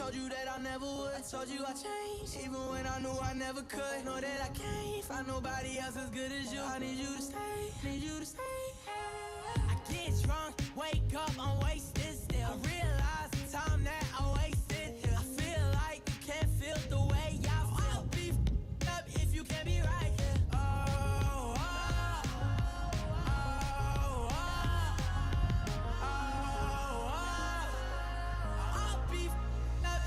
told you that I never would. I told you I changed, even when I knew I never could. Know that I can't find nobody else as good as you. I need you to stay, need you to stay. I get drunk, wake up, I'm wasted still. I realize the time that I wasted here. I feel like you can't feel the way I feel. I'll be up if you can't be right here.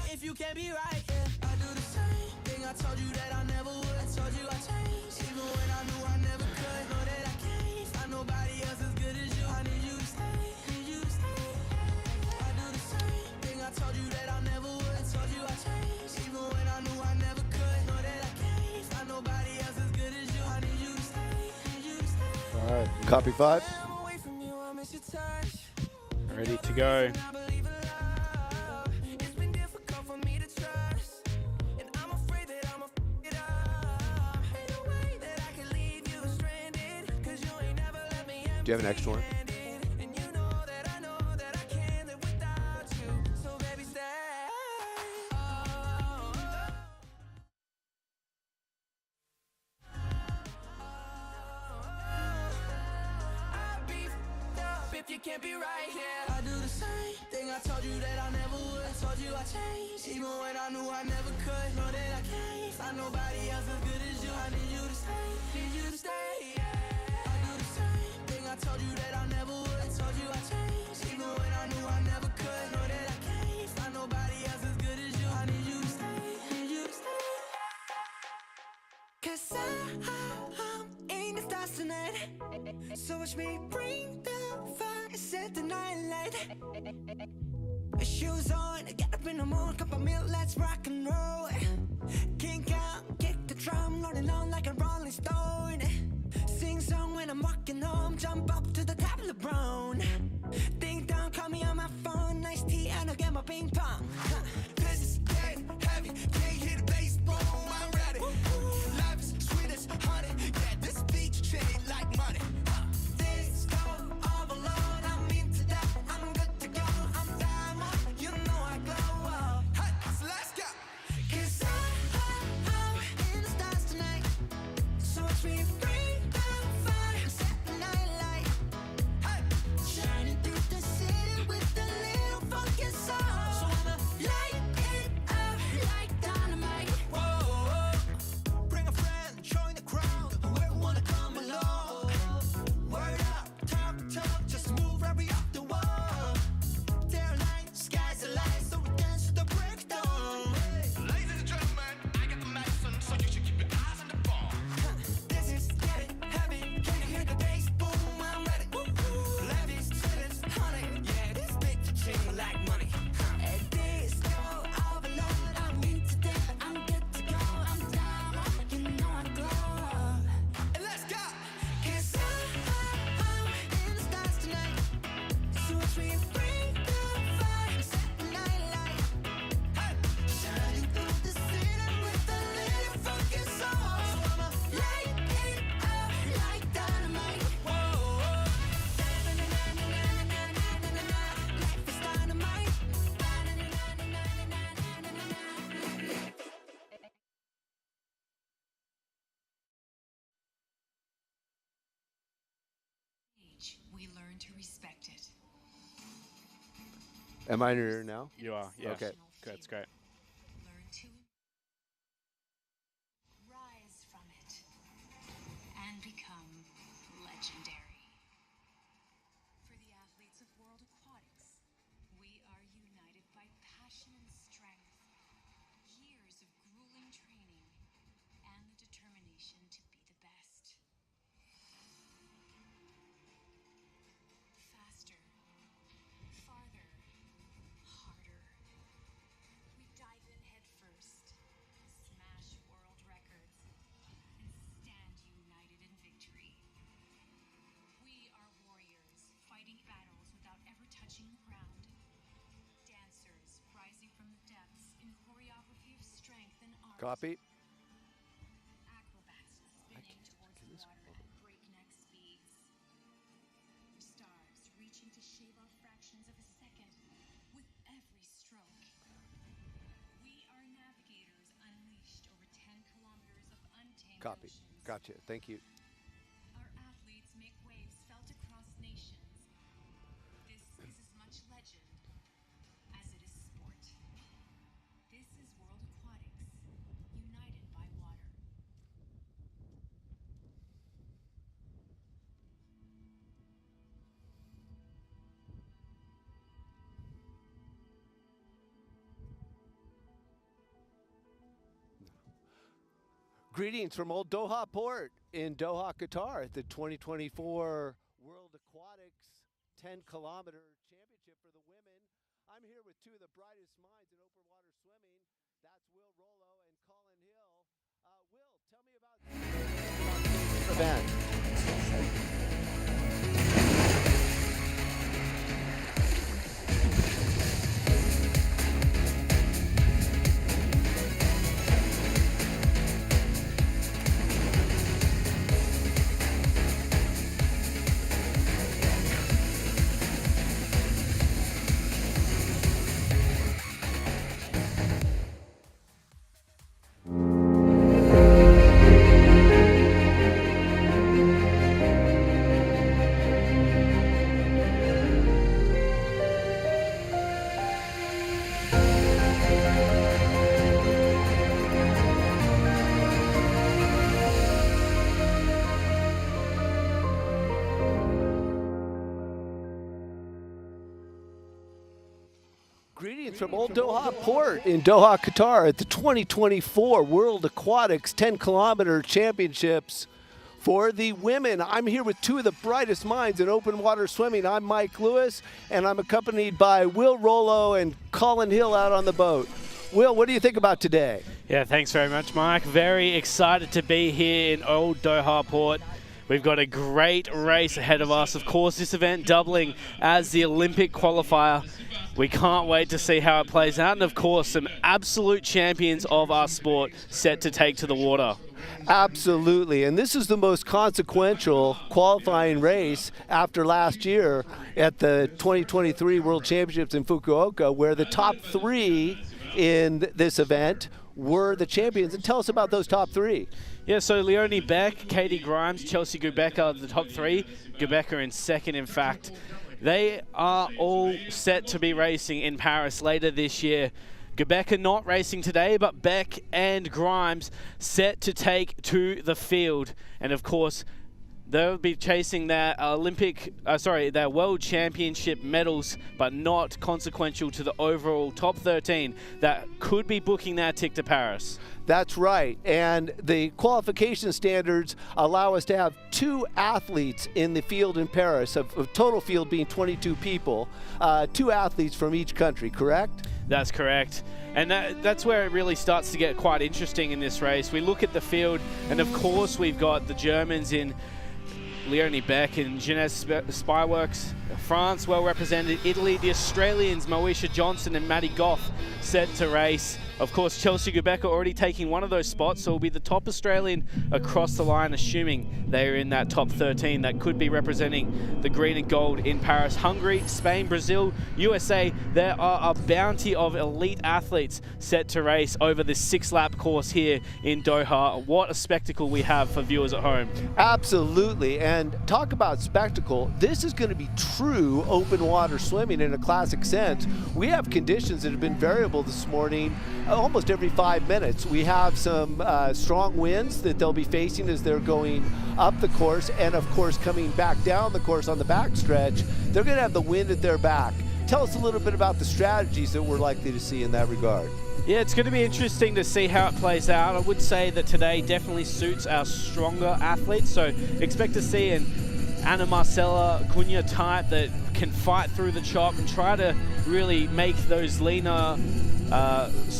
If you can't be right, yeah. I do the same thing. I told you that I never would. I told you I changed, even when I knew I never could. Know that I can't find nobody else as good as you. I need you to stay, need you to stay. I do the same thing. I told you that I never would. I told you I changed, even when I knew I never could. Know that I can't find nobody else as good as you. I need you to stay, need you to stay. All right, copy 5. Ready to go. Do you have an extra one? If you can't be right here, I do the same thing. I told you that I never would. I told you I changed, even when I knew I never could. Know that I can't find nobody else as good as you. I need you to stay, need you to stay. I do the same thing. I told you that I never would. I told you I changed, even when I knew I never could. Know that I can't find nobody else as good as you. I need you to stay, need you to stay. 'Cause I'm in the stars tonight, so watch me bring the fire, set the night light. Shoes on, get up in the morning, cup of milk, let's rock and roll. Kink out, kick the drum, rolling on like a rolling stone. Sing song when I'm walking home, jump up to the top of the brown. Ding dong, call me on my phone, nice tea and I'll get my ping pong. This is getting heavy, can't hear the bass, boom, I'm ready. Life is sweet as honey, yeah, this beat chain like money. This go overload, I'm into that, I'm good to go, I'm diamond, you know I glow up. Hey, so let's go. 'Cause I'm in the stars tonight, so watch me bring the fire, set the night light. Hey, shining through the city with a little funky soul. So I'ma light it up like dynamite. Whoa, bring a friend, join the crowd, whoever wanna come along. Word up, talk, just move right up the wall. Their line, sky's the line, so we dance to the breakdown. Ladies and gentlemen, I got the medicine, so you should keep your eyes on the ball. This is getting heavy, can you hear the bass? Boom, I'm ready. Levies, ceilings, honey, yeah, this beat the chain like money. And this go overload, I'm into that, I'm good to go, I'm down, you know I glow. And let's go. 'Cause I'm in the stars tonight, so watch me bring the fire, set the night light. Hey, shining through the city with a little funky soul. So I'ma light it up like dynamite. Whoa, life is dynamite. We learn to respect it. Am I in here now? You are, yeah. Okay. Good, it's great. Learn to rise from it and become legendary. For the athletes of World Aquatics, we are united by passion and strength, years of grueling training, and the determination to be the best. Faster, farther, harder. We dive in head first, smash world records, and stand united in victory. We are warriors, fighting battles without ever touching the ground. Dancers rising from the depths in choreography of strength and art. Copy. Acrobats spinning towards the water at breakneck speeds. Stars reaching to shave off fractions of a second with every stroke. Copy. Gotcha. Thank you. Our athletes make waves felt across nations. This is as much legend as it is sport. This is World Aquatics, united by water. Greetings from Old Doha Port in Doha, Qatar at the 2024 World Aquatics 10-kilometer championship for the women. I'm here with two of the brightest minds in open water swimming. That's Will Rollo and Colin Hill. Will, tell me about this event. Greetings from Old Doha Port in Doha, Qatar at the 2024 World Aquatics 10-kilometer championships for the women. I'm here with two of the brightest minds in open water swimming. I'm Mike Lewis, and I'm accompanied by Will Rollo and Colin Hill out on the boat. Will, what do you think about today? Yeah, thanks very much, Mike. Very excited to be here in Old Doha Port. We've got a great race ahead of us. Of course, this event doubling as the Olympic qualifier. We can't wait to see how it plays out. And of course, some absolute champions of our sport set to take to the water. Absolutely, and this is the most consequential qualifying race after last year at the 2023 World Championships in Fukuoka, where the top three in this event were the champions. And tell us about those top three. Yeah, so Leonie Beck, Katie Grimes, Chelsea Gubecka are the top three. Gubecka in second, in fact. They are all set to be racing in Paris later this year. Gubecka not racing today, but Beck and Grimes set to take to the field. And of course, they'll be chasing their their World Championship medals, but not consequential to the overall top 13 that could be booking that ticket to Paris. That's right, and the qualification standards allow us to have two athletes in the field in Paris, a total field being 22 people, two athletes from each country, correct? That's correct. And that's where it really starts to get quite interesting in this race. We look at the field, and of course we've got the Germans in Leonie Beck and Jeunesse Spyworks, France well represented, Italy, the Australians Moesha Johnson and Maddie Goff set to race. Of course, Chelsea Gubecka already taking one of those spots, so will be the top Australian across the line, assuming they are in that top 13 that could be representing the green and gold in Paris. Hungary, Spain, Brazil, USA, there are a bounty of elite athletes set to race over this 6-lap course here in Doha. What a spectacle we have for viewers at home. Absolutely, and talk about spectacle. This is going to be true open water swimming in a classic sense. We have conditions that have been variable this morning almost every 5 minutes. We have some strong winds that they'll be facing as they're going up the course, and of course coming back down the course on the backstretch. They're going to have the wind at their back. Tell us a little bit about the strategies that we're likely to see in that regard. Yeah, it's going to be interesting to see how it plays out. I would say that today definitely suits our stronger athletes, so expect to see an Anna Marcella Cunha type that can fight through the chop and try to really make those leaner,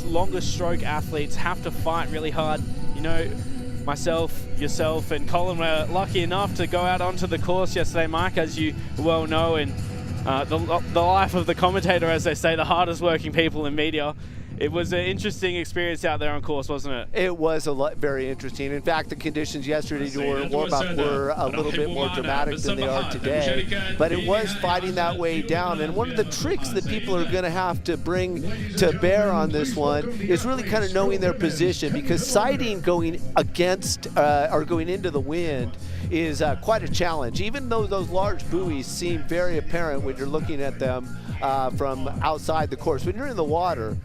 longer stroke athletes have to fight really hard. You know, myself, yourself, and Colin were lucky enough to go out onto the course yesterday, Mike, as you well know, and the life of the commentator, as they say, the hardest working people in media. It was an interesting experience out there on course, wasn't it? It was very interesting. In fact, the conditions yesterday during warm-up were a little bit more dramatic than they are today. But it was fighting that way down. And one of the tricks that people are going to have to bring to bear on this one is really kind of knowing their position, because sighting going against or going into the wind is quite a challenge. Even though those large buoys seem very apparent when you're looking at them from outside the course, when you're in the water,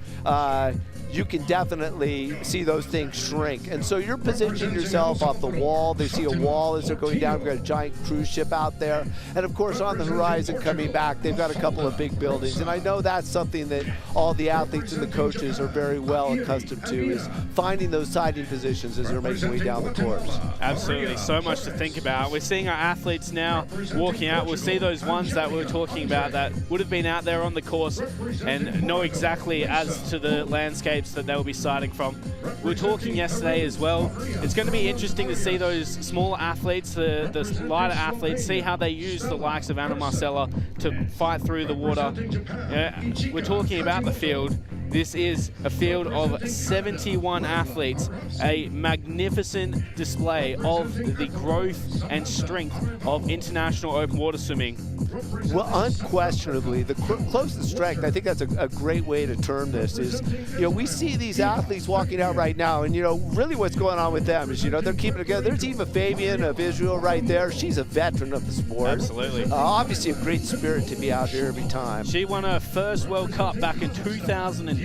you can definitely see those things shrink. And so you're positioning yourself off the wall. They see a wall as they're going down. We've got a giant cruise ship out there. And of course, on the horizon coming back, they've got a couple of big buildings. And I know that's something that all the athletes and the coaches are very well accustomed to, is finding those sighting positions as they're making way down the course. Absolutely. So much to think about. We're seeing our athletes now walking out. We'll see those ones that we were talking about that would have been out there on the course and know exactly as to the landscape that they will be sighting from. We were talking yesterday as well. It's going to be interesting to see those smaller athletes, the lighter athletes, see how they use the likes of Anna Marcella to fight through the water. We're talking about the field. This is a field of 71 athletes, a magnificent display of the growth and strength of international open water swimming. Well, unquestionably, the closest strength, I think that's a great way to term this, is, we see these athletes walking out right now, and, really what's going on with them is, they're keeping it together. There's Eva Fabian of Israel right there. She's a veteran of the sport. Absolutely. Obviously a great spirit to be out here every time. She won her first World Cup back in 2010.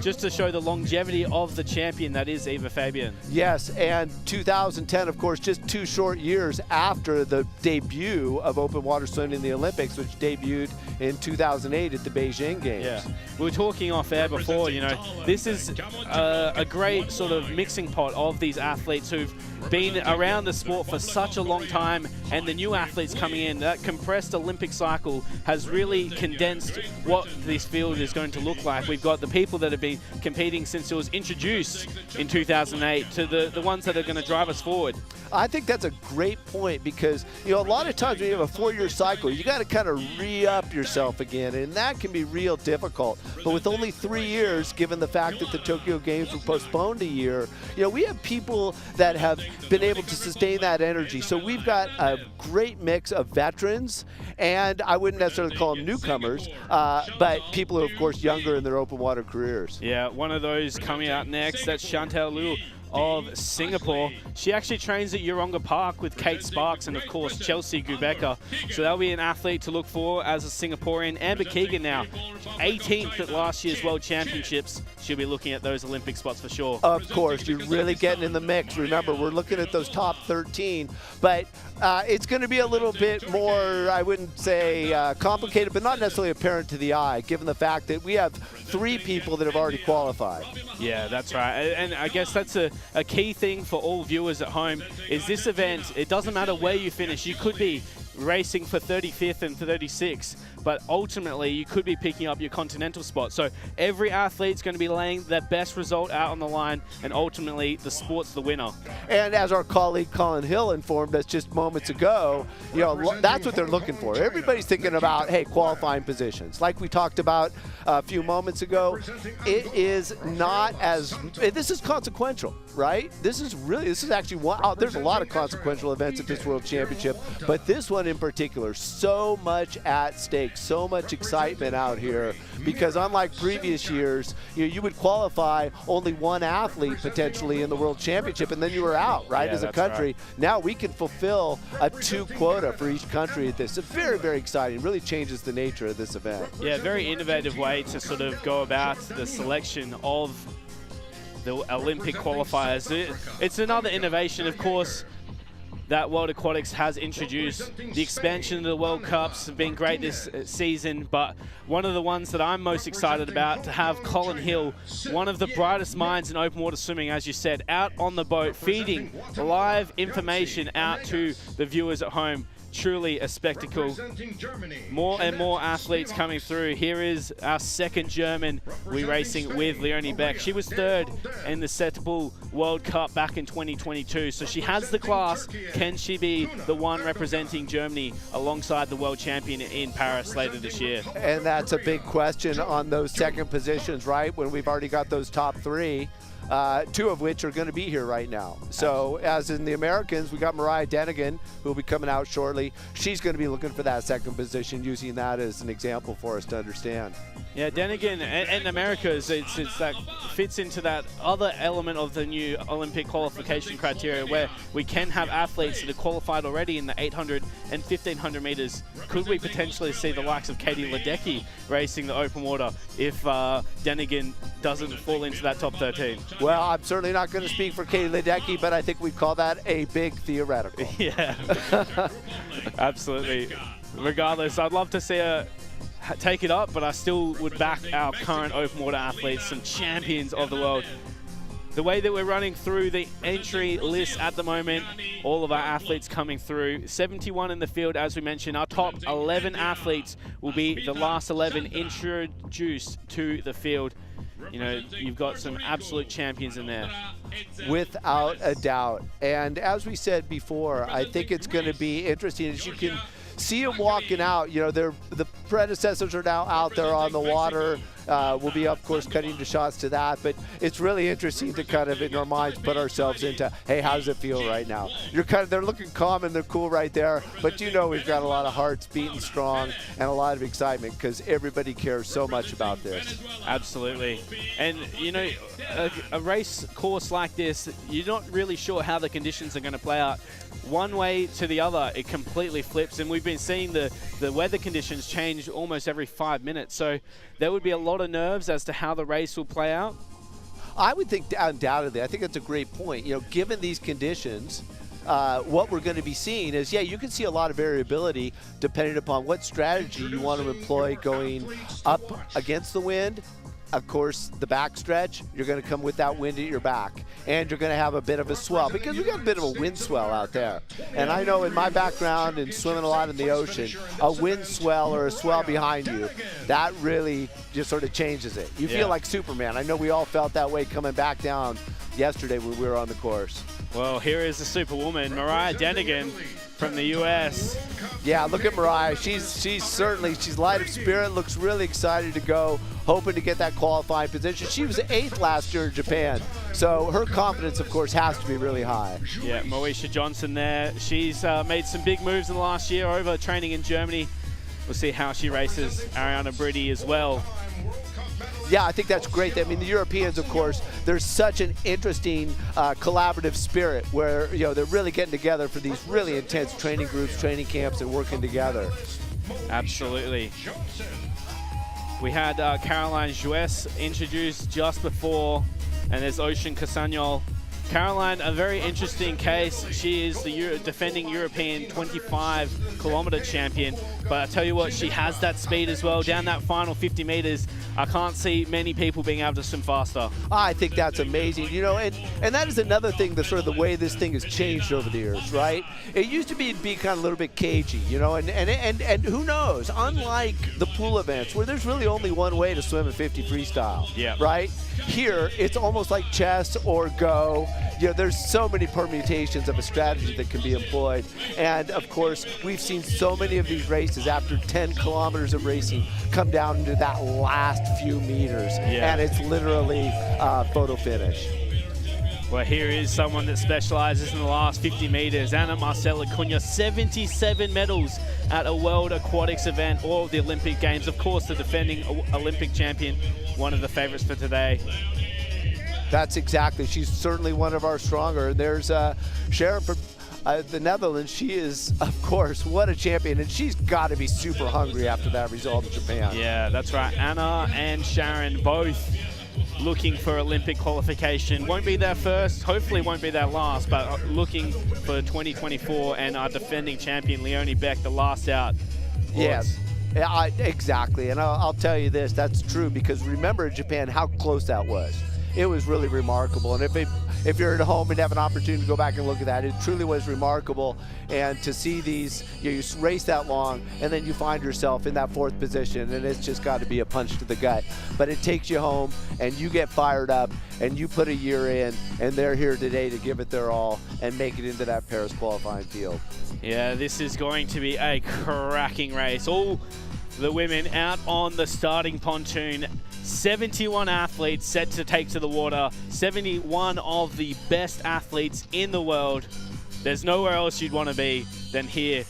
Just to show the longevity of the champion that is Eva Fabian. Yes, and 2010, of course, just 2 short years after the debut of open water swimming in the Olympics, which debuted in 2008 at the Beijing Games. Yeah, we were talking off air before, this is a great sort of mixing pot of these athletes who've been around the sport for such a long time, and the new athletes coming in. That compressed Olympic cycle has really condensed what this field is going to look like. We've got the people that have been competing since it was introduced in 2008 to the ones that are going to drive us forward. I think that's a great point, because a lot of times when you have a 4-year cycle, you got to kind of re-up yourself again, and that can be real difficult. But with only 3 years, given the fact that the Tokyo Games were postponed a year, we have people that have been able to sustain that energy. So we've got a great mix of veterans, and I wouldn't necessarily call them newcomers, but people who are, of course, younger in their open water careers. Yeah, one of those coming out next, that's Chantal Liu of Singapore. She actually trains at Yeronga Park with Kate Sparks and, of course, Chelsea Gubecka. So that'll be an athlete to look for as a Singaporean. Amber Keegan now, 18th at last year's World Championships. She'll be looking at those Olympic spots for sure. Of course, you're really getting in the mix. Remember, we're looking at those top 13, but it's going to be a little bit more, I wouldn't say complicated, but not necessarily apparent to the eye, given the fact that we have 3 people that have already qualified. Yeah, that's right. And I guess that's a key thing for all viewers at home, is this event, it doesn't matter where you finish. You could be racing for 35th and 36th, but ultimately you could be picking up your continental spot. So every athlete's going to be laying their best result out on the line, and ultimately the sport's the winner. And as our colleague Colin Hill informed us just moments ago, that's what they're looking for. Everybody's thinking about, hey, qualifying positions. Like we talked about a few moments ago, it is not as, this is consequential, right? This is actually there's a lot of consequential events at this World Championship, but this one in particular, so much at stake, so much excitement out here, because unlike previous years, you would qualify only 1 athlete potentially in the World Championship, and then you were out, right, yeah, as a country. Right. Now we can fulfill a 2 quota for each country at this. It's very, very exciting. Really changes the nature of this event. Yeah, very innovative way to sort of go about the selection of the Olympic qualifiers. It's another innovation, of course, that World Aquatics has introduced. The expansion of the World Cups have been great this season, but one of the ones that I'm most excited about, to have Colin Hill, one of the brightest minds in open water swimming, as you said, out on the boat, feeding live information out to the viewers at home. truly a spectacle. Representing Germany, More and more Jeanette athletes Spivak. coming through. Here is our second German we racing with Leonie Beck. She was third in the Settable World Cup back in 2022, so she has the class. Can she be the one representing Germany alongside the world champion in Paris later this year? And that's a big question on those second positions, right? When we've already got those top three. Two of which are going to be here right now. So as in the Americans, we got Mariah Denigan, who will be coming out shortly. She's going to be looking for that second position, using that as an example for us to understand. Yeah, Denigan and Americas, it's that fits into that other element of the new Olympic qualification criteria where we can have athletes that are qualified already in the 800 and 1500 meters. Could we potentially see the likes of Katie Ledecky racing the open water if Denigan doesn't fall into that top 13? Well, I'm certainly not going to speak for Katie Ledecky, but I think we'd call that a big theoretical. Yeah, absolutely. Regardless, I'd love to see her take it up, but I still would back our current open water athletes, some champions of the world. The way that we're running through the entry list at the moment, all of our athletes coming through, 71 in the field, as we mentioned. Our top 11 athletes will be the last 11 introduced to the field. You know, you've got some absolute champions in there. Without a doubt. And as we said before, I think it's going to be interesting as you can see them walking out. You know, the predecessors are now out there on the water. We'll be, of course, cutting the shots to that, but it's really interesting to kind of, in our minds, put ourselves into, hey, how does it feel right now? They're looking calm and they're cool right there, but you know we've got a lot of hearts beating strong and a lot of excitement because everybody cares so much about this. Absolutely. And, you know, a race course like this, you're not really sure how the conditions are going to play out. One way to the other, it completely flips, and we've been seeing the weather conditions change almost every 5 minutes, so there would be a lot of nerves as to how the race will play out. I would think undoubtedly. I think that's a great point. You know, given these conditions, what we're going to be seeing is, yeah, you can see a lot of variability depending upon what strategy you want to employ going up against the wind. Of course, the backstretch, you're going to come with that wind at your back, and you're going to have a bit of a swell because we got a bit of a wind swell out there. And I know in my background and swimming a lot in the ocean, a wind swell or a swell behind you, that really just sort of changes it. You feel like Superman. I know we all felt that way coming back down yesterday when we were on the course. Well, here is the superwoman, Mariah Denigan from the U.S. Yeah, look at Mariah. She's light of spirit, looks really excited to go, hoping to get that qualifying position. She was 8th last year in Japan, so her confidence, of course, has to be really high. Yeah, Moesha Johnson there. She's made some big moves in the last year over training in Germany. We'll see how she races. Ariana Britti as well. Yeah, I think that's great. I mean, the Europeans, of course, there's such an interesting collaborative spirit where, you know, they're really getting together for these really intense training groups, training camps, and working together. Absolutely. We had Caroline Jues introduced just before, and there's Ocean Casagnol. Caroline, a very interesting case. She is the defending European 25-kilometer champion, but I tell you what, she has that speed as well. Down that final 50 meters, I can't see many people being able to swim faster. I think that's amazing, you know, and that is another thing, the sort of the way this thing has changed over the years, right? It used to be kind of a little bit cagey, you know, and who knows? Unlike the pool events where there's really only one way to swim a 50 freestyle, right? Here, it's almost like chess or go. You know, there's so many permutations of a strategy that can be employed. And of course, we've seen so many of these races after 10 kilometers of racing come down into that last few meters. And it's literally photo finish. Well, here is someone that specializes in the last 50 meters. Ana Marcela Cunha, 77 medals at a World Aquatics event, all of the Olympic Games. Of course, the defending Olympic champion, one of the favorites for today. That's exactly. She's certainly one of our stronger. And there's Sharon from the Netherlands. She is, of course, what a champion. And she's got to be super hungry after that result in Japan. Yeah, that's right. Anna and Sharon both looking for Olympic qualification. Won't be their first, hopefully won't be their last, but looking for 2024, and our defending champion, Leonie Beck, the last out. Yes. Yeah, exactly. And I'll tell you this, that's true, because remember in Japan how close that was. It was really remarkable. And if you're at home and have an opportunity to go back and look at that, it truly was remarkable. And to see these, you race that long, and then you find yourself in that 4th position, and it's just got to be a punch to the gut. But it takes you home, and you get fired up, and you put a year in, and they're here today to give it their all and make it into that Paris qualifying field. Yeah, this is going to be a cracking race. All the women out on the starting pontoon. 71 athletes set to take to the water. 71 of the best athletes in the world. There's nowhere else you'd want to be than here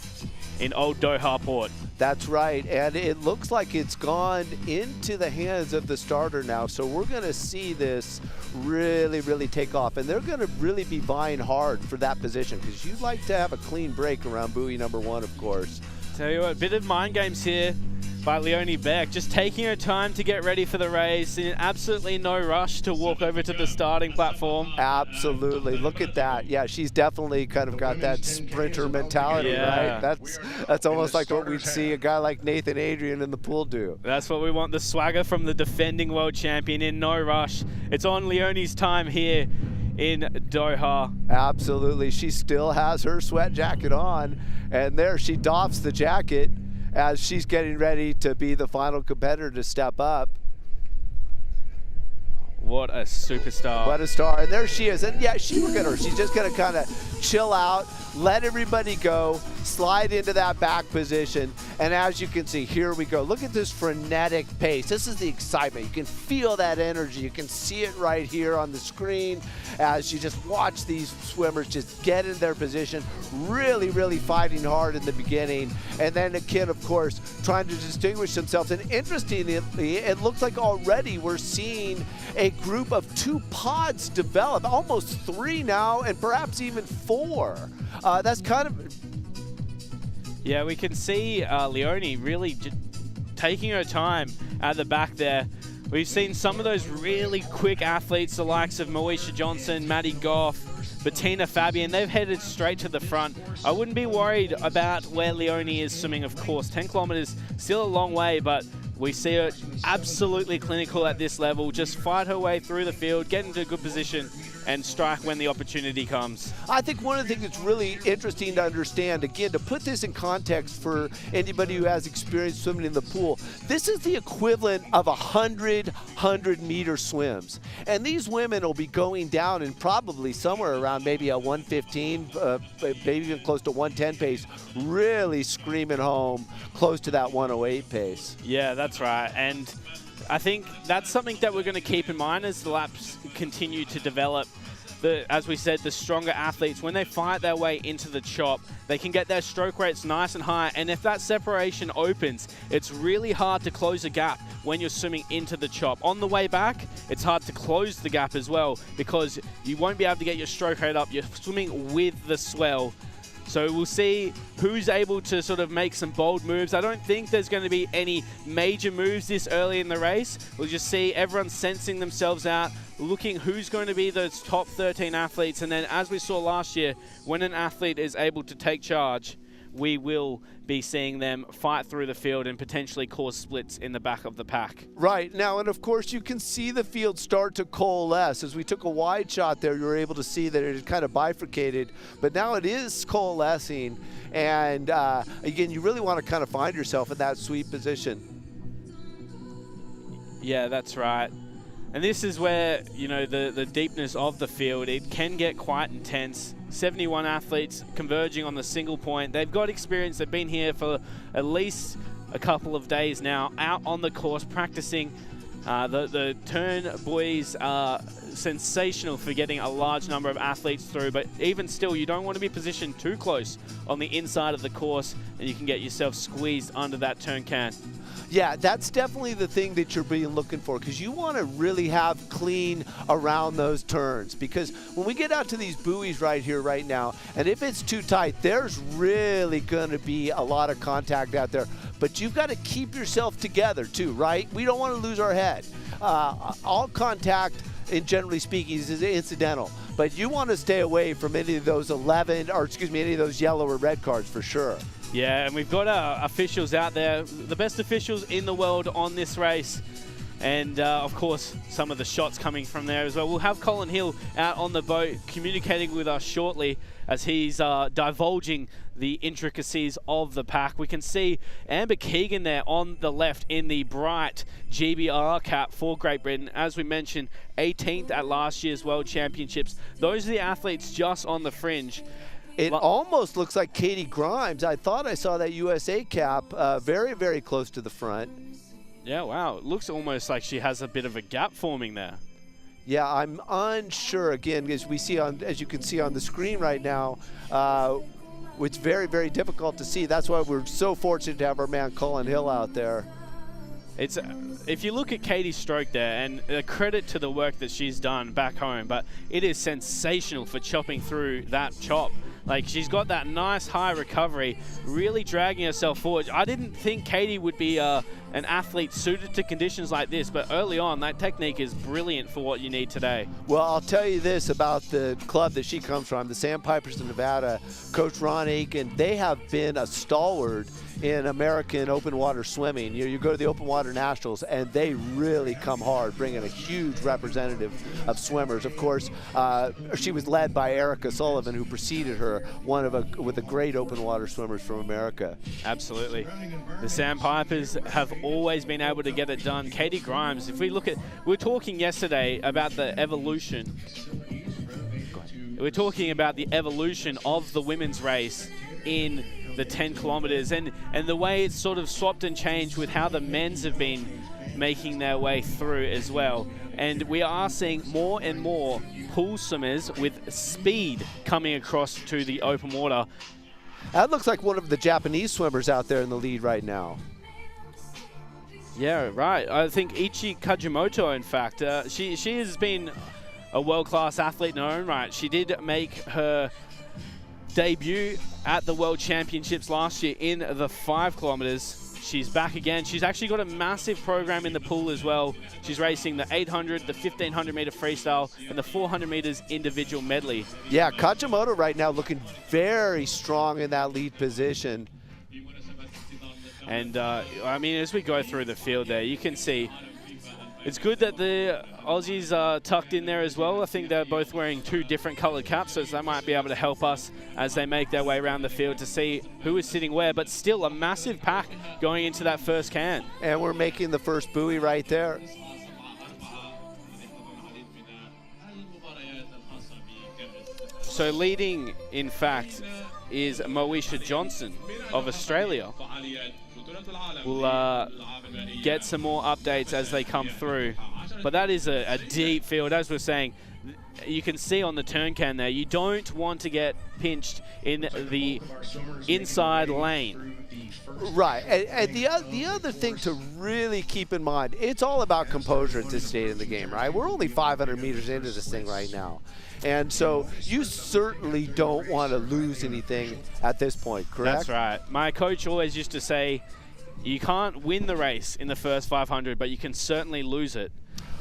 in Old Doha Port. That's right, and it looks like it's gone into the hands of the starter now, so we're going to see this really, really take off, and they're going to really be vying hard for that position, because you'd like to have a clean break around buoy number 1, of course. Tell you what, a bit of mind games here by Leonie Beck, just taking her time to get ready for the race, and absolutely no rush to walk over to the starting platform. Absolutely, look at that. Yeah, she's definitely kind of got that sprinter mentality, right? That's almost like what we'd see a guy like Nathan Adrian in the pool do. That's what we want, the swagger from the defending world champion in no rush. It's on Leonie's time here in Doha. Absolutely, she still has her sweat jacket on, and there she doffs the jacket as she's getting ready to be the final competitor to step up. What a superstar. What a star. And there she is. And yeah, look at her. She's just going to kind of chill out, let everybody go, slide into that back position. And as you can see, here we go. Look at this frenetic pace. This is the excitement. You can feel that energy. You can see it right here on the screen as you just watch these swimmers just get in their position, really, really fighting hard in the beginning. And then again, of course, trying to distinguish themselves. And interestingly, it looks like already we're seeing a group of 2 pods develop, almost 3 now, and perhaps even 4. That's kind of... Yeah, we can see Leonie really taking her time at the back there. We've seen some of those really quick athletes, the likes of Moesha Johnson, Maddie Goff, Bettina Fabian. They've headed straight to the front. I wouldn't be worried about where Leonie is swimming, of course. 10 kilometers, still a long way, but we see her absolutely clinical at this level. Just fight her way through the field, get into a good position, and strike when the opportunity comes. I think one of the things that's really interesting to understand, again, to put this in context for anybody who has experience swimming in the pool, this is the equivalent of 100-meter swims. And these women will be going down in probably somewhere around maybe a 115, maybe even close to 110 pace, really screaming home close to that 108 pace. Yeah, that's right. And I think that's something that we're going to keep in mind as the laps continue to develop. As we said, the stronger athletes, when they fight their way into the chop, they can get their stroke rates nice and high. And if that separation opens, it's really hard to close a gap when you're swimming into the chop. On the way back, it's hard to close the gap as well because you won't be able to get your stroke rate up. You're swimming with the swell. So we'll see who's able to sort of make some bold moves. I don't think there's going to be any major moves this early in the race. We'll just see everyone sensing themselves out, looking who's going to be those top 13 athletes. And then as we saw last year, when an athlete is able to take charge, we will be seeing them fight through the field and potentially cause splits in the back of the pack. Right. Now, and of course, you can see the field start to coalesce. As we took a wide shot there, you were able to see that it had kind of bifurcated, but now it is coalescing. And again, you really want to kind of find yourself in that sweet position. Yeah, that's right. And this is where, you know, the deepness of the field, it can get quite intense. 71 athletes converging on the single point. They've got experience. They've been here for at least a couple of days now, out on the course practicing. The turn buoys are sensational for getting a large number of athletes through, but even still, you don't want to be positioned too close on the inside of the course, and you can get yourself squeezed under that turn can. Yeah, that's definitely the thing that you're being looking for, because you want to really have clean around those turns, because when we get out to these buoys right here right now, and if it's too tight, there's really going to be a lot of contact out there. But you've got to keep yourself together too, right? We don't want to lose our head. All contact, in generally speaking, is incidental, but you want to stay away from any of those any of those yellow or red cards for sure. Yeah, and we've got our officials out there, the best officials in the world on this race. And of course, some of the shots coming from there as well. We'll have Colin Hill out on the boat communicating with us shortly as he's divulging the intricacies of the pack. We can see Amber Keegan there on the left in the bright GBR cap for Great Britain. As we mentioned, 18th at last year's World Championships. Those are the athletes just on the fringe. It almost looks like Katie Grimes. I thought I saw that USA cap very, very close to the front. Yeah, wow. It looks almost like she has a bit of a gap forming there. Yeah, I'm unsure. Again, as you can see on the screen right now, it's very, very difficult to see. That's why we're so fortunate to have our man Colin Hill out there. It's if you look at Katie's stroke there, and a credit to the work that she's done back home, but it is sensational for chopping through that chop. Like, she's got that nice high recovery, really dragging herself forward. I didn't think Katie would be an athlete suited to conditions like this, but early on, that technique is brilliant for what you need today. Well, I'll tell you this about the club that she comes from, the Sandpipers of Nevada. Coach Ron Aiken, they have been a stalwart in American open water swimming. You go to the Open Water Nationals, and they really come hard, bringing a huge representative of swimmers. Of course, she was led by Erica Sullivan, who preceded her, with the great open water swimmers from America. Absolutely. The Sandpipers have always been able to get it done. Katie Grimes, if we look at, we were talking yesterday about the evolution. We're talking about the evolution of the women's race in the 10 kilometers and the way it's sort of swapped and changed with how the men's have been making their way through as well. And we are seeing more and more pool swimmers with speed coming across to the open water. That looks like one of the Japanese swimmers out there in the lead right now. Yeah, right. I think Ichi Kajimoto, in fact, she has been a world-class athlete in her own right. She did make her debut at the World Championships last year in the 5 kilometers. She's back again. She's actually got a massive program in the pool as well. She's racing the 800, the 1500 meter freestyle, and the 400 meters individual medley. Yeah, Kajimoto right now looking very strong in that lead position. And I mean, as we go through the field there, you can see it's good that the Aussies are tucked in there as well. I think they're both wearing 2 different colored caps, so that might be able to help us as they make their way around the field to see who is sitting where, but still a massive pack going into that first can. And we're making the first buoy right there. So leading, in fact, is Moesha Johnson of Australia. We'll get some more updates as they come through. But that is a deep field. As we're saying, you can see on the turn can there, you don't want to get pinched in the inside lane. Right, and the other thing to really keep in mind, it's all about composure at this stage in the game, right? We're only 500 meters into this thing right now. And so you certainly don't want to lose anything at this point, correct? That's right. My coach always used to say, you can't win the race in the first 500, but you can certainly lose it.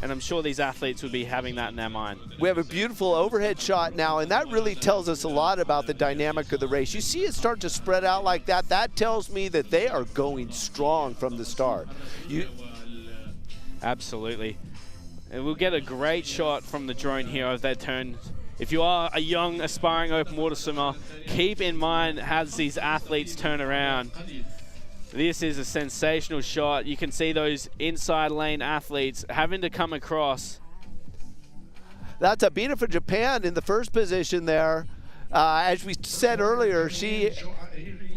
And I'm sure these athletes would be having that in their mind. We have a beautiful overhead shot now, and that really tells us a lot about the dynamic of the race. You see it start to spread out like that. That tells me that they are going strong from the start. Absolutely. And we'll get a great shot from the drone here of that turn. If you are a young, aspiring open water swimmer, keep in mind as these athletes turn around. This is a sensational shot. You can see those inside lane athletes having to come across. That's Abina for Japan in the first position there. As we said earlier, she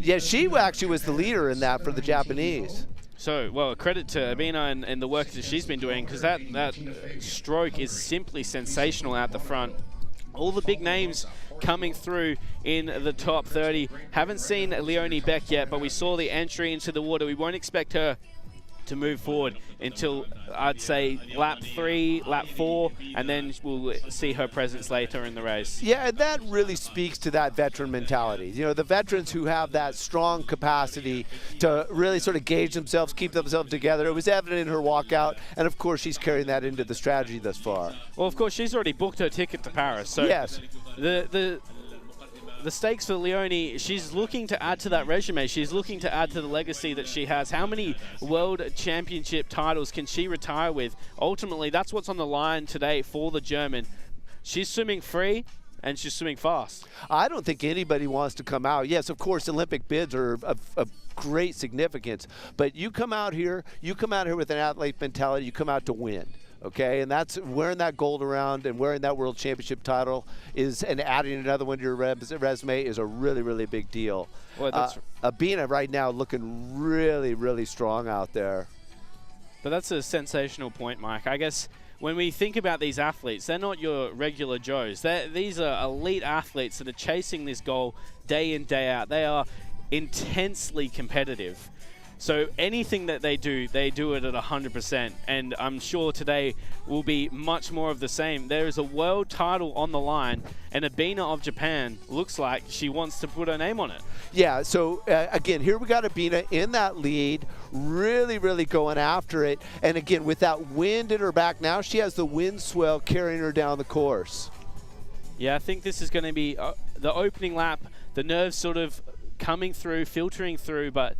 actually was the leader in that for the Japanese. So, well, credit to Abina and the work that she's been doing, because that stroke is simply sensational out the front. All the big names coming through in the top 30. Haven't seen Leonie Beck yet, but we saw the entry into the water. We won't expect her to move forward until, I'd say, lap 3, lap 4, and then we'll see her presence later in the race. Yeah, and that really speaks to that veteran mentality. You know, the veterans who have that strong capacity to really sort of gauge themselves, keep themselves together. It was evident in her walkout, and of course she's carrying that into the strategy thus far. Well, of course, she's already booked her ticket to Paris. So yes. the stakes for Leonie, she's looking to add to that resume. She's looking to add to the legacy that she has. How many World Championship titles can she retire with? Ultimately, that's what's on the line today for the German. She's swimming free, and she's swimming fast. I don't think anybody wants to come out. Yes, of course, Olympic bids are of great significance, but you come out here with an athlete mentality. You come out to win. Okay, and that's wearing that gold around and wearing that World Championship title and adding another one to your resume is a really, really big deal. Well, that's Abina right now looking really, really strong out there. But that's a sensational point, Mike. I guess when we think about these athletes, they're not your regular Joes. These are elite athletes that are chasing this goal day in, day out. They are intensely competitive. So anything that they do it at 100%. And I'm sure today will be much more of the same. There is a world title on the line, and Abina of Japan looks like she wants to put her name on it. Yeah, so again, here we got Abina in that lead, really, really going after it. And again, with that wind in her back now, she has the wind swell carrying her down the course. Yeah, I think this is going to be the opening lap, the nerves sort of coming through, filtering through, but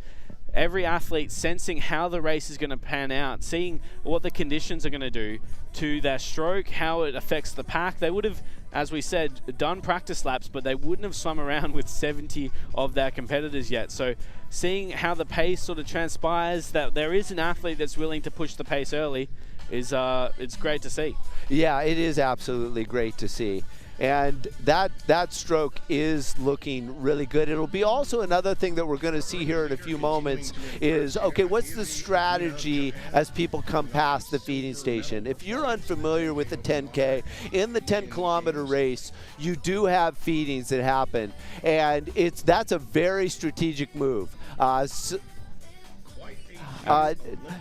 every athlete sensing how the race is going to pan out, seeing what the conditions are going to do to their stroke, how it affects the pack. They would have, as we said, done practice laps, but they wouldn't have swum around with 70 of their competitors yet. So seeing how the pace sort of transpires, that there is an athlete that's willing to push the pace early, it's great to see. Yeah, it is absolutely great to see. And that stroke is looking really good. It'll be also another thing that we're going to see here in a few moments is, okay, what's the strategy as people come past the feeding station? If you're unfamiliar with the 10K, in the 10-kilometer race, you do have feedings that happen. And that's a very strategic move.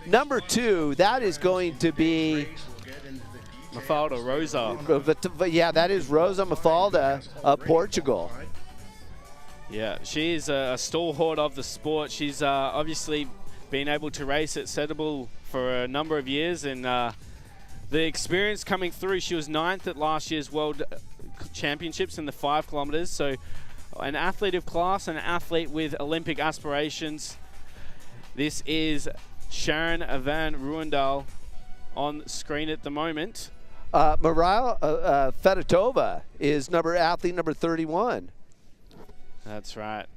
Number 2, that is going to be Mafalda Rosa. But yeah, that is Rosa Mafalda of Portugal. Yeah, she is a stalwart of the sport. She's obviously been able to race at Setable for a number of years, and the experience coming through. She was 9th at last year's World Championships in the 5 kilometers. So an athlete of class, an athlete with Olympic aspirations. This is Sharon van Ruendal on screen at the moment. Mariah Fedotova is athlete number 31. That's right.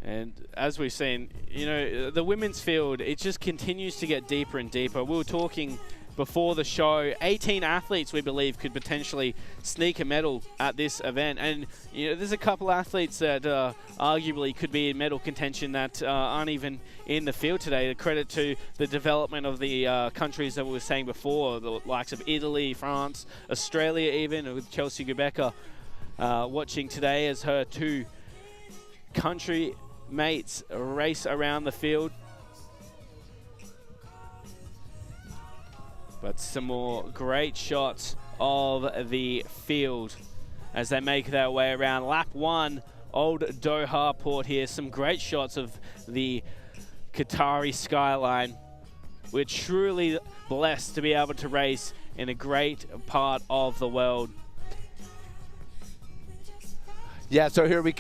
And as we've seen, the women's field, it just continues to get deeper and deeper. We were talking before the show, 18 athletes we believe could potentially sneak a medal at this event. And there's a couple athletes that arguably could be in medal contention that aren't even in the field today. The credit to the development of the countries that we were saying before, the likes of Italy, France, Australia even, with Chelsea Gubecka watching today as her 2 country mates race around the field. But some more great shots of the field as they make their way around. Lap 1, Old Doha Port here. Some great shots of the Qatari skyline. We're truly blessed to be able to race in a great part of the world. Yeah, so here we're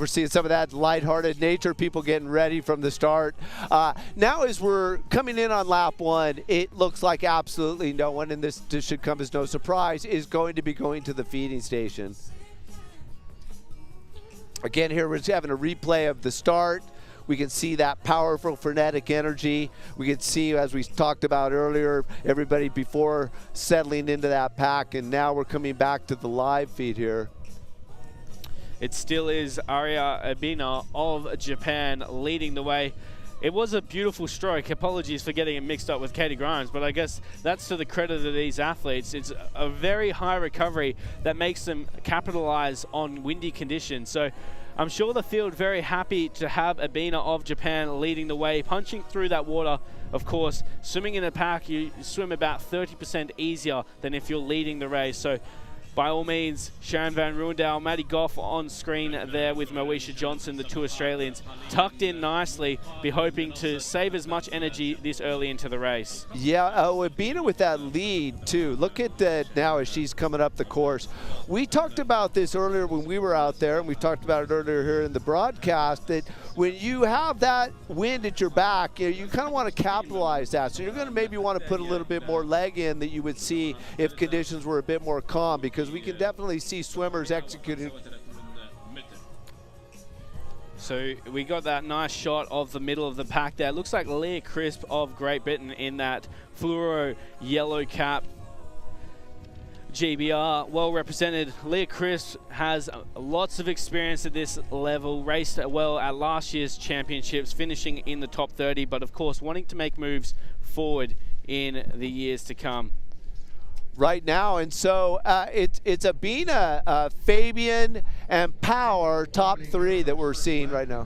seeing some of that lighthearted nature, people getting ready from the start. Now as we're coming in on lap 1, it looks like absolutely no one, and this should come as no surprise, is going to be going to the feeding station. Again, here we're just having a replay of the start. We can see that powerful, frenetic energy. We can see, as we talked about earlier, everybody before settling into that pack, and now we're coming back to the live feed here. It still is Aria Abina of Japan leading the way. It was a beautiful stroke. Apologies for getting it mixed up with Katie Grimes, but I guess that's to the credit of these athletes. It's a very high recovery that makes them capitalize on windy conditions. So I'm sure the field very happy to have Abina of Japan leading the way, punching through that water. Of course, swimming in a pack, you swim about 30% easier than if you're leading the race. So by all means, Sharon Van Ruendal, Maddie Goff on screen there with Moesha Johnson, the two Australians, tucked in nicely, be hoping to save as much energy this early into the race. Yeah, Abina with that lead too. Look at that now as she's coming up the course. We talked about this earlier when we were out there, and we talked about it earlier here in the broadcast, that when you have that wind at your back, you kind of want to capitalize that. So you're going to maybe want to put a little bit more leg in that you would see if conditions were a bit more calm, because we can definitely see swimmers executing. So we got that nice shot of the middle of the pack there. Looks like Leah Crisp of Great Britain in that fluoro yellow cap. GBR, well represented. Leah Crisp has lots of experience at this level, raced well at last year's championships, finishing in the top 30, but of course wanting to make moves forward in the years to come. Right now, and so it's Abina, Fabian, and Power, top three that we're seeing right now.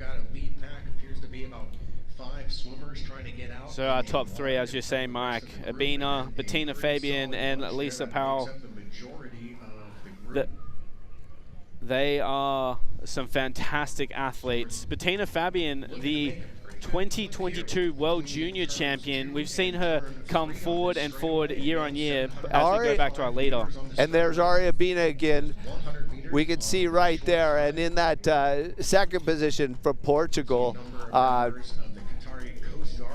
So our top three, as you're saying, Mike, Abina, Bettina Fabian, and Lisa Powell. They are some fantastic athletes. Bettina Fabian, the 2022 World Junior Champion. We've seen her come forward and forward year on year as we go back to our leader. And there's Aria Bina again. We can see right there, and in that second position from Portugal.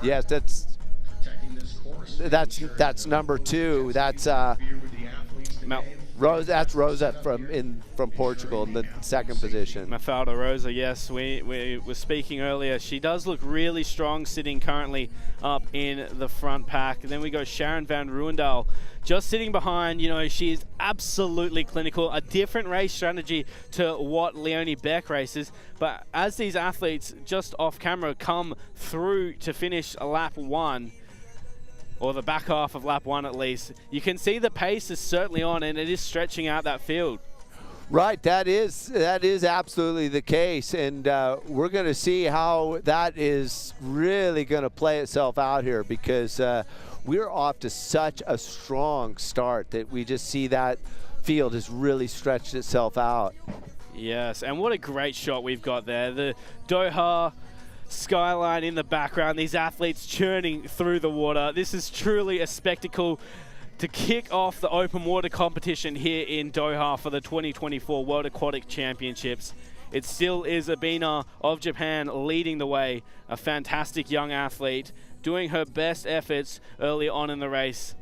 Yes, that's number two. That's Rosa. That's Rosa from Portugal in the second position. Mafalda Rosa, yes, we were speaking earlier. She does look really strong, sitting currently up in the front pack. And then we go Sharon Van Ruendal, just sitting behind. You know, she is absolutely clinical, a different race strategy to what Leonie Beck races. But as these athletes just off camera come through to finish lap one, or the back half of lap one at least, you can see the pace is certainly on, and it is stretching out that field. Right, that is absolutely the case, and we're going to see how that is really going to play itself out here, because we're off to such a strong start that we just see that field has really stretched itself out. Yes, and what a great shot we've got there. The Doha skyline in the background, these athletes churning through the water. This is truly a spectacle to kick off the open water competition here in Doha for the 2024 World Aquatics Championships. It still is Abina of Japan leading the way, a fantastic young athlete doing her best efforts early on in the race.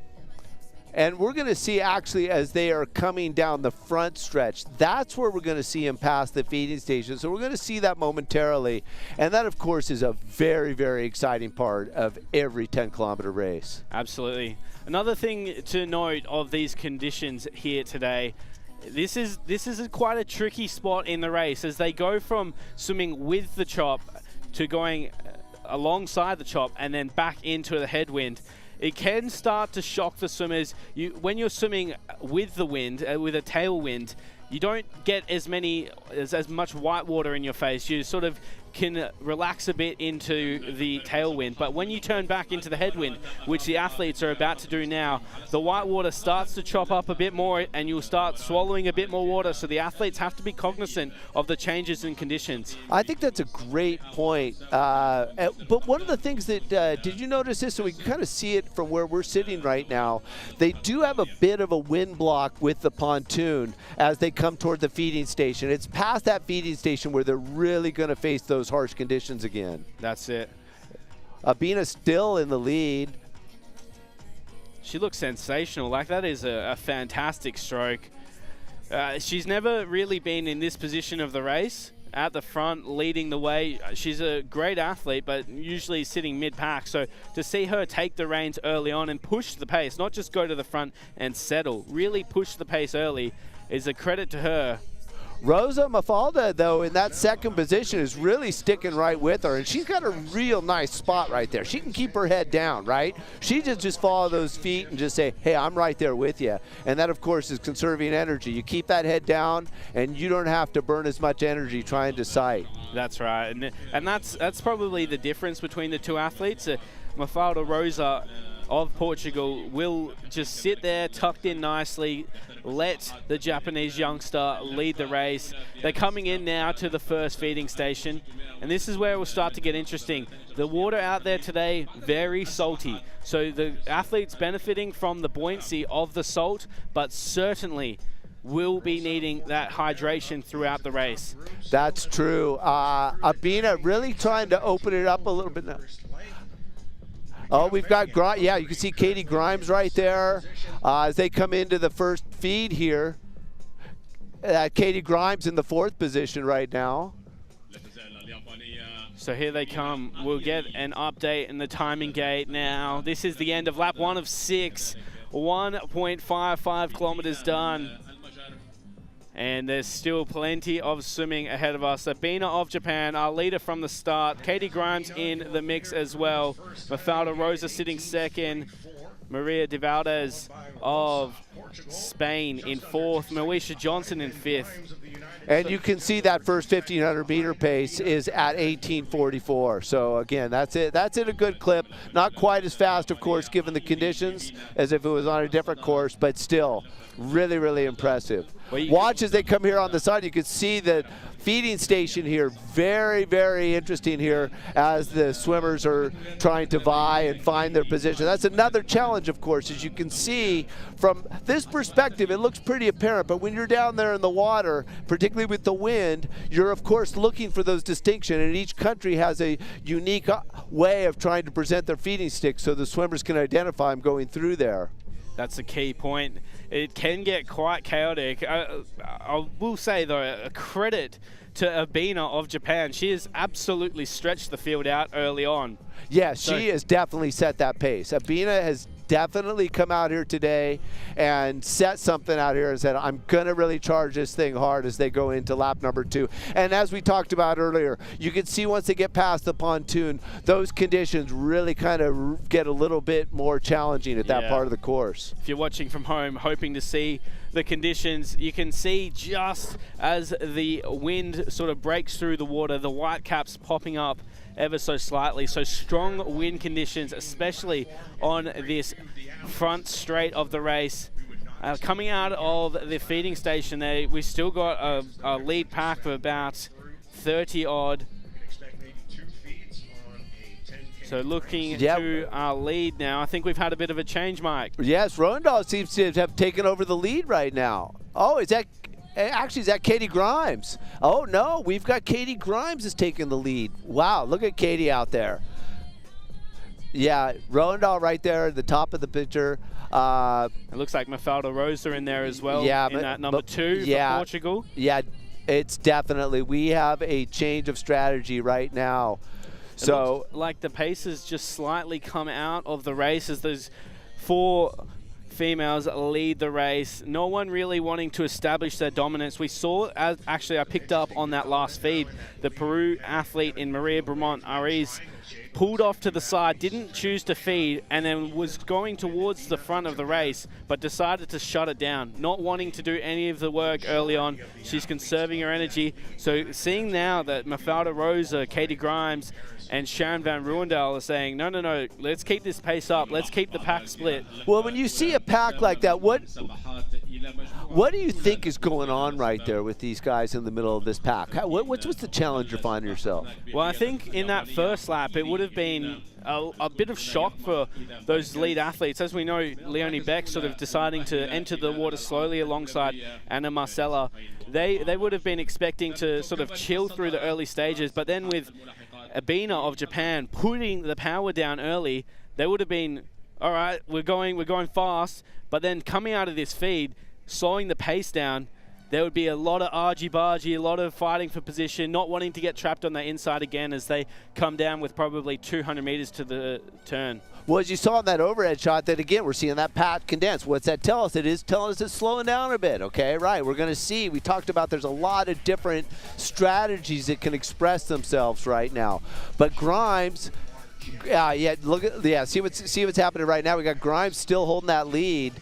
And we're going to see, actually, as they are coming down the front stretch, that's where we're going to see them pass the feeding station. So we're going to see that momentarily. And that, of course, is a very, very exciting part of every 10-kilometer race. Absolutely. Another thing to note of these conditions here today, this is quite a tricky spot in the race, as they go from swimming with the chop to going alongside the chop and then back into the headwind. It can start to shock the swimmers. When you're swimming with the wind, with a tailwind, you don't get as much white water in your face. You sort of can relax a bit into the tailwind. But when you turn back into the headwind, which the athletes are about to do now, the white water starts to chop up a bit more, and you'll start swallowing a bit more water. So the athletes have to be cognizant of the changes in conditions. I think that's a great point. But one of the things that, did you notice this? So we can kind of see it from where we're sitting right now. They do have a bit of a wind block with the pontoon as they come toward the feeding station. It's past that feeding station where they're really going to face those harsh conditions again. That's it. Abina still in the lead. She looks sensational. Like, that is a fantastic stroke. She's never really been in this position of the race, at the front, leading the way. She's a great athlete, but usually sitting mid-pack. So to see her take the reins early on and push the pace, not just go to the front and settle, really push the pace early, is a credit to her. Rosa Mafalda, though, in that second position is really sticking right with her, and she's got a real nice spot right there. She can keep her head down, right? She just follow those feet and just say, hey, I'm right there with you. And that, of course, is conserving energy. You keep that head down, and you don't have to burn as much energy trying to sight. That's right, and that's probably the difference between the two athletes. Mafalda Rosa of Portugal will just sit there tucked in nicely, let the Japanese youngster lead the race. They're coming in now to the first feeding station, and this is where it will start to get interesting. The water out there today, very salty, so the athletes benefiting from the buoyancy of the salt, but certainly will be needing that hydration throughout the race. That's true. Abina really trying to open it up a little bit now. Oh, we've got Grimes. Yeah, you can see Katie Grimes right there as they come into the first feed here. Katie Grimes in the 4th position right now. So here they come. We'll get an update in the timing gate now. This is the end of lap 1 of 6. 1.55 kilometers done. And there's still plenty of swimming ahead of us. Abina of Japan, our leader from the start. Katie Grimes in the mix as well. Mafalda Rosa sitting 2nd. Maria de Valdez of Spain in 4th. Moesha Johnson in 5th. And you can see that first 1,500 meter pace is at 18:44. So again, that's it. That's in a good clip. Not quite as fast, of course, given the conditions as if it was on a different course, but still really, really impressive. Watch as they come here on the side. You can see the feeding station here. Very, very interesting here as the swimmers are trying to vie and find their position. That's another challenge, of course. As you can see from this perspective, it looks pretty apparent, but when you're down there in the water, particularly with the wind, you're of course looking for those distinctions, and each country has a unique way of trying to present their feeding sticks so the swimmers can identify them going through there. That's a key point. It can get quite chaotic. I will say, though, a credit to Abina of Japan. She has absolutely stretched the field out early on. Yeah, she has definitely set that pace. Abina has definitely come out here today and set something out here and said, I'm going to really charge this thing hard as they go into lap number 2. And as we talked about earlier, you can see once they get past the pontoon, those conditions really kind of get a little bit more challenging at that part of the course. If you're watching from home, hoping to see the conditions, you can see just as the wind sort of breaks through the water, the white caps popping up ever so slightly. So strong wind conditions, especially on this front straight of the race. Coming out of the feeding station there, we still got a lead pack of about 30 odd. So looking to our lead now. I think we've had a bit of a change, Mike. Yes, Roendahl seems to have taken over the lead right now. Oh, is that Katie Grimes? Oh no, we've got Katie Grimes is taking the lead. Wow, look at Katie out there. Yeah, Roendahl right there at the top of the picture. It looks like Mafalda Rosa in there as well. Yeah, in that number 2 for Portugal. Yeah, it's definitely, we have a change of strategy right now. So like the pace has just slightly come out of the race as those 4 females lead the race. No one really wanting to establish their dominance. We saw, actually I picked up on that last feed, the Peru athlete in Maria Bramont Ariz pulled off to the side, didn't choose to feed, and then was going towards the front of the race, but decided to shut it down, not wanting to do any of the work early on. She's conserving her energy. So seeing now that Mafalda Rosa, Katie Grimes, and Sharon Van Ruendal are saying, no, let's keep this pace up. Let's keep the pack split. Well, when you see a pack like that, what do you think is going on right there with these guys in the middle of this pack? What's the challenge you're finding yourself? Well, I think in that first lap, it would have been a bit of shock for those lead athletes. As we know, Leonie Beck sort of deciding to enter the water slowly alongside Anna Marcella. They would have been expecting to sort of chill through the early stages, but then with Abina of Japan putting the power down early, they would have been, all right, we're going fast, but then coming out of this feed, slowing the pace down, there would be a lot of argy-bargy, a lot of fighting for position, not wanting to get trapped on the inside again as they come down with probably 200 meters to the turn. Well, as you saw in that overhead shot, that again, we're seeing that pack condense. What's that tell us? It is telling us it's slowing down a bit, okay? Right, we're going to see. We talked about there's a lot of different strategies that can express themselves right now. But Grimes, see what's happening right now. We got Grimes still holding that lead.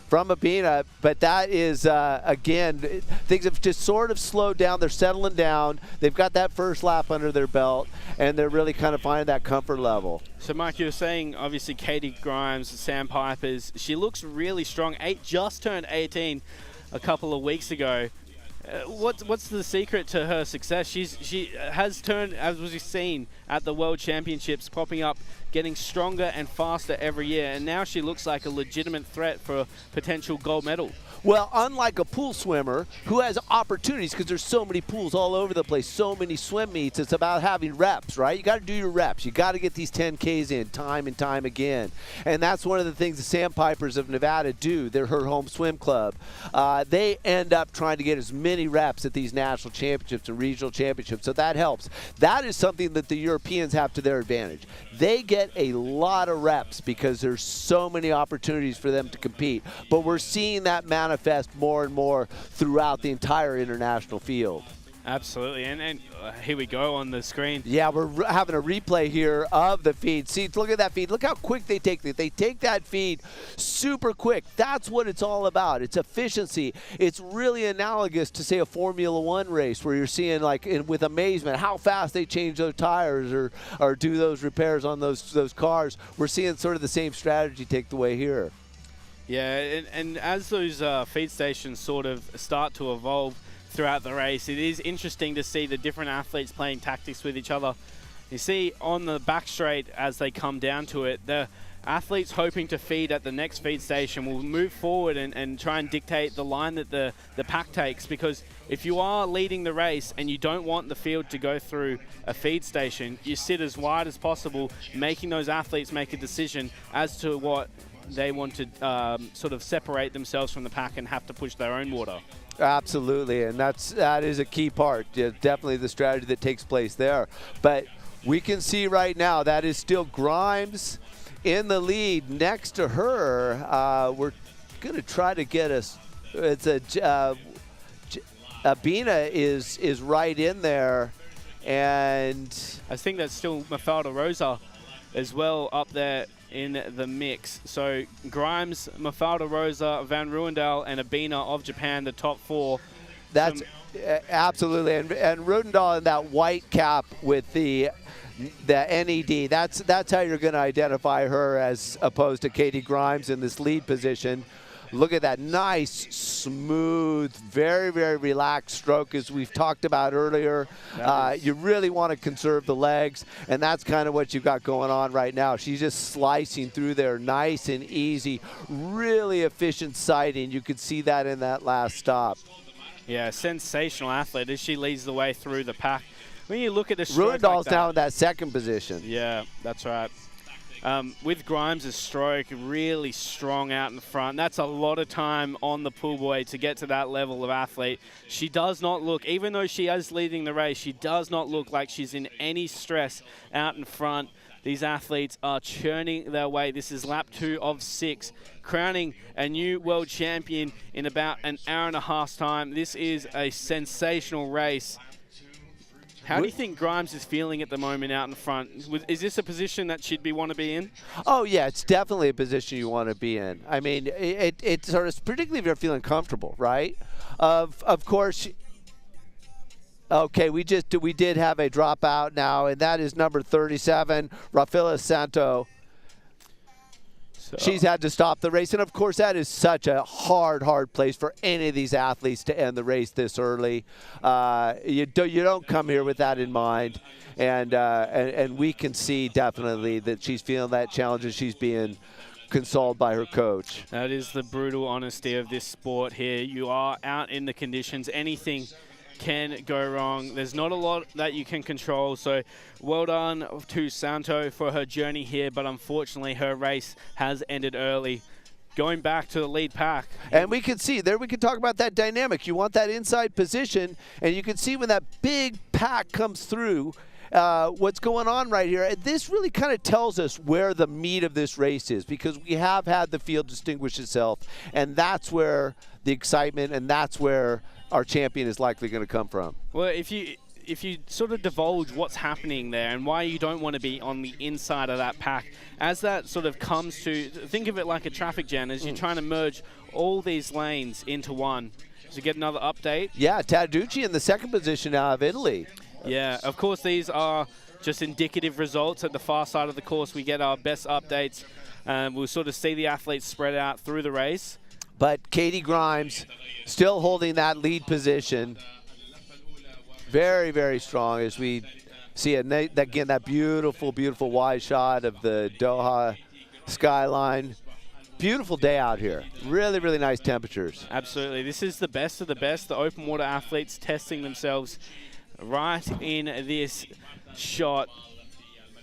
from Abina, but that is, again, things have just sort of slowed down. They're settling down. They've got that first lap under their belt, and they're really kind of finding that comfort level. So, Mike, you were saying, obviously, Katie Grimes, Sandpipers, she looks really strong. Just turned 18 a couple of weeks ago. What's the secret to her success? She has turned, as was seen at the World Championships, popping up, getting stronger and faster every year, and now she looks like a legitimate threat for a potential gold medal. Well, unlike a pool swimmer who has opportunities, because there's so many pools all over the place, so many swim meets, it's about having reps, right? You got to do your reps. You got to get these 10Ks in time and time again. And that's one of the things the Sandpipers of Nevada do. They're her home swim club. They end up trying to get as many reps at these national championships and regional championships, so that helps. That is something that the Europeans have to their advantage. They get a lot of reps because there's so many opportunities for them to compete. But we're seeing that manifest more and more throughout the entire international field. Absolutely, and here we go on the screen. Yeah, we're having a replay here of the feed. See, look at that feed. Look how quick they take it. They take that feed super quick. That's what it's all about. It's efficiency. It's really analogous to, say, a Formula One race where you're seeing, like, with amazement, how fast they change those tires or do those repairs on those cars. We're seeing sort of the same strategy take the way here. Yeah, and as those feed stations sort of start to evolve throughout the race, it is interesting to see the different athletes playing tactics with each other. You see on the back straight as they come down to it, the athletes hoping to feed at the next feed station will move forward and try and dictate the line that the pack takes, because if you are leading the race and you don't want the field to go through a feed station, you sit as wide as possible, making those athletes make a decision as to what they want to sort of separate themselves from the pack and have to push their own water. Absolutely, and that is a key part. Yeah, definitely the strategy that takes place there. But we can see right now that is still Grimes in the lead. Next to her, we're going to try to get us. It's Abina is right in there, and I think that's still Mafalda Rosa as well up there in the mix. So Grimes, Mafalda Rosa, Van Ruendal, and Abina of Japan, the top four. That's absolutely, and Ruendal in that white cap with the NED. That's how you're going to identify her as opposed to Katie Grimes in this lead position. Look at that nice, smooth, very, very relaxed stroke, as we've talked about earlier. You really want to conserve the legs, and that's kind of what you've got going on right now. She's just slicing through there nice and easy, really efficient sighting. You could see that in that last stop. Yeah, sensational athlete as she leads the way through the pack. When you look at the stroke Ruendal's like now in that second position. Yeah, that's right. With Grimes' stroke really strong out in front. That's a lot of time on the pool boy to get to that level of athlete. She does not look, even though she is leading the race, she does not look like she's in any stress out in front. These athletes are churning their way. This is lap 2 of 6, crowning a new world champion in about an hour and a half's time. This is a sensational race. How do you think Grimes is feeling at the moment out in front? Is this a position that she'd want to be in? Oh, yeah, it's definitely a position you want to be in. I mean, it's sort of, particularly if you're feeling comfortable, right? Of course, okay, we did have a dropout now, and that is number 37, Rafaela Santo. So she's had to stop the race, and of course that is such a hard place for any of these athletes to end the race this early. You don't come here with that in mind, and we can see definitely that she's feeling that challenge and she's being consoled by her coach. That is the brutal honesty of this sport here. You are out in the conditions. Anything can go wrong. There's not a lot that you can control, so well done to Santo for her journey here, but unfortunately her race has ended early. Going back to the lead pack. And we can see there, we can talk about that dynamic. You want that inside position, and you can see when that big pack comes through, what's going on right here. And this really kind of tells us where the meat of this race is, because we have had the field distinguish itself, and that's where the excitement and that's where our champion is likely going to come from. Well, if you sort of divulge what's happening there and why you don't want to be on the inside of that pack, as that sort of comes to, think of it like a traffic jam, as you're trying to merge all these lanes into one. To get another update. Yeah, Taducci in the second position out of Italy. Yeah, of course, these are just indicative results. At the far side of the course, we get our best updates. We'll sort of see the athletes spread out through the race. But Katie Grimes still holding that lead position. Very, very strong as we see it. And again, that beautiful, beautiful wide shot of the Doha skyline. Beautiful day out here. Really, really nice temperatures. Absolutely. This is the best of the best. The open water athletes testing themselves right in this shot.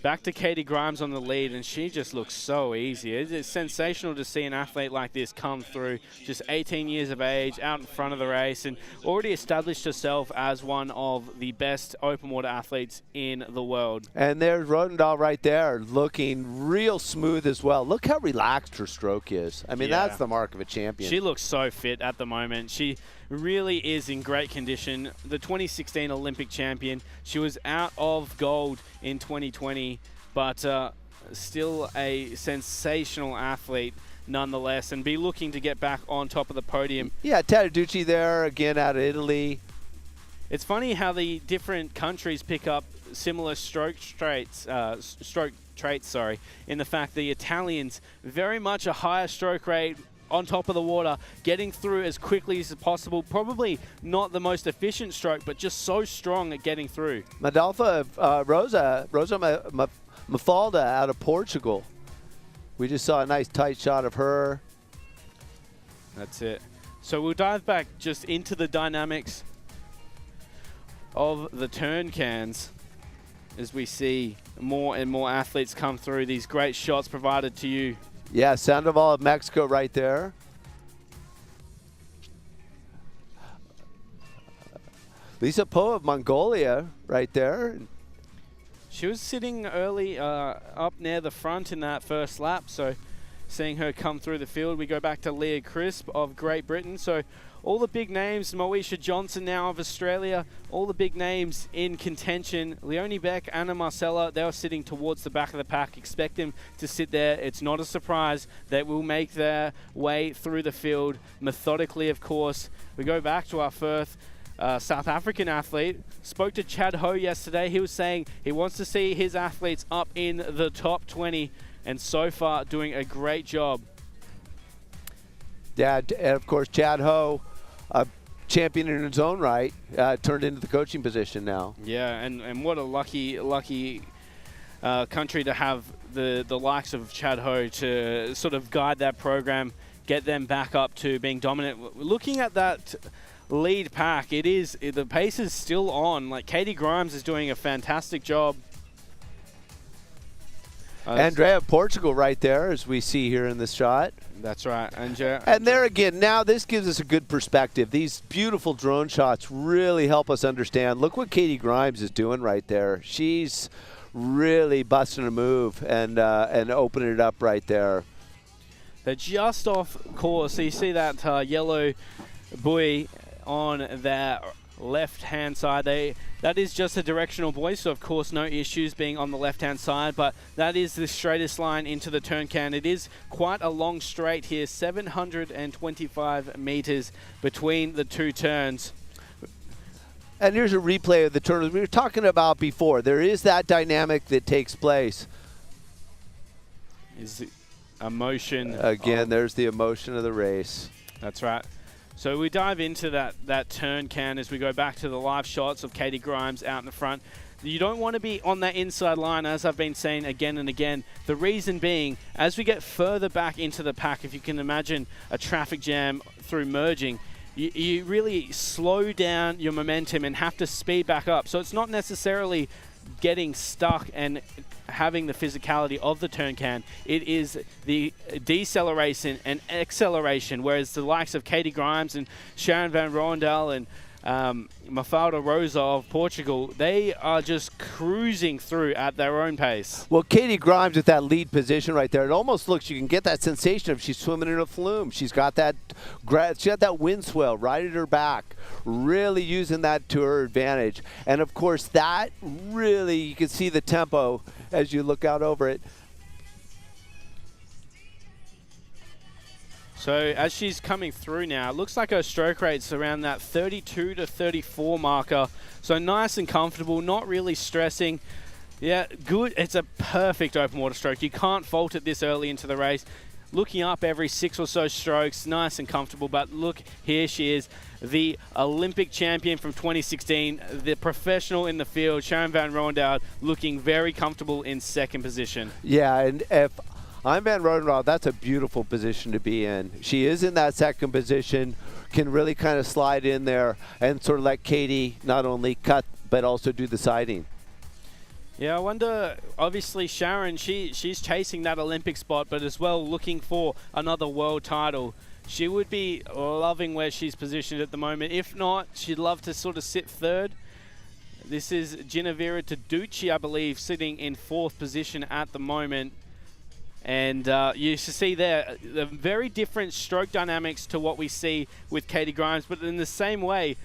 Back to Katie Grimes on the lead, and she just looks so easy. It's sensational to see an athlete like this come through, just 18 years of age, out in front of the race, and already established herself as one of the best open water athletes in the world. And there's Rodendahl right there, looking real smooth as well. Look how relaxed her stroke is. I mean, Yeah. that's the mark of a champion. She looks so fit at the moment. She really is in great condition. The 2016 Olympic champion. She was out of gold in 2020, but still a sensational athlete nonetheless, and be looking to get back on top of the podium. Yeah, Taducci there, again out of Italy. It's funny how the different countries pick up similar stroke traits, in the fact the Italians, very much a higher stroke rate, on top of the water, getting through as quickly as possible. Probably not the most efficient stroke, but just so strong at getting through. Rosa Mafalda out of Portugal. We just saw a nice tight shot of her. That's it. So we'll dive back just into the dynamics of the turn cans as we see more and more athletes come through. These great shots provided to you. Yeah, Sandoval of Mexico right there. Lisa Po of Mongolia right there. She was sitting early up near the front in that first lap, so seeing her come through the field. We go back to Leah Crisp of Great Britain. So all the big names, Moesha Johnson now of Australia, all the big names in contention. Leonie Beck, Anna Marcella, they were sitting towards the back of the pack. Expect them to sit there. It's not a surprise. They will make their way through the field methodically, of course. We go back to our first South African athlete. Spoke to Chad Ho yesterday. He was saying he wants to see his athletes up in the top 20, and so far doing a great job. Yeah, and of course, Chad Ho, a champion in his own right, turned into the coaching position now. Yeah, and what a lucky country to have the likes of Chad Ho to sort of guide that program, get them back up to being dominant. Looking at that lead pack, the pace is still on. Like, Katie Grimes is doing a fantastic job. Andrea of Portugal right there, as we see here in this shot. That's right. And there again, now this gives us a good perspective. These beautiful drone shots really help us understand. Look what Katie Grimes is doing right there. She's really busting a move and opening it up right there. They're just off course. So you see that yellow buoy on their left-hand side. That is just a directional buoy, so of course no issues being on the left-hand side, but that is the straightest line into the turn can. It is quite a long straight here, 725 meters between the two turns. And here's a replay of the turn we were talking about before. There is that dynamic that takes place. Is the emotion. Again, there's the emotion of the race. That's right. So we dive into that turn can as we go back to the live shots of Katie Grimes out in the front. You don't want to be on that inside line, as I've been saying again and again. The reason being, as we get further back into the pack, if you can imagine a traffic jam through merging, you really slow down your momentum and have to speed back up. So it's not necessarily getting stuck and having the physicality of the turn can. It is the deceleration and acceleration, whereas the likes of Katie Grimes and Sharon van Roendel and Mafalda Rosa of Portugal, they are just cruising through at their own pace. Well, Katie Grimes with that lead position right there, it almost looks, you can get that sensation of she's swimming in a flume. She's got that wind swell right at her back, really using that to her advantage. And of course, that really, you can see the tempo as you look out over it. So as she's coming through now, it looks like her stroke rate's around that 32 to 34 marker. So nice and comfortable, not really stressing. Yeah, good. It's a perfect open water stroke. You can't fault it this early into the race. Looking up every 6 or so strokes, nice and comfortable. But look, here she is, the Olympic champion from 2016, the professional in the field, Sharon Van Rondaal, looking very comfortable in second position. Yeah, and if I'm Van Rondaal, that's a beautiful position to be in. She is in that second position, can really kind of slide in there and sort of let Katie not only cut but also do the siding. Yeah, I wonder, obviously Sharon, she's chasing that Olympic spot, but as well looking for another world title. She would be loving where she's positioned at the moment. If not, she'd love to sort of sit third. This is Ginevra Taducci, I believe, sitting in fourth position at the moment. And you see there, the very different stroke dynamics to what we see with Katie Grimes, but in the same way,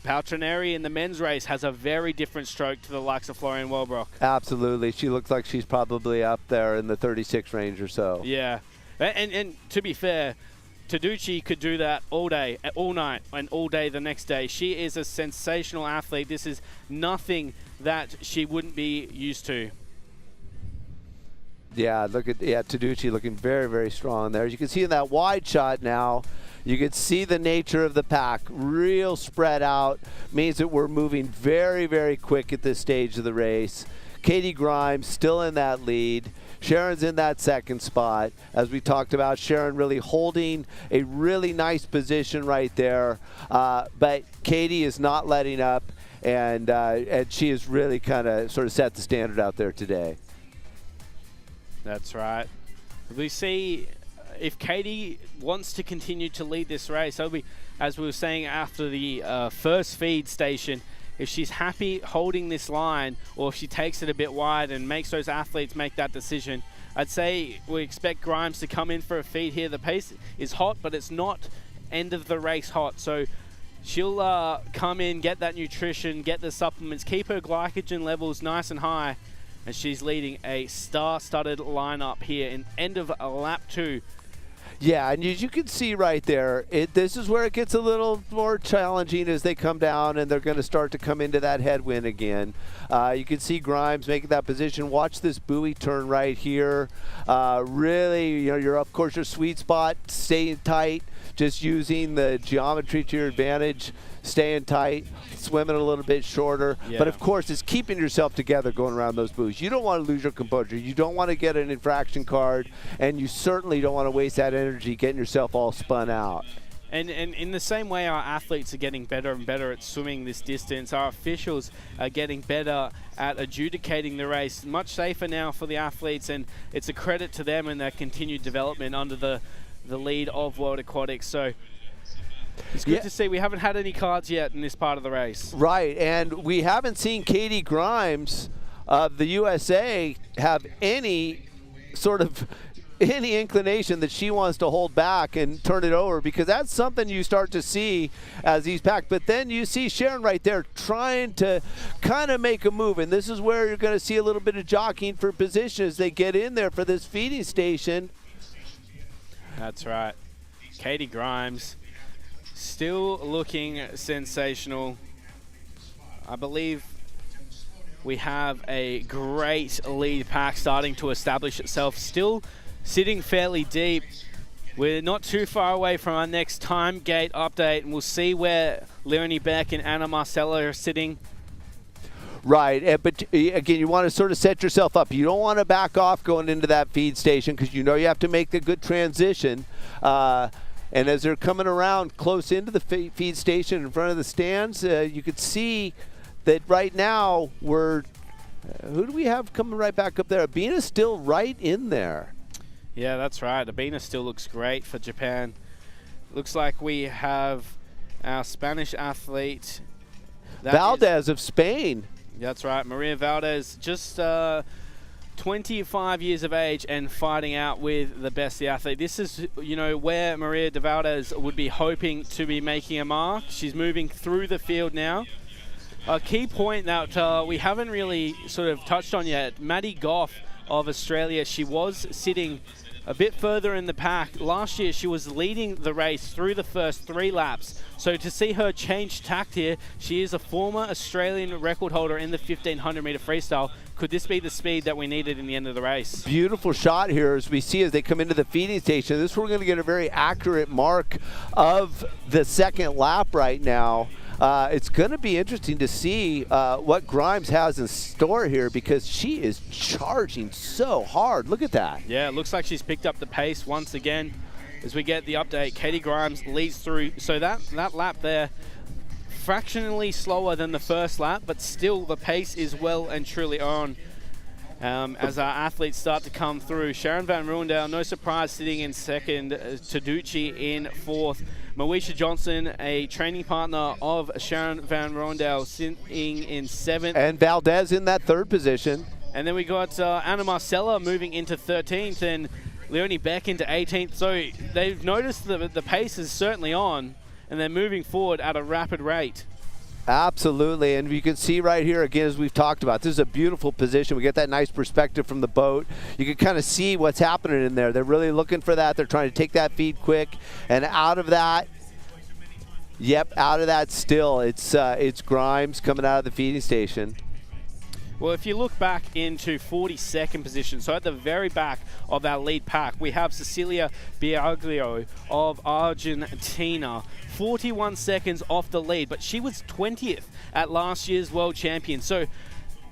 Paltrinieri in the men's race has a very different stroke to the likes of Florian Wellbrock. Absolutely. She looks like she's probably up there in the 36 range or so. Yeah. And to be fair, Taducci could do that all day, all night, and all day the next day. She is a sensational athlete. This is nothing that she wouldn't be used to. Yeah, look at Taducci looking very, very strong there. As you can see in that wide shot now, you can see the nature of the pack. Real spread out means that we're moving very, very quick at this stage of the race. Katie Grimes still in that lead. Sharon's in that second spot. As we talked about, Sharon really holding a really nice position right there. But Katie is not letting up, and she has really kind of sort of set the standard out there today. That's right. We see if Katie wants to continue to lead this race, that'll be, as we were saying after the first feed station, if she's happy holding this line, or if she takes it a bit wide and makes those athletes make that decision, I'd say we expect Grimes to come in for a feed here. The pace is hot, but it's not end of the race hot. So she'll come in, get that nutrition, get the supplements, keep her glycogen levels nice and high, and she's leading a star-studded lineup here in end of lap 2. Yeah, and as you can see right there, this is where it gets a little more challenging as they come down and they're going to start to come into that headwind again. You can see Grimes making that position. Watch this buoy turn right here. Really, you're of course your sweet spot, staying tight, just using the geometry to your advantage, staying tight, swimming a little bit shorter. Yeah. But of course, it's keeping yourself together going around those buoys. You don't want to lose your composure. You don't want to get an infraction card, and you certainly don't want to waste that energy getting yourself all spun out. And in the same way our athletes are getting better and better at swimming this distance, our officials are getting better at adjudicating the race. Much safer now for the athletes, and it's a credit to them and their continued development under the lead of World Aquatics. So it's good to see. We haven't had any cards yet in this part of the race. Right, and we haven't seen Katie Grimes of the USA have any sort of any inclination that she wants to hold back and turn it over, because that's something you start to see as these pack. But then you see Sharon right there trying to kind of make a move, and this is where you're going to see a little bit of jockeying for position as they get in there for this feeding station. That's right. Katie Grimes still looking sensational. I believe we have a great lead pack starting to establish itself, still sitting fairly deep. We're not too far away from our next time gate update, and we'll see where Leonie Beck and Anna Marcella are sitting. Right, but again, you want to sort of set yourself up. You don't want to back off going into that feed station, because you know you have to make the good transition. And as they're coming around close into the feed station in front of the stands, you could see that right now we're, who do we have coming right back up there? Abina's still right in there. Yeah, that's right. Abina still looks great for Japan. Looks like we have our Spanish athlete. Valdez of Spain. That's right. Maria Valdez, just 25 years of age and fighting out with the best athlete. This is, where Maria de Valdez would be hoping to be making a mark. She's moving through the field now. A key point that we haven't really sort of touched on yet, Maddie Goff of Australia, she was sitting a bit further in the pack. Last year, she was leading the race through the first 3 laps. So to see her change tact here, she is a former Australian record holder in the 1500 meter freestyle. Could this be the speed that we needed in the end of the race? Beautiful shot here as we see as they come into the feeding station. This we're going to get a very accurate mark of the second lap right now. It's going to be interesting to see what Grimes has in store here, because she is charging so hard. Look at that. Yeah, it looks like she's picked up the pace once again. As we get the update, Katie Grimes leads through. So that lap there, fractionally slower than the first lap, but still the pace is well and truly on. As our athletes start to come through. Sharon Van Ruendale, no surprise, sitting in second. Taducci in fourth. Moesha Johnson, a training partner of Sharon Van Ruendale, sitting in seventh. And Valdez in that third position. And then we got Anna Marcella moving into 13th and Leonie Beck into 18th. So they've noticed the pace is certainly on, and they're moving forward at a rapid rate. Absolutely, and you can see right here again, as we've talked about, this is a beautiful position. We get that nice perspective from the boat. You can kind of see what's happening in there. They're really looking for that. They're trying to take that feed quick, and out of that, out of that still, it's Grimes coming out of the feeding station. Well, if you look back into 42nd position, so at the very back of our lead pack, we have Cecilia Biaglio of Argentina, 41 seconds off the lead, but she was 20th at last year's World Champion. So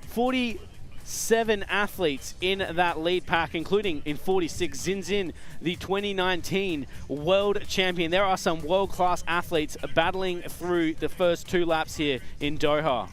47 athletes in that lead pack, including in 46, Zinzin, the 2019 World Champion. There are some world-class athletes battling through the first 2 laps here in Doha.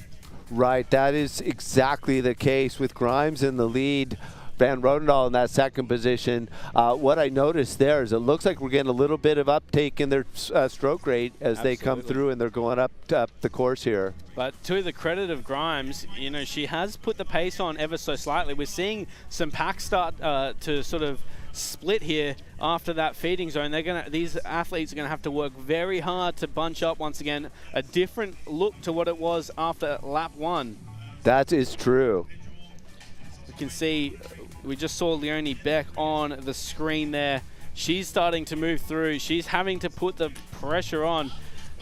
Right, that is exactly the case with Grimes in the lead. Van Rodendahl in that second position. What I noticed there is it looks like we're getting a little bit of uptake in their stroke rate as they come through, and they're going up the course here. But to the credit of Grimes, you know, she has put the pace on ever so slightly. We're seeing some packs start to sort of split here after that feeding zone. These athletes are gonna have to work very hard to bunch up once again. A different look to what it was after lap 1. That is true. We can see, we just saw Leonie Beck on the screen there. She's starting to move through. She's having to put the pressure on.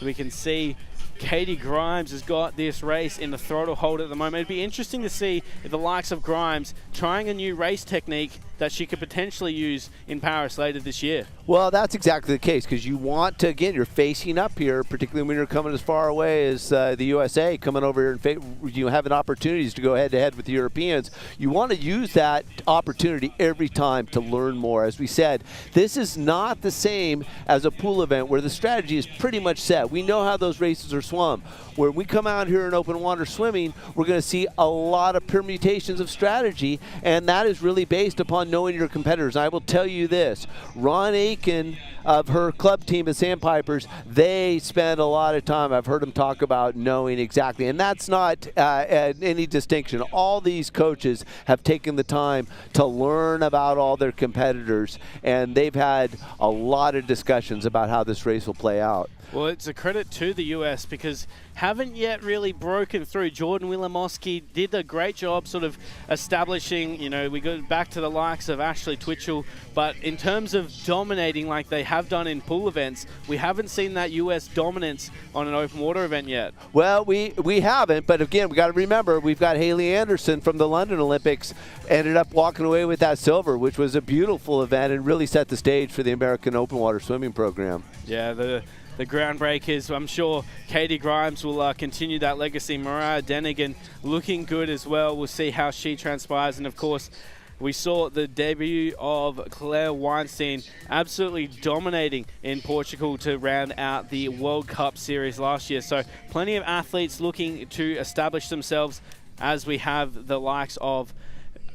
We can see Katie Grimes has got this race in the throttle hold at the moment. It'd be interesting to see if the likes of Grimes trying a new race technique that she could potentially use in Paris later this year. Well, that's exactly the case, because you want to, again, you're facing up here, particularly when you're coming as far away as the USA, coming over here and you having opportunities to go head-to-head with the Europeans. You want to use that opportunity every time to learn more. As we said, this is not the same as a pool event where the strategy is pretty much set. We know how those races are swum. Where we come out here in open water swimming, we're going to see a lot of permutations of strategy, and that is really based upon knowing your competitors. I will tell you this, Ron Aiken of her club team at Sandpipers, they spend a lot of time, I've heard them talk about knowing exactly, and that's not any distinction. All these coaches have taken the time to learn about all their competitors, and they've had a lot of discussions about how this race will play out. Well, it's a credit to the US because haven't yet really broken through. Jordan Wilimowski did a great job sort of establishing, you know, we go back to the likes of Ashley Twitchell, but in terms of dominating like they have done in pool events, we haven't seen that US dominance on an open water event yet. Well, we haven't, but again, we got to remember, we've got Haley Anderson from the London Olympics, ended up walking away with that silver, which was a beautiful event and really set the stage for the American open water swimming program. Yeah, the groundbreakers. I'm sure Katie Grimes will continue that legacy. Mariah Denigan looking good as well. We'll see how she transpires. And of course, we saw the debut of Claire Weinstein absolutely dominating in Portugal to round out the World Cup series last year. So plenty of athletes looking to establish themselves, as we have the likes of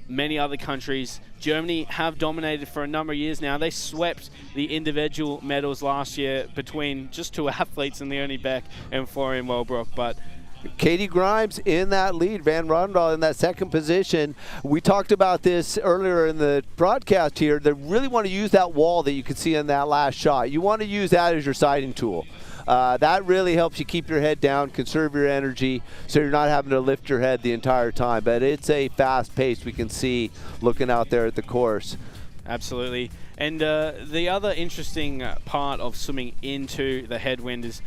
many other countries. Germany have dominated for a number of years now. They swept the individual medals last year between just 2 athletes in Leonie Beck and Florian Wellbrook. But Katie Grimes in that lead, Van Rondahl in that second position. We talked about this earlier in the broadcast here. They really want to use that wall that you could see in that last shot. You want to use that as your sighting tool. That really helps you keep your head down, conserve your energy, so you're not having to lift your head the entire time. But it's a fast pace we can see looking out there at the course. Absolutely. And the other interesting part of swimming into the headwind is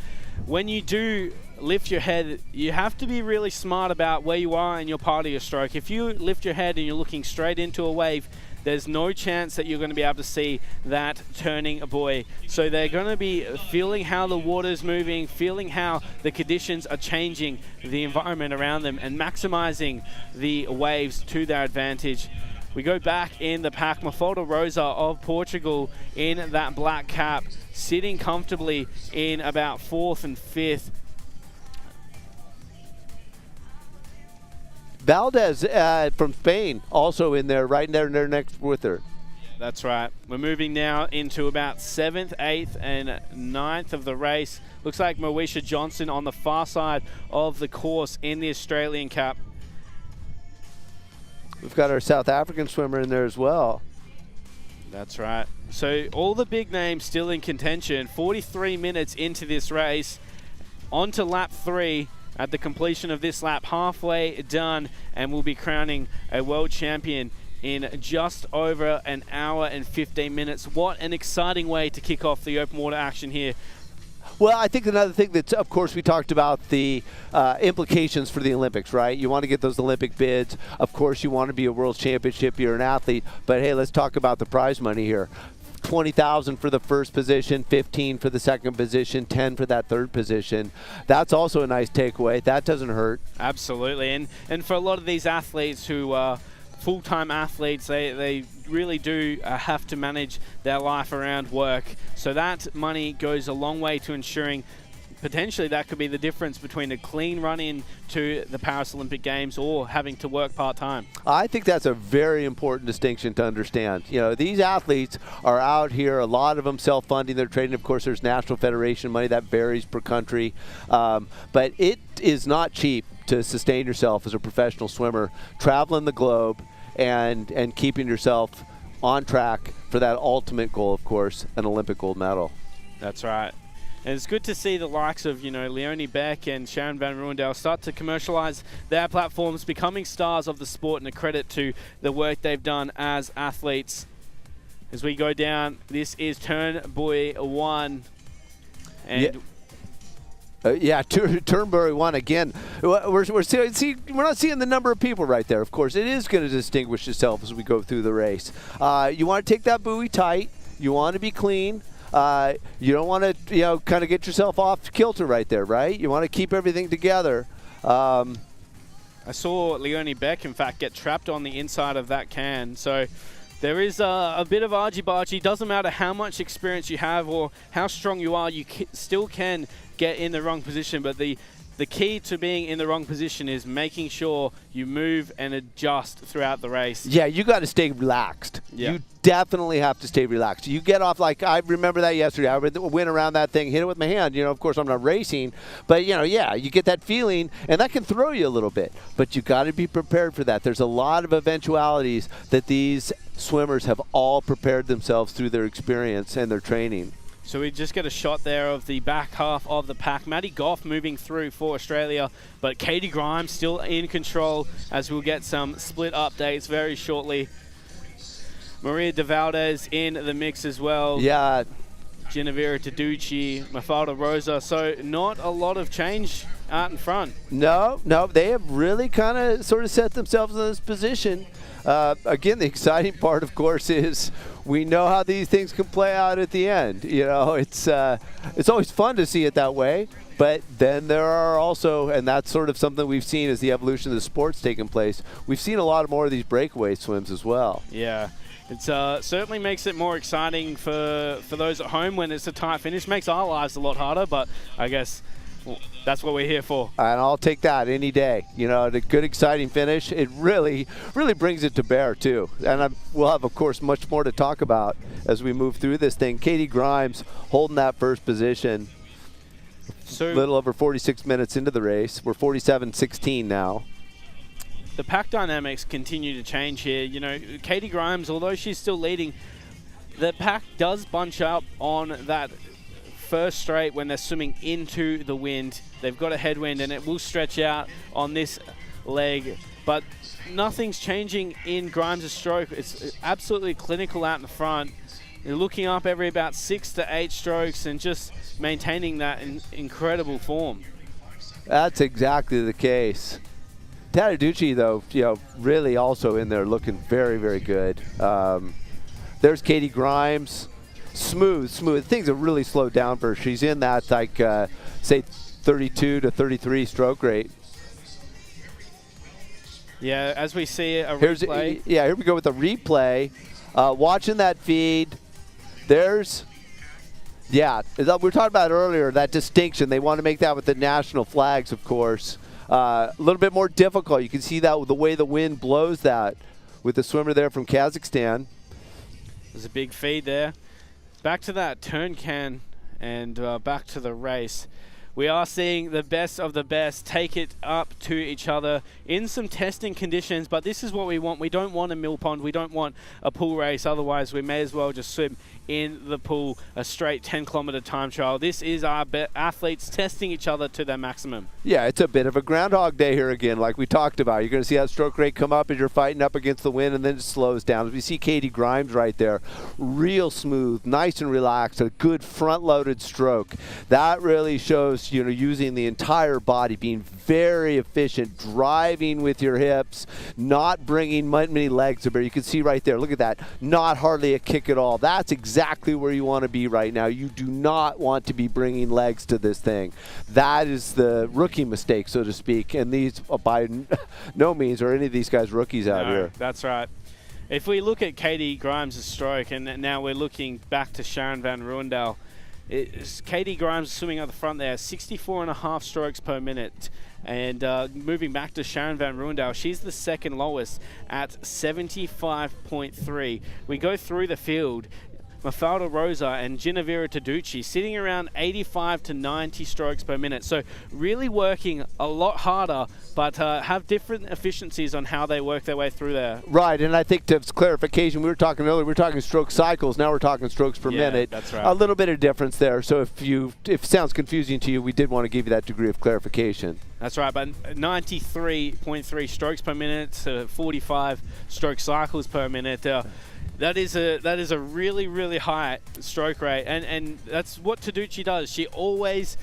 when you do lift your head, you have to be really smart about where you are in your part of your stroke. If you lift your head and you're looking straight into a wave, there's no chance that you're going to be able to see that turning buoy. So they're going to be feeling how the water's moving, feeling how the conditions are changing the environment around them, and maximizing the waves to their advantage. We go back in the pack. Mafalda Rosa of Portugal in that black cap, sitting comfortably in about 4th and 5th. Valdez from Spain also in there, right there next with her. That's right. We're moving now into about 7th, 8th, and 9th of the race. Looks like Moesha Johnson on the far side of the course in the Australian cap. We've got our South African swimmer in there as well. That's right. So all the big names still in contention. 43 minutes into this race. On to lap 3. At the completion of this lap, halfway done, and we'll be crowning a world champion in just over an hour and 15 minutes. What an exciting way to kick off the open water action here. Well, I think another thing that, of course, we talked about the implications for the Olympics, right? You want to get those Olympic bids. Of course, you want to be a world championship. You're an athlete. But, hey, let's talk about the prize money here. 20,000 for the first position, 15 for the second position, 10 for that third position. That's also a nice takeaway. That doesn't hurt. Absolutely. And for a lot of these athletes who are full-time athletes, they really do have to manage their life around work. So that money goes a long way to ensuring potentially that could be the difference between a clean run in to the Paris Olympic Games or having to work part-time. I think that's a very important distinction to understand. You know, these athletes are out here, a lot of them self-funding their training. Of course, there's National Federation money that varies per country. But it is not cheap to sustain yourself as a professional swimmer, traveling the globe and keeping yourself on track for that ultimate goal, of course, an Olympic gold medal. That's right. And it's good to see the likes of, Leonie Beck and Sharon Van Ruendale start to commercialize their platforms, becoming stars of the sport, and a credit to the work they've done as athletes. As we go down, this is turn buoy 1. And turn buoy 1 again. We're not seeing the number of people right there. Of course, it is going to distinguish itself as we go through the race. You want to take that buoy tight. You want to be clean. You don't want to, kind of get yourself off kilter right there, right? You want to keep everything together. I saw Leonie Beck, in fact, get trapped on the inside of that can. So there is a bit of argy-bargy. Doesn't matter how much experience you have or how strong you are, you still can get in the wrong position. But the key to being in the wrong position is making sure you move and adjust throughout the race. Yeah, you got to stay relaxed. Yeah. You definitely have to stay relaxed. You get off, like I remember that yesterday. I went around that thing, hit it with my hand. Of course, I'm not racing, but you get that feeling, and that can throw you a little bit. But you got to be prepared for that. There's a lot of eventualities that these swimmers have all prepared themselves through their experience and their training. So we just get a shot there of the back half of the pack. Maddie Goff moving through for Australia, but Katie Grimes still in control, as we'll get some split updates very shortly. Maria De Valdez in the mix as well. Yeah. Ginevra Taducci, Mafalda Rosa. So not a lot of change out in front. No, they have really kind of sort of set themselves in this position. Again, the exciting part, of course, is we know how these things can play out at the end. It's always fun to see it that way. But then there are also, and that's sort of something we've seen as the evolution of the sport's taken place, we've seen a lot more of these breakaway swims as well. Yeah. It certainly makes it more exciting for those at home when it's a tight finish. Makes our lives a lot harder, but I guess that's what we're here for. And I'll take that any day. The good, exciting finish, it really, really brings it to bear, too. And we'll have, of course, much more to talk about as we move through this thing. Katie Grimes holding that first position. A little over 46 minutes into the race. We're 47-16 now. The pack dynamics continue to change here. Katie Grimes, although she's still leading, the pack does bunch up on that first straight when they're swimming into the wind. They've got a headwind, and it will stretch out on this leg. but nothing's changing in Grimes' stroke. It's absolutely clinical out in the front. They're looking up every about 6 to 8 strokes and just maintaining that incredible form. That's exactly the case. Tadaducci, though, really also in there looking very, very good. There's Katie Grimes. Smooth. Things have really slowed down for her. She's in that, like, say, 32 to 33 stroke rate. Yeah, as we see a replay. Here we go with the replay. Watching that feed, there's, we were talking about earlier, that distinction. They want to make that with the national flags, of course. A little bit more difficult. You can see that with the way the wind blows that with the swimmer there from Kazakhstan. There's a big feed there. Back to that turn can and back to the race. We are seeing the best of the best take it up to each other in some testing conditions, but this is what we want. We don't want a mill pond. We don't want a pool race. Otherwise, we may as well just swim in the pool, a straight 10-kilometer time trial. This is our athletes testing each other to their maximum. Yeah, it's a bit of a Groundhog Day here again, like we talked about. You're going to see that stroke rate come up as you're fighting up against the wind, and then it slows down. As we see Katie Grimes right there, real smooth, nice and relaxed, a good front-loaded stroke. That really shows, using the entire body, being very efficient, driving with your hips, not bringing many legs to bear. You can see right there, look at that, not hardly a kick at all. That's exactly where you want to be right now. You do not want to be bringing legs to this thing. That is the rookie mistake, so to speak, and these, by no means are any of these guys rookies out here. That's right. If we look at Katie Grimes' stroke, and now we're looking back to Sharon van Ruendal, Katie Grimes swimming at the front there, 64.5 strokes per minute. And moving back to Sharon van Ruendal, she's the second lowest at 75.3. We go through the field. Mafalda Rosa and Ginevra Taducci sitting around 85 to 90 strokes per minute. So really working a lot harder, but have different efficiencies on how they work their way through there. Right, and I think to clarification, we were talking earlier, we were talking stroke cycles, now we're talking strokes per minute. That's right. A little bit of difference there. So if it sounds confusing to you, we did want to give you that degree of clarification. That's right, but 93.3 strokes per minute to 45 stroke cycles per minute. That is a really, really high stroke rate, and that's what Taducci does. She always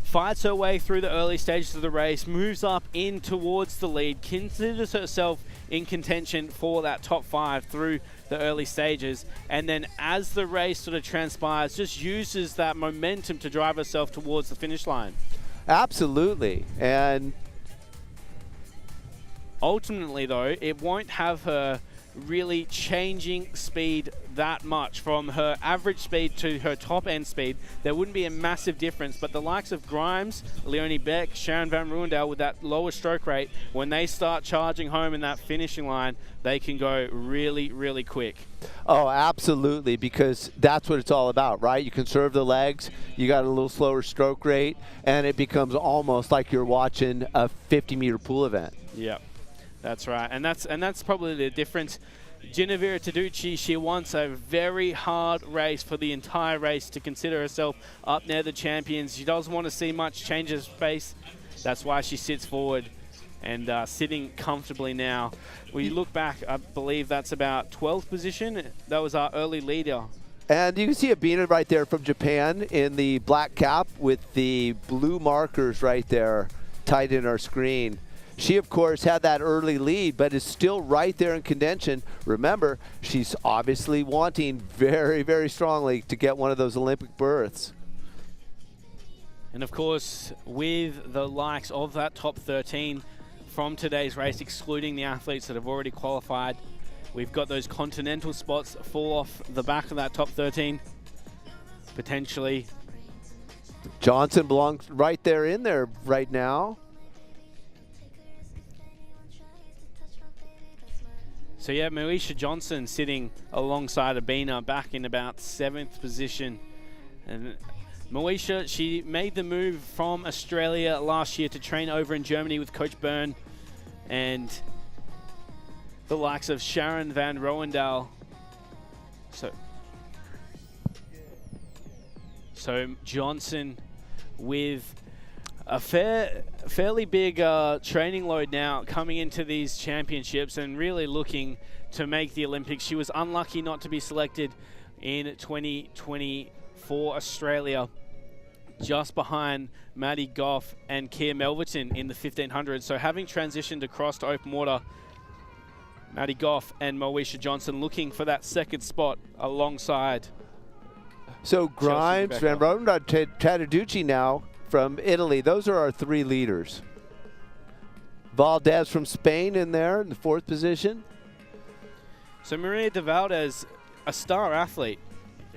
fights her way through the early stages of the race, moves up in towards the lead, considers herself in contention for that top 5 through the early stages, and then as the race sort of transpires, just uses that momentum to drive herself towards the finish line. Absolutely, and ultimately though, it won't have her really changing speed that much from her average speed to her top end speed. There wouldn't be a massive difference, but the likes of Grimes, Leonie Beck, Sharon van Ruendal with that lower stroke rate, when they start charging home in that finishing line, they can go really, really quick. Oh, absolutely, because that's what it's all about, right? You conserve the legs, you got a little slower stroke rate, and it becomes almost like you're watching a 50-meter pool event. Yeah. That's right, and that's probably the difference. Ginevra Taducci, she wants a very hard race for the entire race to consider herself up near the champions. She doesn't want to see much change of pace. That's why she sits forward and sitting comfortably now. We look back, I believe that's about 12th position. That was our early leader. And you can see Abina right there from Japan in the black cap with the blue markers right there tight in our screen. She, of course, had that early lead, but is still right there in contention. Remember, she's obviously wanting very, very strongly to get one of those Olympic berths. And, of course, with the likes of that top 13 from today's race, excluding the athletes that have already qualified, we've got those continental spots fall off the back of that top 13, potentially. Johnson belongs right there in there right now. So yeah, Moesha Johnson sitting alongside Abina back in about 7th position. And Moesha, she made the move from Australia last year to train over in Germany with Coach Byrne. And the likes of Sharon van Ruendal. So Johnson with a fairly big training load now coming into these championships and really looking to make the Olympics. She was unlucky not to be selected in 2024 Australia, just behind Maddie Goff and Kia Melverton in the 1500. So having transitioned across to open water, Maddie Goff and Moesha Johnson looking for that second spot alongside. So Grimes, Van Rodendahl, Tattaducci now from Italy. Those are our 3 leaders. Valdez from Spain in there in the 4th position. So Maria de Valdez, a star athlete.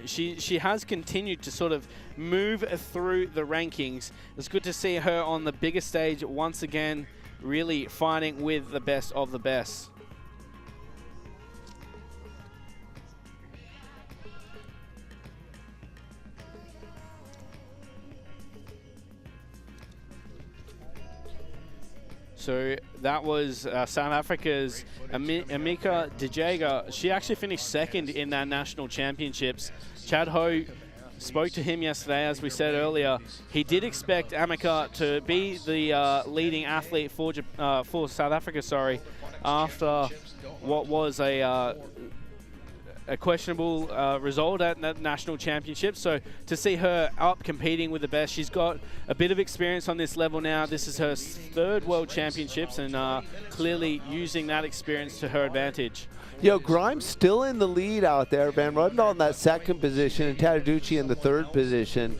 She has continued to sort of move through the rankings. It's good to see her on the bigger stage once again, really fighting with the best of the best. So that was South Africa's Amika Dijega. She actually finished 2nd in that national championships. Chad Ho spoke to him yesterday, as we said earlier. He did expect Amika to be the leading athlete for South Africa, after what was a questionable result at that national championship. So to see her up competing with the best, she's got a bit of experience on this level now. This is her 3rd World Championships, and clearly using that experience to her advantage. Grimes still in the lead out there. Van Rodendahl in that 2nd position and Tattaducci in the 3rd position.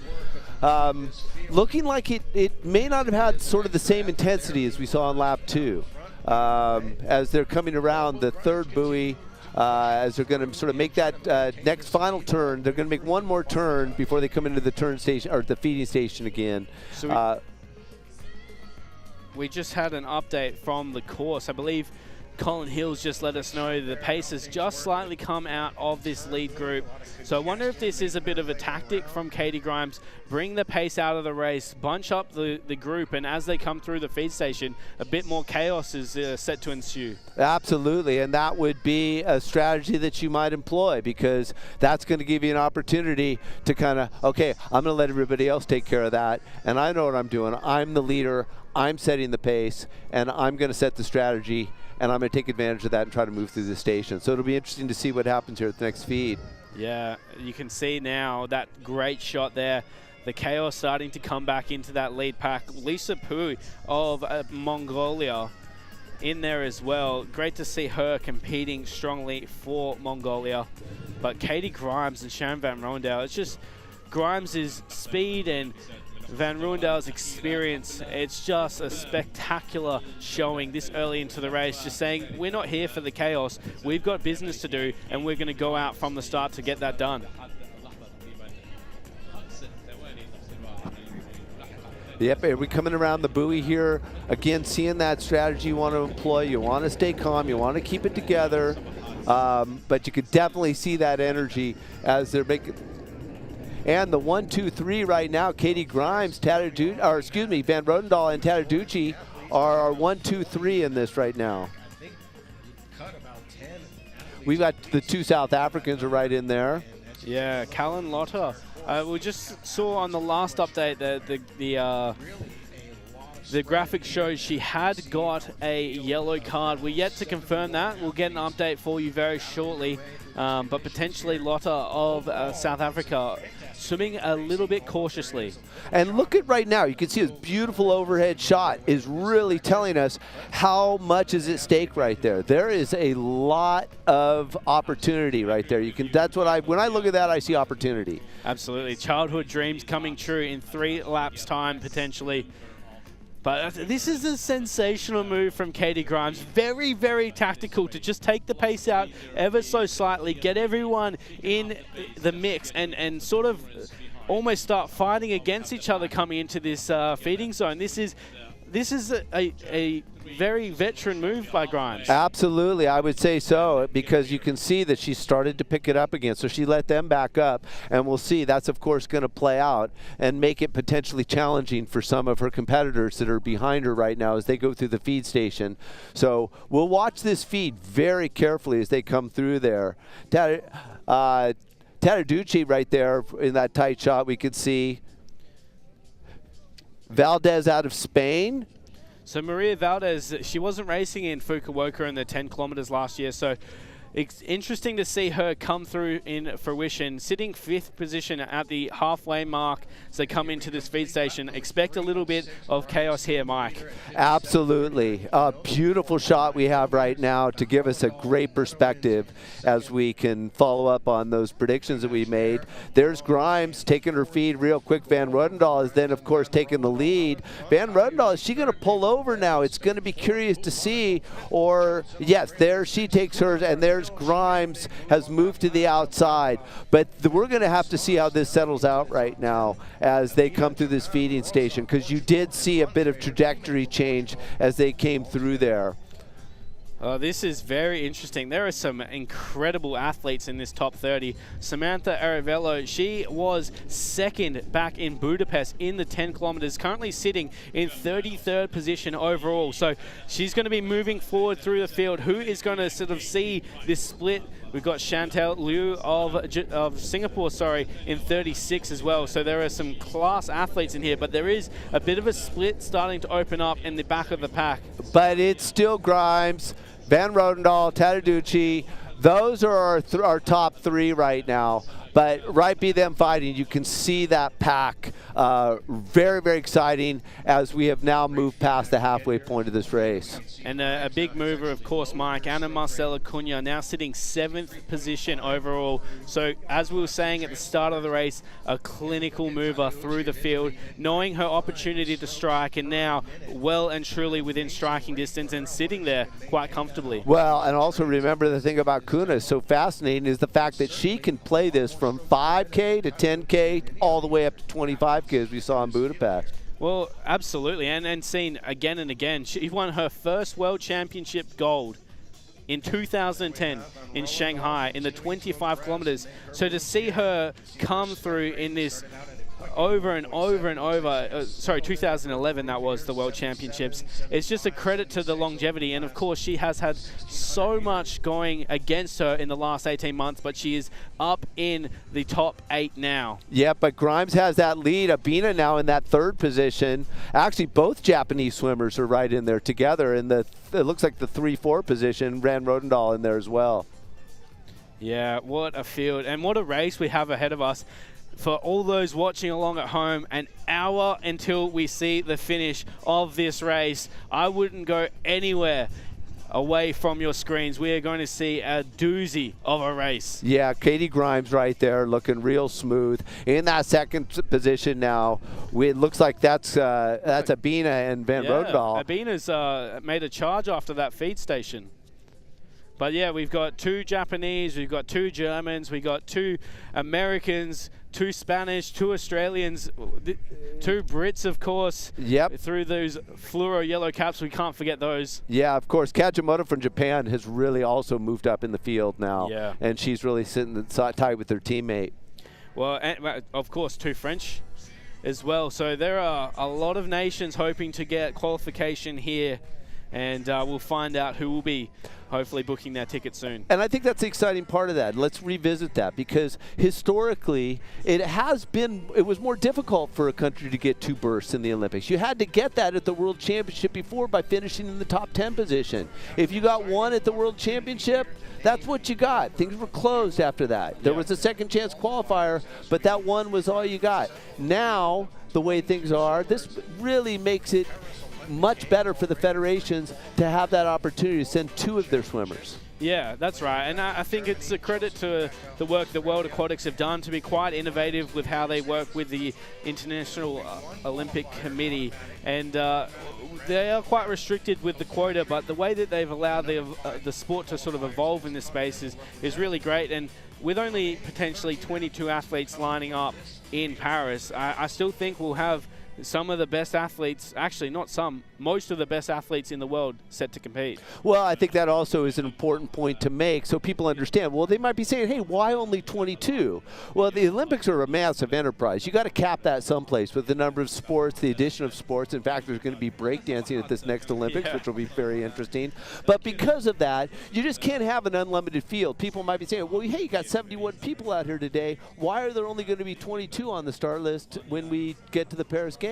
Looking like it may not have had sort of the same intensity as we saw in lap 2. As they're coming around the 3rd buoy, as they're going to sort of make that next final turn. They're going to make one more turn before they come into the turn station or the feeding station again. So we just had an update from the course. I believe Colin Hills just let us know the pace has just slightly come out of this lead group. So I wonder if this is a bit of a tactic from Katie Grimes. Bring the pace out of the race, bunch up the group, and as they come through the feed station, a bit more chaos is set to ensue. Absolutely, and that would be a strategy that you might employ, because that's going to give you an opportunity to kind of, okay, I'm going to let everybody else take care of that, and I know what I'm doing. I'm the leader, I'm setting the pace, and I'm going to set the strategy, and I'm going to take advantage of that and try to move through the station. So it'll be interesting to see what happens here at the next feed. Yeah, you can see now that great shot there. The chaos starting to come back into that lead pack. Lisa Pui of Mongolia in there as well. Great to see her competing strongly for Mongolia. But Katie Grimes and Sharon Van Rodendahl, it's just Grimes' speed and Van Roendahl's experience. It's just a spectacular showing this early into the race, just saying we're not here for the chaos, we've got business to do, and we're going to go out from the start to get that done. Yep, we're coming around the buoy here. Again, seeing that strategy you want to employ. You want to stay calm, you want to keep it together, but you could definitely see that energy as they're making. And the 1, 2, 3 right now, Katie Grimes, Van Rodendahl and Tattaducci are our 1, 2, 3 in this right now. We've got the 2 South Africans are right in there. Yeah, Callan Lotter. We just saw on the last update that the graphic shows she had got a yellow card. We're yet to confirm that. We'll get an update for you very shortly. But potentially Lotta of South Africa swimming a little bit cautiously. And look at right now, you can see this beautiful overhead shot is really telling us how much is at stake right there. There is a lot of opportunity right there. That's what when I look at that, I see opportunity. Absolutely, childhood dreams coming true in 3 laps time potentially. But this is a sensational move from Katie Grimes. Very, very tactical to just take the pace out ever so slightly, get everyone in the mix, and sort of almost start fighting against each other coming into this feeding zone. This is a very veteran move by Grimes. Absolutely, I would say so, because you can see that she started to pick it up again. So she let them back up, and we'll see. That's, of course, going to play out and make it potentially challenging for some of her competitors that are behind her right now as they go through the feed station. So we'll watch this feed very carefully as they come through there. Tattaducci right there in that tight shot, we could see. Valdez out of Spain. So Maria Valdez, she wasn't racing in Fukuoka in the 10 kilometers last year, so it's interesting to see her come through in fruition, sitting 5th position at the halfway mark as they come into this feed station. Expect a little bit of chaos here, Mike. Absolutely. A beautiful shot we have right now to give us a great perspective as we can follow up on those predictions that we made. There's Grimes taking her feed real quick. Van Rodendahl is then, of course, taking the lead. Van Rodendahl, is she going to pull over now? It's going to be curious to see. Or, yes, there she takes hers, and there's Grimes has moved to the outside. But we're going to have to see how this settles out right now as they come through this feeding station, because you did see a bit of trajectory change as they came through there. This is very interesting. There are some incredible athletes in this top 30. Samantha Aravello, she was 2nd back in Budapest in the 10 kilometers, currently sitting in 33rd position overall. So she's going to be moving forward through the field. Who is going to sort of see this split? We've got Chantel Liu of Singapore, in 36 as well. So there are some class athletes in here, but there is a bit of a split starting to open up in the back of the pack. But it's still Grimes, Van Rodendahl, Tadaducci. Those are our top 3 right now. But right be them fighting, you can see that pack. Very, very exciting as we have now moved past the halfway point of this race. And a big mover, of course, Mike, Ana Marcela Cunha, now sitting 7th position overall. So as we were saying at the start of the race, a clinical mover through the field, knowing her opportunity to strike, and now well and truly within striking distance and sitting there quite comfortably. Well, and also remember the thing about Cunha is so fascinating is the fact that she can play this from 5K to 10K all the way up to 25K as we saw in Budapest. Well, absolutely, and seen again and again. She won her first World Championship gold in 2010 in Shanghai in the 25 kilometers. So to see her come through in this over and over and over, 2011 that was the World Championships. It's just a credit to the longevity, and of course she has had so much going against her in the last 18 months, but she is up in the top 8 now. Yeah, but Grimes has that lead. Abina now in that 3rd position. Actually, both Japanese swimmers are right in there together, and it looks like the 3-4 position, Van Rodendahl in there as well. Yeah, what a field, and what a race we have ahead of us. For all those watching along at home, an hour until we see the finish of this race. I wouldn't go anywhere away from your screens. We are going to see a doozy of a race. Yeah, Katie Grimes right there looking real smooth. In that 2nd position now, it looks like that's Abina and Van Rodendahl. Abina's made a charge after that feed station. But yeah, we've got 2 Japanese, we've got 2 Germans, we've got 2 Americans, 2 Spanish, 2 Australians, 2 Brits, of course. Yep. Through those fluoro yellow caps, we can't forget those. Yeah, of course. Kajimoto from Japan has really also moved up in the field now. Yeah. And she's really sitting tight with her teammate. Well, and of course, 2 French as well. So there are a lot of nations hoping to get qualification here. And we'll find out who will be hopefully booking their ticket soon. And I think that's the exciting part of that. Let's revisit that, because historically it was more difficult for a country to get 2 bursts in the Olympics. You had to get that at the World Championship before by finishing in the top 10 position. If you got 1 at the World Championship, that's what you got. Things were closed after that. There was a second chance qualifier, but that 1 was all you got. Now, the way things are, this really makes it much better for the federations to have that opportunity to send 2 of their swimmers. Yeah, that's right. And I think it's a credit to the work that World Aquatics have done to be quite innovative with how they work with the International Olympic Committee. And they are quite restricted with the quota, but the way that they've allowed the sport to sort of evolve in this space is really great. And with only potentially 22 athletes lining up in Paris, I still think we'll have some of the best athletes, actually not some, most of the best athletes in the world set to compete. Well, I think that also is an important point to make so people understand. Well, they might be saying, hey, why only 22? Well, the Olympics are a massive enterprise. You got to cap that someplace with the number of sports, the addition of sports. In fact, there's going to be breakdancing at this next Olympics, which will be very interesting. But because of that, you just can't have an unlimited field. People might be saying, well, hey, you got 71 people out here today. Why are there only going to be 22 on the start list when we get to the Paris Games?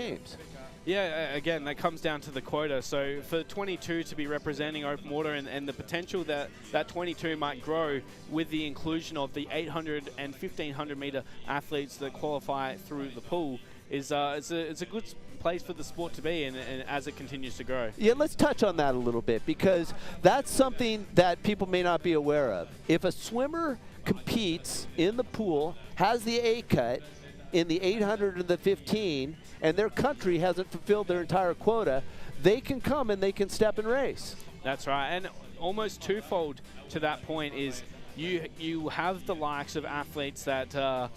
Yeah, again, that comes down to the quota. So for 22 to be representing open water and the potential that that 22 might grow with the inclusion of the 800 and 1500 meter athletes that qualify through the pool is it's a good place for the sport to be and as it continues to grow. Yeah, let's touch on that a little bit because that's something that people may not be aware of. If a swimmer competes in the pool, has the A cut in the 800 and the 15, and their country hasn't fulfilled their entire quota, they can come and they can step and race. That's right, and almost twofold to that point is you have the likes of athletes that are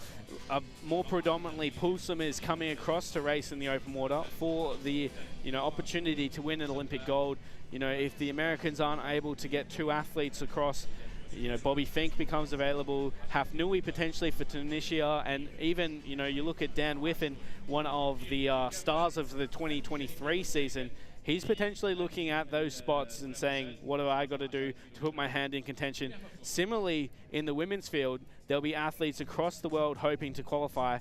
more predominantly pool swimmers coming across to race in the open water for the opportunity to win an Olympic gold. If the Americans aren't able to get 2 athletes across, Bobby Fink becomes available, Haf Nui potentially for Tunisia, and even, you look at Dan Whiffen, one of the stars of the 2023 season, he's potentially looking at those spots and saying, what have I got to do to put my hand in contention? Similarly, in the women's field, there'll be athletes across the world hoping to qualify.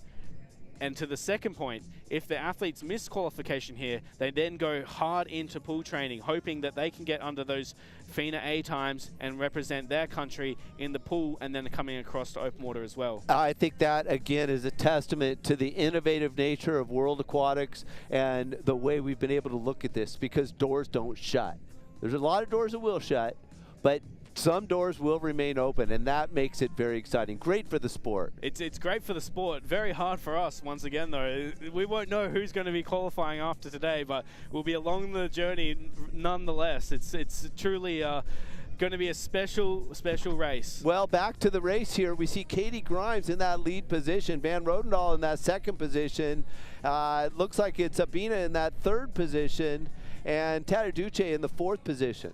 And to the second point, if the athletes miss qualification here, they then go hard into pool training, hoping that they can get under those FINA A times and represent their country in the pool and then coming across to open water as well. I think that, again, is a testament to the innovative nature of World Aquatics and the way we've been able to look at this because doors don't shut. There's a lot of doors that will shut, but some doors will remain open, and that makes it very exciting. Great for the sport. It's great for the sport. Very hard for us, once again, though. We won't know who's going to be qualifying after today, but we'll be along the journey nonetheless. It's truly going to be a special race. Well, back to the race here. We see Katie Grimes in that lead position, Van Rodendahl in that second position. It looks like it's Abina in that third position, and Tadaduce in the fourth position.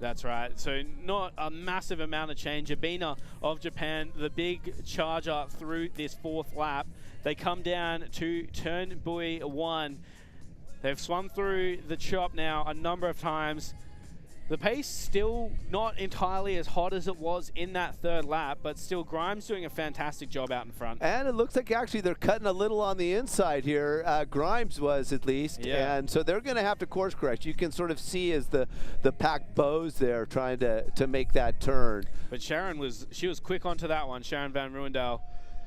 That's right. So not a massive amount of change. Abina of Japan, the big charger through this fourth lap. They come down to turn buoy 1. They've swum through the chop now a number of times. The pace still not entirely as hot as it was in that third lap, but still Grimes doing a fantastic job out in front. And it looks like actually they're cutting a little on the inside here. Grimes was at least. Yeah. And so they're going to have to course correct. You can sort of see as the pack bows there trying to make that turn. But she was quick onto that one, Sharon Van Ruendal.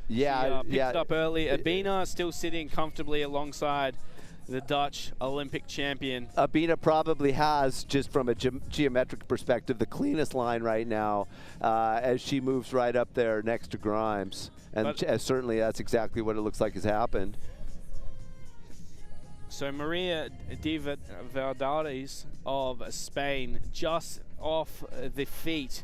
Yeah, She picked it up early. Abina still sitting comfortably alongside the Dutch Olympic champion. Abina probably has, just from a geometric perspective, the cleanest line right now as she moves right up there next to Grimes. And certainly that's exactly what it looks like has happened. So Maria de Valdades of Spain just off the feet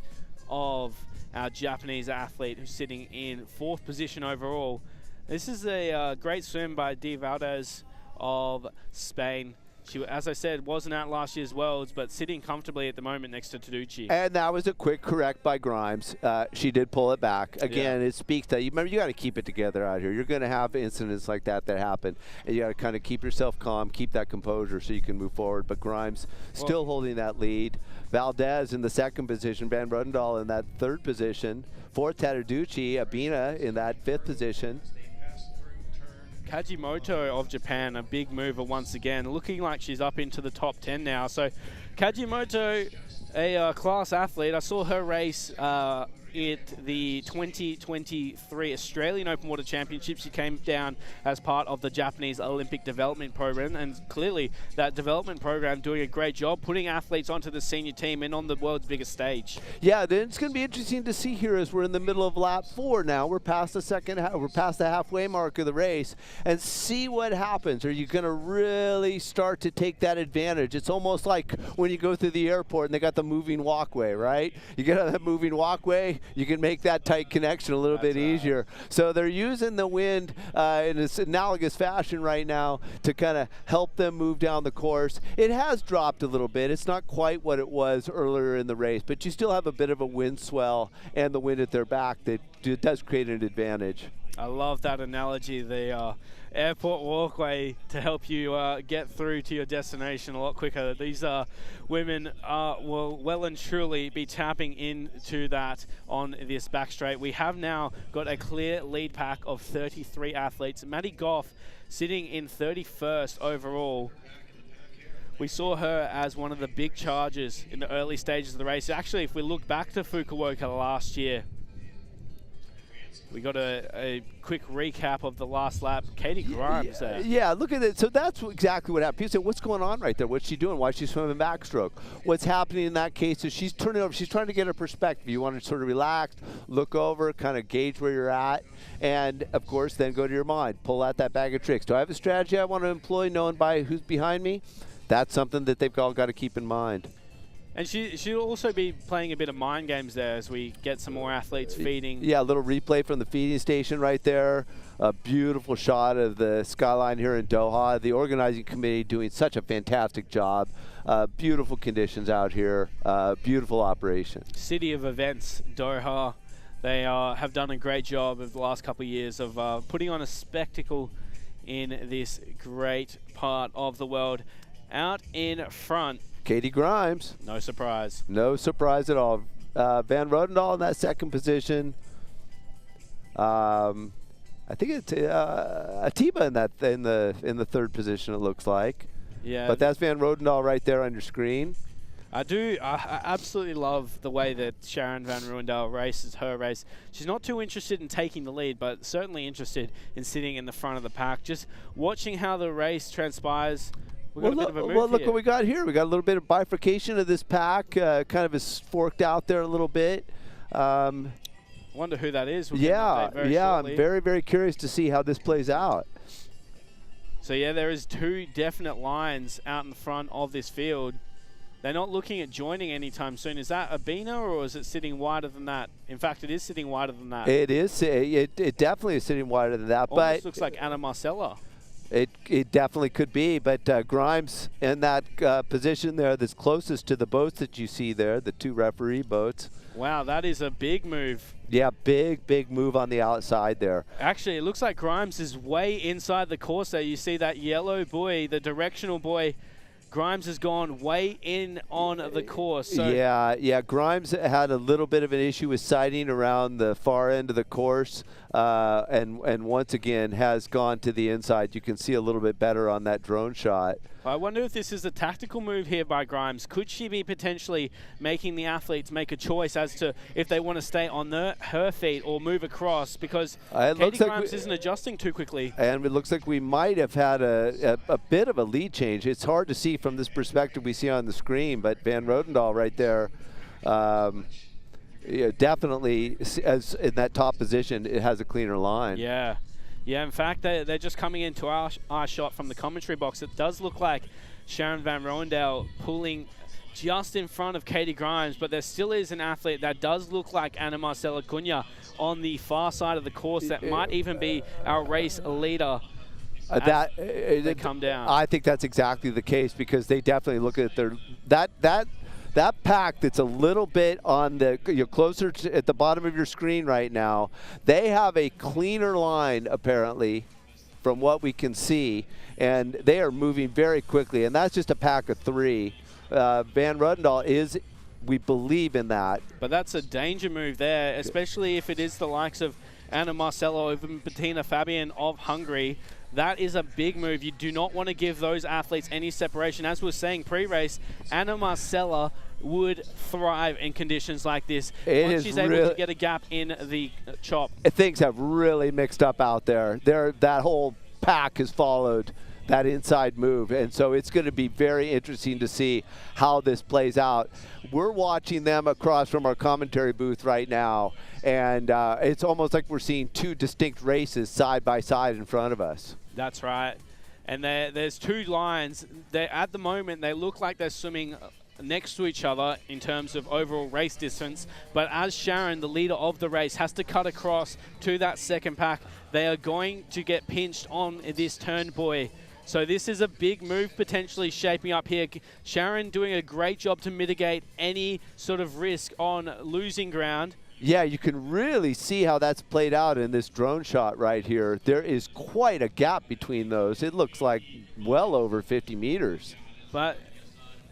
of our Japanese athlete who's sitting in 4th position overall. This is a great swim by de Valdades of Spain. She, as I said, wasn't at last year's Worlds, but sitting comfortably at the moment next to Taducci. And that was a quick correct by Grimes. She did pull it back. Again, It speaks that, you got to keep it together out here. You're going to have incidents like that happen, and you got to kind of keep yourself calm, keep that composure so you can move forward. But Grimes still holding that lead. Valdez in the 2nd position, Van Rodendahl in that 3rd position, 4th Tadaducci, Abina in that 5th position. Kajimoto of Japan, a big mover once again, looking like she's up into the top 10 now. So Kajimoto, a class athlete. I saw her race at the 2023 Australian Open Water Championships. She came down as part of the Japanese Olympic Development Program, and clearly that development program doing a great job putting athletes onto the senior team and on the world's biggest stage. Yeah, then it's going to be interesting to see here as we're in the middle of lap 4 now. We're past the we're past the halfway mark of the race, and see what happens. Are you going to really start to take that advantage? It's almost like when you go through the airport and they got the moving walkway, right? You get on that moving walkway, you can make that tight connection a little bit easier. So they're using the wind in this analogous fashion right now to kind of help them move down the course. It has dropped a little bit. It's not quite what it was earlier in the race, but you still have a bit of a wind swell and the wind at their back that does create an advantage. I love that analogy, the airport walkway to help you get through to your destination a lot quicker. These women will well and truly be tapping into that on this back straight. We have now got a clear lead pack of 33 athletes. Maddie Goff sitting in 31st overall. We saw her as one of the big chargers in the early stages of the race. Actually, if we look back to Fukuoka last year, we got a quick recap of the last lap. Katie Grimes there. Yeah, look at it. So that's exactly what happened. People say, what's going on right there? What's she doing? Why is she swimming backstroke? What's happening in that case is she's turning over. She's trying to get her perspective. You want to sort of relax, look over, kind of gauge where you're at, and, of course, then go to your mind. Pull out that bag of tricks. Do I have a strategy I want to employ knowing by who's behind me? That's something that they've all got to keep in mind. And she'll also be playing a bit of mind games there as we get some more athletes feeding. Yeah, a little replay from the feeding station right there. A beautiful shot of the skyline here in Doha. The organizing committee doing such a fantastic job. Beautiful conditions out here. Beautiful operation. City of events, Doha. They have done a great job of the last couple of years of putting on a spectacle in this great part of the world. Out in front, Katie Grimes. no surprise. No surprise at all. Van Rodendahl in that second position. I think it's Atiba in the third position. It looks like. Yeah. But that's Van Rodendahl right there on your screen. I absolutely love the way that Sharon Van Ruwendaal races her race. She's not too interested in taking the lead, but certainly interested in sitting in the front of the pack. Just watching how the race transpires. Well, look what we got here. We got a little bit of bifurcation of this pack. Kind of is forked out there a little bit. Wonder who that is. Yeah, shortly. I'm very, very curious to see how this plays out. So, yeah, there is two definite lines out in front of this field. They're not looking at joining anytime soon. Is that a Bina or is it sitting wider than that? In fact, it is sitting wider than that. It is. It definitely is sitting wider than that. Almost but looks like Anna Marcella. It definitely could be, but Grimes in that position there that's closest to the boats that you see there, the two referee boats. Wow, that is a big move. Yeah, big move on the outside there. Actually, it looks like Grimes is way inside the course there. You see that yellow buoy, the directional buoy. Grimes has gone way in on the course. So yeah, Grimes had a little bit of an issue with sighting around the far end of the course, and once again has gone to the inside. You can see a little bit better on that drone shot. I wonder if this is a tactical move here by Grimes. Could she be potentially making the athletes make a choice as to if they want to stay on her feet or move across, because Katie Grimes isn't adjusting too quickly. And it looks like we might have had a bit of a lead change. It's hard to see from this perspective we see on the screen, but Van Rodendahl right there, definitely as in that top position, it has a cleaner line. Yeah, in fact, they're just coming into our shot from the commentary box. It does look like Sharon Van Roendaal pulling just in front of Katie Grimes, but there still is an athlete that does look like Anna Marcela Cunha on the far side of the course that might even be our race leader. They come down. I think that's exactly the case, because they definitely look at that pack that's a little bit on you're closer to, at the bottom of your screen right now. They have a cleaner line apparently from what we can see, and they are moving very quickly, and that's just a pack of three. Van Rodendahl is, we believe in that. But that's a danger move there, especially if it is the likes of Anna Marcelo, even Bettina Fabian of Hungary. That is a big move. You do not want to give those athletes any separation. As we were saying pre-race, Anna Marcella would thrive in conditions like this. Once she's able to get a gap in the chop. Things have really mixed up out there. That whole pack has followed that inside move, and so it's going to be very interesting to see how this plays out. We're watching them across from our commentary booth right now, and it's almost like we're seeing two distinct races side by side in front of us. That's right. And there's two lines. At the moment, they look like they're swimming next to each other in terms of overall race distance, but as Sharon, the leader of the race, has to cut across to that second pack, they are going to get pinched on this turn buoy. So this is a big move potentially shaping up here. Sharon doing a great job to mitigate any sort of risk on losing ground. Yeah, you can really see how that's played out in this drone shot right here. There is quite a gap between those. It looks like well over 50 meters. But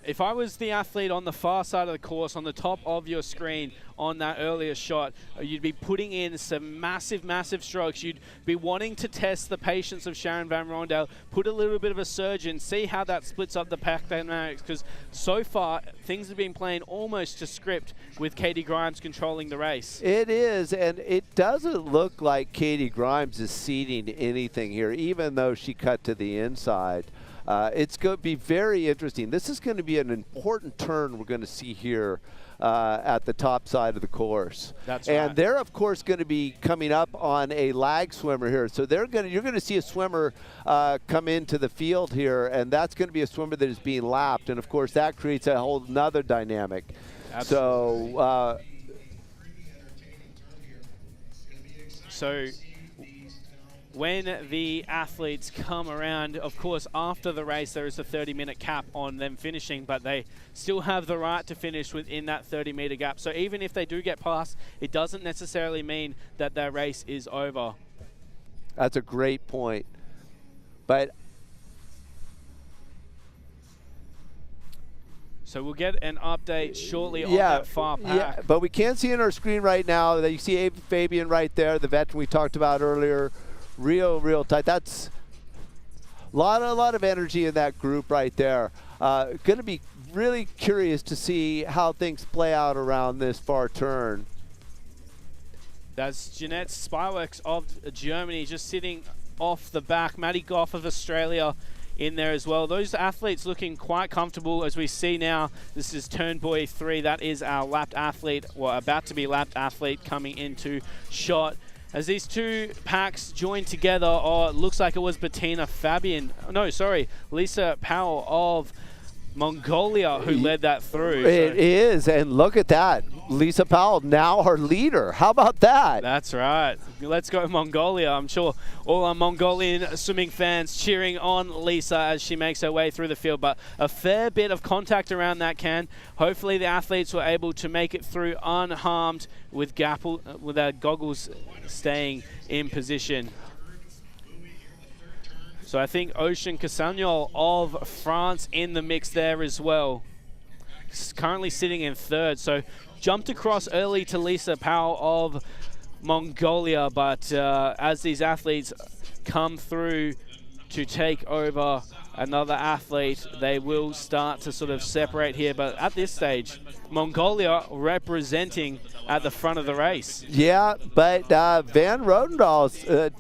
if I was the athlete on the far side of the course, on the top of your screen on that earlier shot, you'd be putting in some massive, massive strokes. You'd be wanting to test the patience of Sharon Van Ronda, put a little bit of a surge in, see how that splits up the pack dynamics, because so far things have been playing almost to script with Katie Grimes controlling the race. It is, and it doesn't look like Katie Grimes is ceding anything here, even though she cut to the inside. It's going to be very interesting. This is going to be an important turn we're going to see here at the top side of the course. That's and right. they're, of course, going to be coming up on a lag swimmer here. So you're going to see a swimmer come into the field here, and that's going to be a swimmer that is being lapped. And, of course, that creates a whole nother dynamic. Absolutely. So when the athletes come around, of course, after the race, there is a 30-minute cap on them finishing, but they still have the right to finish within that 30-meter gap. So even if they do get past, it doesn't necessarily mean that their race is over. That's a great point. But so we'll get an update shortly on that far pack. Yeah, but we can see on our screen right now that you see Ava Fabian right there, the veteran we talked about earlier. Real tight. That's a lot of energy in that group right there. Going to be really curious to see how things play out around this far turn. That's Jeanette Spyworks of Germany just sitting off the back. Maddie Goff of Australia in there as well. Those athletes looking quite comfortable as we see now. This is turn buoy 3. That is our lapped athlete, or about to be lapped athlete coming into shot. As these two packs join together, it looks like it was Bettina Fabian. No, sorry, Lisa Powell of Mongolia who led that through. It is, and look at that. Lisa Powell, now our leader. How about that? That's right. Let's go Mongolia. I'm sure all our Mongolian swimming fans cheering on Lisa as she makes her way through the field. But a fair bit of contact around that can. Hopefully the athletes were able to make it through unharmed with their goggles staying in position. So I think Ocean Casagnol of France in the mix there as well. Currently sitting in third. So jumped across early to Lisa Powell of Mongolia, but as these athletes come through to take over another athlete, they will start to sort of separate here. But at this stage, Mongolia representing at the front of the race. Yeah, but Van Rodendahl,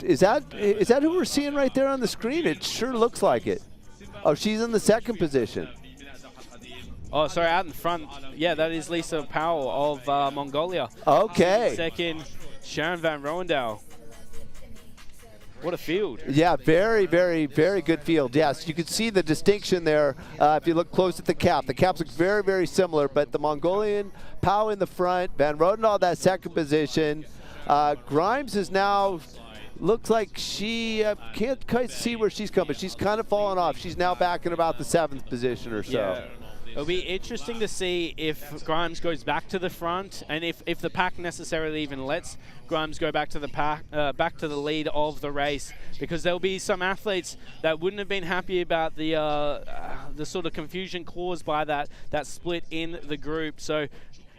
is that who we're seeing right there on the screen? It sure looks like it. Oh, she's in the second position. Oh, sorry, out in front. Yeah, that is Lisa Powell of Mongolia. Okay. Second, Sharon Van Roendaal. What a field. Yeah, very, very, very good field. Yes, you can see the distinction there if you look close at the cap. The caps look very, very similar, but the Mongolian, Powell in the front, Van Rodendaal that second position. Grimes is now, looks like she can't quite see where she's coming. She's kind of fallen off. She's now back in about the 7th position or so. Yeah. It'll be interesting to see if Grimes goes back to the front, and if the pack necessarily even lets Grimes go back to the pack, back to the lead of the race, because there'll be some athletes that wouldn't have been happy about the sort of confusion caused by that split in the group. So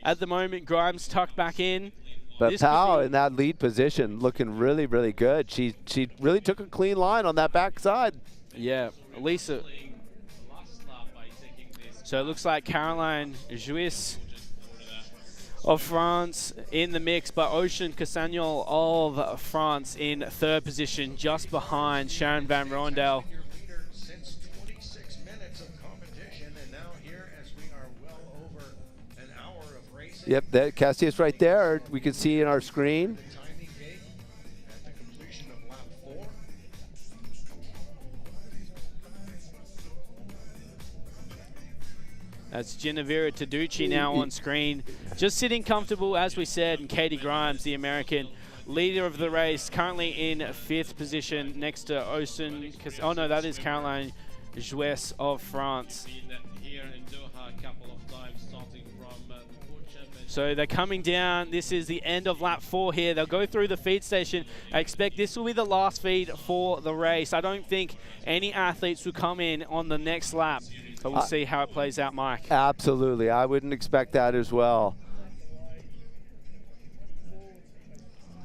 at the moment, Grimes tucked back in. But Powell in that lead position, looking really, really good. She really took a clean line on that backside. Yeah, Lisa. So it looks like Caroline Jouis of France in the mix, but Ocean Casagnol of France in third position, just behind Sharon Van Roendaal. Yep, that Cassius right there. We can see in our screen. That's Ginevra Taducci now on screen. Just sitting comfortable, as we said, and Katie Grimes, the American leader of the race, currently in 5th position next to Ocean. Oh no, that is Caroline Joues of France. So they're coming down. This is the end of lap 4 here. They'll go through the feed station. I expect this will be the last feed for the race. I don't think any athletes will come in on the next lap, but we'll see how it plays out, Mike. Absolutely. I wouldn't expect that as well.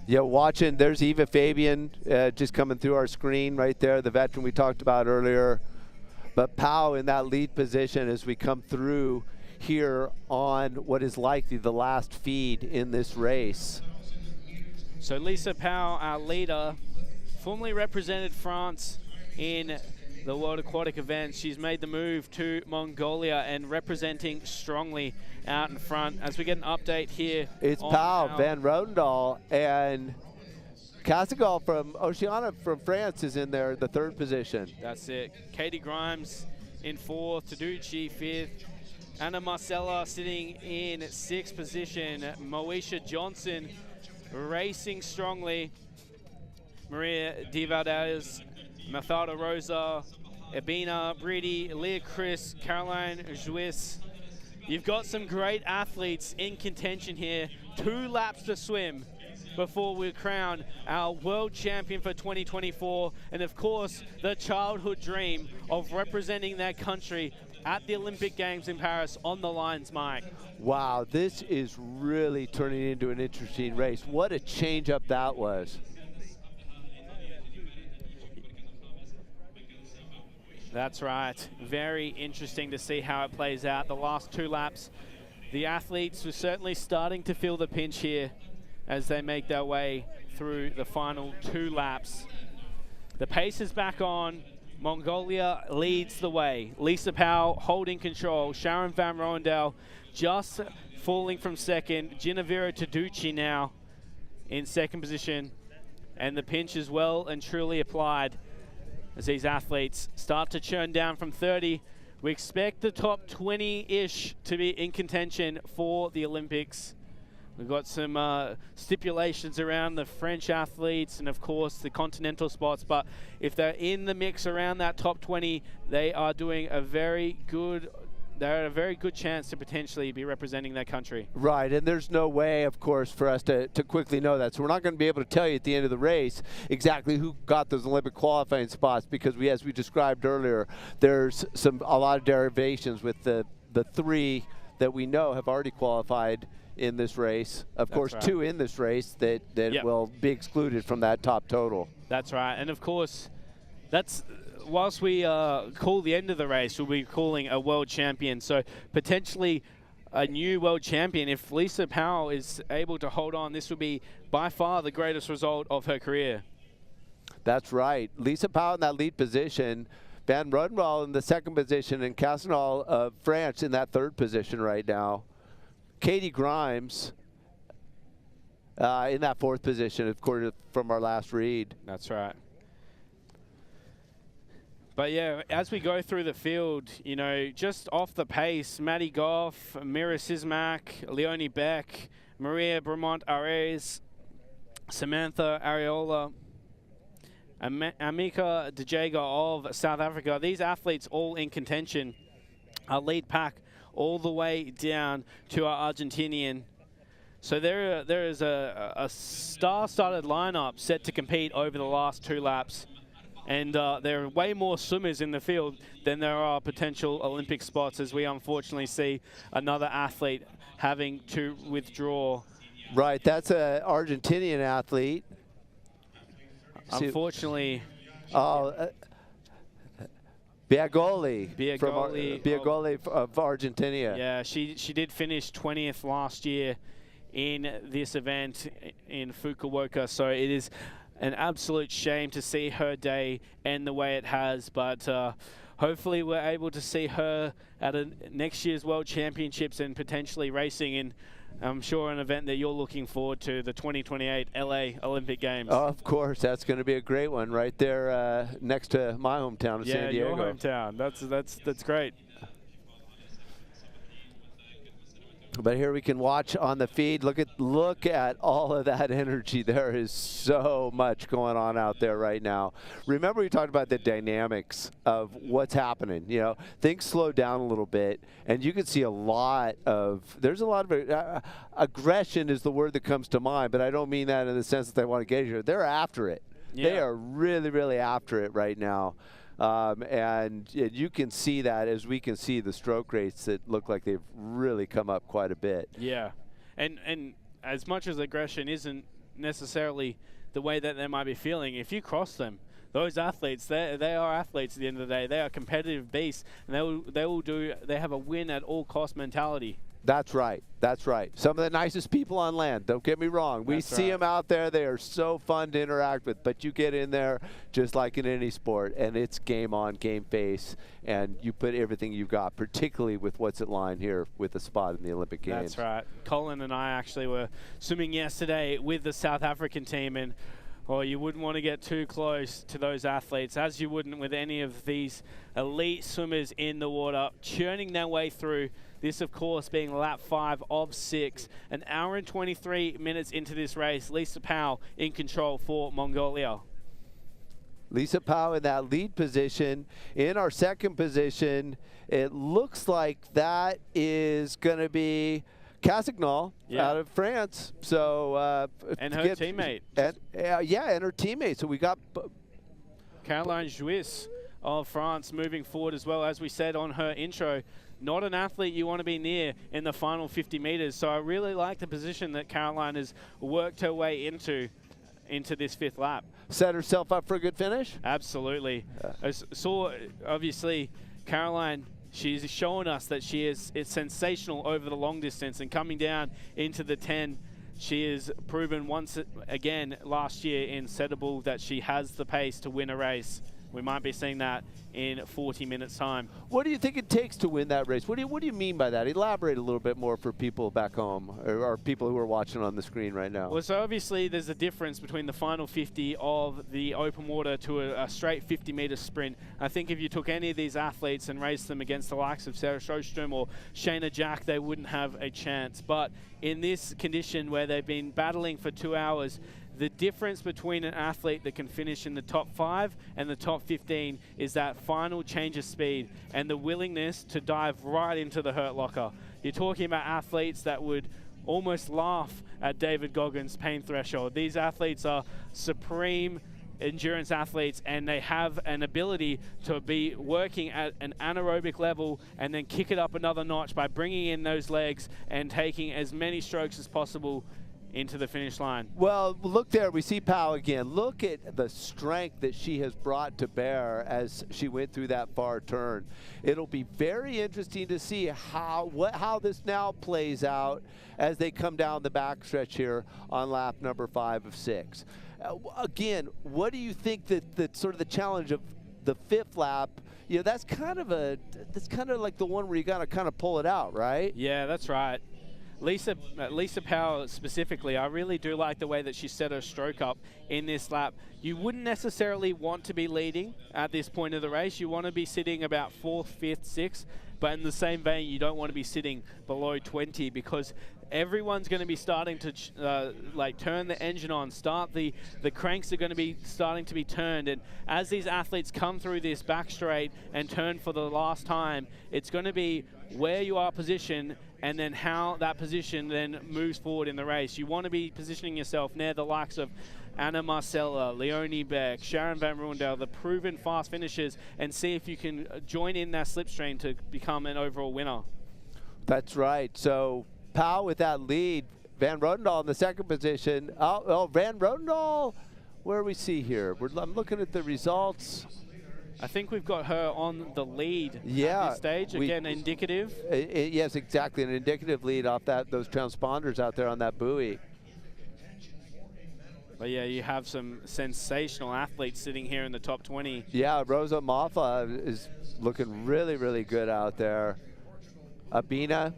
Yeah, watching, there's Eva Fabian just coming through our screen right there, the veteran we talked about earlier. But Pau in that lead position as we come through here on what is likely the last feed in this race. So Lisa Pau, our leader, formerly represented France in the World Aquatic events. She's made the move to Mongolia and representing strongly out in front. As we get an update here. It's Pau, Van Rodendahl, and Casagal from Oceania from France is in there, the 3rd position. That's it. Katie Grimes in 4th, Taducci 5th. Anna Marcella sitting in 6th position. Moesha Johnson racing strongly. Maria Divaldez, Mathilda Rosa, Ebina Brady, Leah Chris, Caroline Juis. You've got some great athletes in contention here. 2 laps to swim before we crown our world champion for 2024. And of course, the childhood dream of representing their country at the Olympic Games in Paris on the lines, Mike. Wow, this is really turning into an interesting race. What a change up that was. That's right. Very interesting to see how it plays out. The last 2 laps, the athletes were certainly starting to feel the pinch here as they make their way through the final 2 laps. The pace is back on. Mongolia leads the way. Lisa Pau holding control. Sharon Van Roendel just falling from 2nd. Ginevra Taducci now in 2nd position. And the pinch is well and truly applied as these athletes start to churn down from 30. We expect the top 20-ish to be in contention for the Olympics. We've got some stipulations around the French athletes and, of course, the continental spots. But if they're in the mix around that top 20, they are doing a very good. They're at a very good chance to potentially be representing their country. Right, and there's no way, of course, for us to quickly know that. So we're not going to be able to tell you at the end of the race exactly who got those Olympic qualifying spots because, as we described earlier, there's a lot of derivations with the 3 that we know have already qualified in this race. Of course, right. 2 in this race that yep. will be excluded from that top total. That's right, and of course, that's whilst we call the end of the race, we'll be calling a world champion. So potentially a new world champion. If Lisa Pau is able to hold on, this will be by far the greatest result of her career. That's right. Lisa Pau in that lead position. Van Rodendahl in the 2nd position, and Casanal of France in that 3rd position right now. Katie Grimes in that 4th position, according from our last read. That's right. But yeah, as we go through the field, you know, just off the pace, Maddie Goff, Mira Sismak, Leonie Beck, Maria Bramont Ares, Samantha Areola, Amika Dejega of South Africa. These athletes all in contention. Our lead pack all the way down to our Argentinian. So there is a star-studded lineup set to compete over the last 2 laps. And there are way more swimmers in the field than there are potential Olympic spots, as we unfortunately see another athlete having to withdraw. Right, that's an Argentinian athlete. Unfortunately. Biagoli of Argentina. Yeah, she did finish 20th last year in this event in Fukuoka, so it is an absolute shame to see her day end the way it has, but hopefully we're able to see her at next year's World Championships and potentially racing in, I'm sure, an event that you're looking forward to, the 2028 LA Olympic Games. Oh, of course, that's going to be a great one right there next to my hometown of San Diego. Yeah, your hometown. That's great. But here we can watch on the feed. Look at all of that energy. There is so much going on out there right now. Remember, we talked about the dynamics of what's happening. You know, things slow down a little bit, and you can see there's a lot of aggression is the word that comes to mind, but I don't mean that in the sense that they want to get here. They're after it. Yeah. They are really, really after it right now. And you can see that as we can see the stroke rates that look like they've really come up quite a bit. Yeah, and as much as aggression isn't necessarily the way that they might be feeling, if you cross them, those athletes, they are athletes at the end of the day. They are competitive beasts, and they have a win at all cost mentality. That's right. That's right. Some of the nicest people on land. Don't get me wrong. We see them out there. They are so fun to interact with. But you get in there just like in any sport, and it's game on, game face, and you put everything you've got, particularly with what's at line here with the spot in the Olympic Games. That's right. Colin and I actually were swimming yesterday with the South African team, and you wouldn't want to get too close to those athletes, as you wouldn't with any of these elite swimmers in the water, churning their way through. This, of course, being lap 5 of 6. An hour and 23 minutes into this race. Lisa Powell in control for Mongolia. Lisa Powell in that lead position. In our second position, it looks like that is going to be Cassignol out of France. So and her teammate. And her teammate. So we got Caroline Jouisse of France moving forward as well. As we said on her intro, not an athlete you want to be near in the final 50 meters. So I really like the position that Caroline has worked her way into this 5th lap. Set herself up for a good finish? Absolutely. I saw, obviously, Caroline, she's showing us that it's sensational over the long distance, and coming down into the 10, she has proven once again last year in Settable that she has the pace to win a race. We might be seeing that in 40 minutes time. What do you think it takes to win that race? What do you mean by that? Elaborate a little bit more for people back home, or people who are watching on the screen right now. Well, so obviously there's a difference between the final 50 of the open water to a straight 50-meter sprint. I think if you took any of these athletes and raced them against the likes of Sarah Sjostrom or Shayna Jack, they wouldn't have a chance. But in this condition where they've been battling for 2 hours, the difference between an athlete that can finish in the top 5 and the top 15 is that final change of speed and the willingness to dive right into the hurt locker. You're talking about athletes that would almost laugh at David Goggins' pain threshold. These athletes are supreme endurance athletes, and they have an ability to be working at an anaerobic level and then kick it up another notch by bringing in those legs and taking as many strokes as possible into the finish line. Well, look there, we see Powell again. Look at the strength that she has brought to bear as she went through that far turn. It'll be very interesting to see how this now plays out as they come down the backstretch here on lap number 5 of 6. Again, what do you think that sort of the challenge of the 5th lap? You know, that's kind of like the one where you gotta kind of pull it out, right? Yeah, that's right. Lisa Powell specifically, I really do like the way that she set her stroke up in this lap. You wouldn't necessarily want to be leading at this point of the race. You want to be sitting about 4th, 5th, 6th, but in the same vein, you don't want to be sitting below 20 because everyone's going to be starting to turn the engine on, the cranks are going to be starting to be turned, and as these athletes come through this back straight and turn for the last time, it's going to be where you are positioned and then how that position then moves forward in the race. You want to be positioning yourself near the likes of Anna Marcella, Leonie Beck, Sharon Van Roendale, the proven fast finishers, and see if you can join in that slipstream to become an overall winner. That's right. So Powell with that lead. Van Roendal in the second position. Oh, Van Roendal, where we see here? I'm looking at the results. I think we've got her on the lead at this stage. Again, indicative. Yes, exactly. An indicative lead off those transponders out there on that buoy. But yeah, you have some sensational athletes sitting here in the top 20. Yeah, Rosa Maffa is looking really, really good out there. Abina.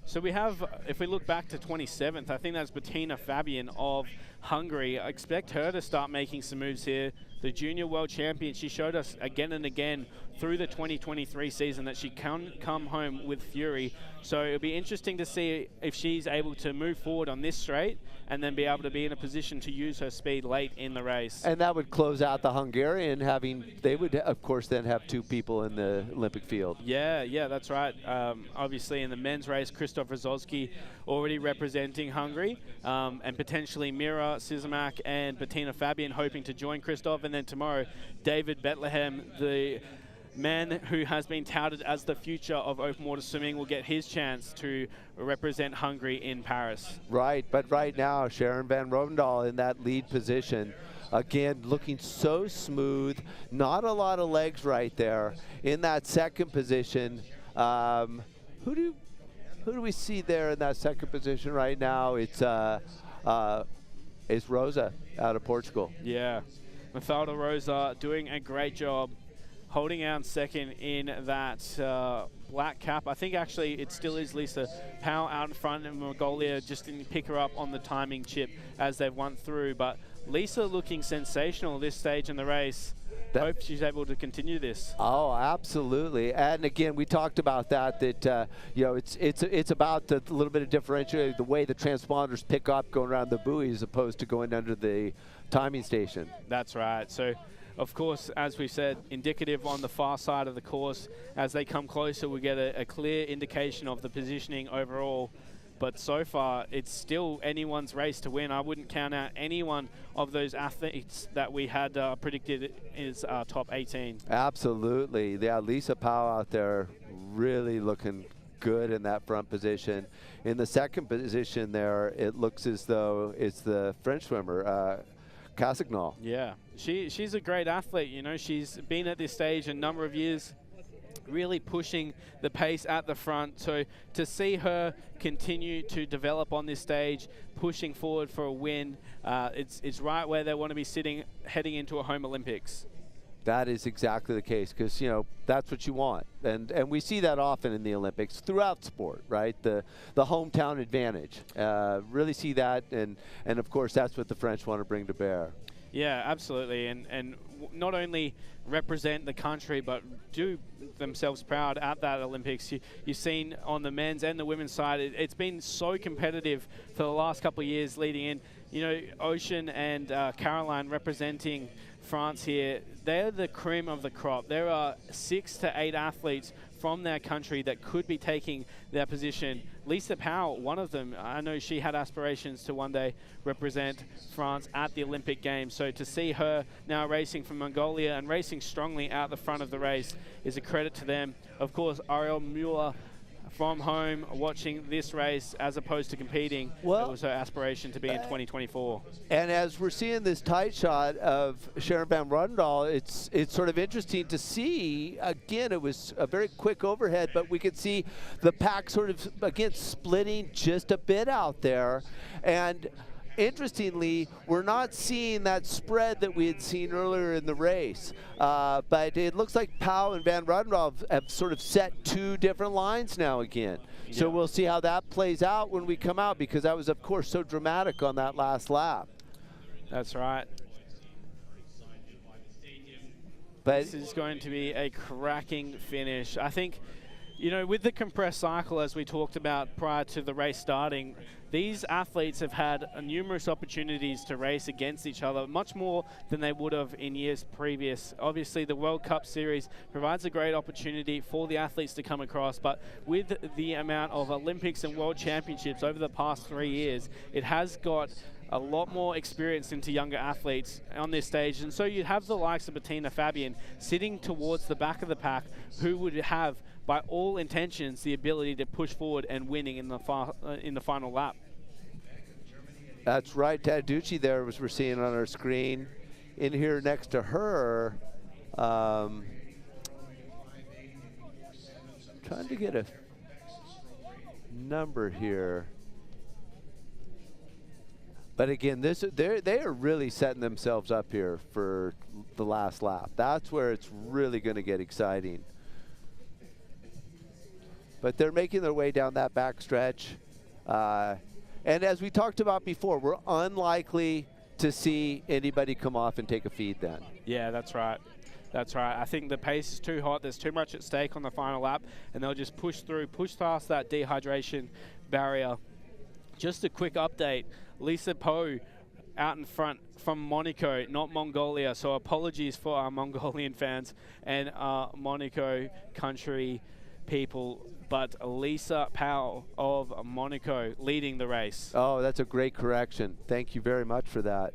So we have, if we look back to 27th, I think that's Bettina Fabian of Hungary. I expect her to start making some moves here. The junior world champion, she showed us again and again through the 2023 season that she can come home with fury. So it'll be interesting to see if she's able to move forward on this straight and then be able to be in a position to use her speed late in the race. And that would close out the Hungarian, they would, of course, then have 2 people in the Olympic field. Yeah, that's right. Obviously, in the men's race, Krzysztof Rozolski already representing Hungary, and potentially Mira Sizamak and Bettina Fabian hoping to join Krzysztof. And then tomorrow, David Bethlehem, the man who has been touted as the future of open water swimming, will get his chance to represent Hungary in Paris. Right, but right now, Sharon van Rovendahl in that lead position. Again, looking so smooth, not a lot of legs right there. In that second position, who do we see there in that second position right now? It's Rosa out of Portugal. Yeah, Mafalda Rosa doing a great job holding out second in that black cap. I think actually it still is Lisa Powell out in front, and Mongolia just didn't pick her up on the timing chip as they've won through. But Lisa looking sensational this stage in the race. Hope she's able to continue this. Oh, absolutely. And again, we talked about that you know, it's about the little bit of differentiating the way the transponders pick up going around the buoy as opposed to going under the timing station. That's right. So, of course, as we said, indicative on the far side of the course. As they come closer, we get a clear indication of the positioning overall. But so far, it's still anyone's race to win. I wouldn't count out any one of those athletes that we had predicted is top 18. Absolutely. Yeah, Lisa Powell out there really looking good in that front position. In the second position there, it looks as though it's the French swimmer, Cassignol. Yeah, she's a great athlete. You know, she's been at this stage a number of years, really pushing the pace at the front. So to see her continue to develop on this stage, pushing forward for a win, it's right where they want to be sitting heading into a home Olympics. That is exactly the case, because, you know, that's what you want. And we see that often in the Olympics throughout sport, right? The hometown advantage. Really see that, and of course that's what the French want to bring to bear. Yeah, absolutely. And not only represent the country, but do themselves proud at that Olympics. You've seen on the men's and the women's side, it's been so competitive for the last couple of years leading in. You know, Ocean and Caroline representing France here, they're the cream of the crop. There are 6 to 8 athletes from their country that could be taking their position. Lisa Powell, one of them, I know she had aspirations to one day represent France at the Olympic Games. So to see her now racing from Mongolia and racing strongly out the front of the race is a credit to them. Of course, Ariel Mueller from home watching this race as opposed to competing. Well, it was her aspiration to be in 2024. And as we're seeing this tight shot of Sharon van Rodendahl, it's sort of interesting to see. Again, it was a very quick overhead, but we could see the pack sort of, again, splitting just a bit out there. And interestingly, we're not seeing that spread that we had seen earlier in the race. But it looks like Powell and Van Rodendahl have sort of set 2 different lines now again. Yeah. So we'll see how that plays out when we come out, because that was, of course, so dramatic on that last lap. That's right. But this is going to be a cracking finish. I think, you know, with the compressed cycle, as we talked about prior to the race starting, these athletes have had numerous opportunities to race against each other, much more than they would have in years previous. Obviously, the World Cup Series provides a great opportunity for the athletes to come across, but with the amount of Olympics and World Championships over the past 3 years, it has got a lot more experience into younger athletes on this stage. And so you have the likes of Bettina Fabian sitting towards the back of the pack, who would have, by all intentions, the ability to push forward and winning in the final lap. That's right. Taducci there, as we're seeing on our screen. In here next to her, trying to get a number here. But again, they are really setting themselves up here for the last lap. That's where it's really going to get exciting. But they're making their way down that back stretch. And as we talked about before, we're unlikely to see anybody come off and take a feed then. Yeah, that's right. That's right. I think the pace is too hot. There's too much at stake on the final lap, and they'll just push through, push past that dehydration barrier. Just a quick update. Lisa Poe out in front from Monaco, not Mongolia. So apologies for our Mongolian fans and our Monaco country people. But Lisa Powell of Monaco leading the race. Oh, that's a great correction. Thank you very much for that.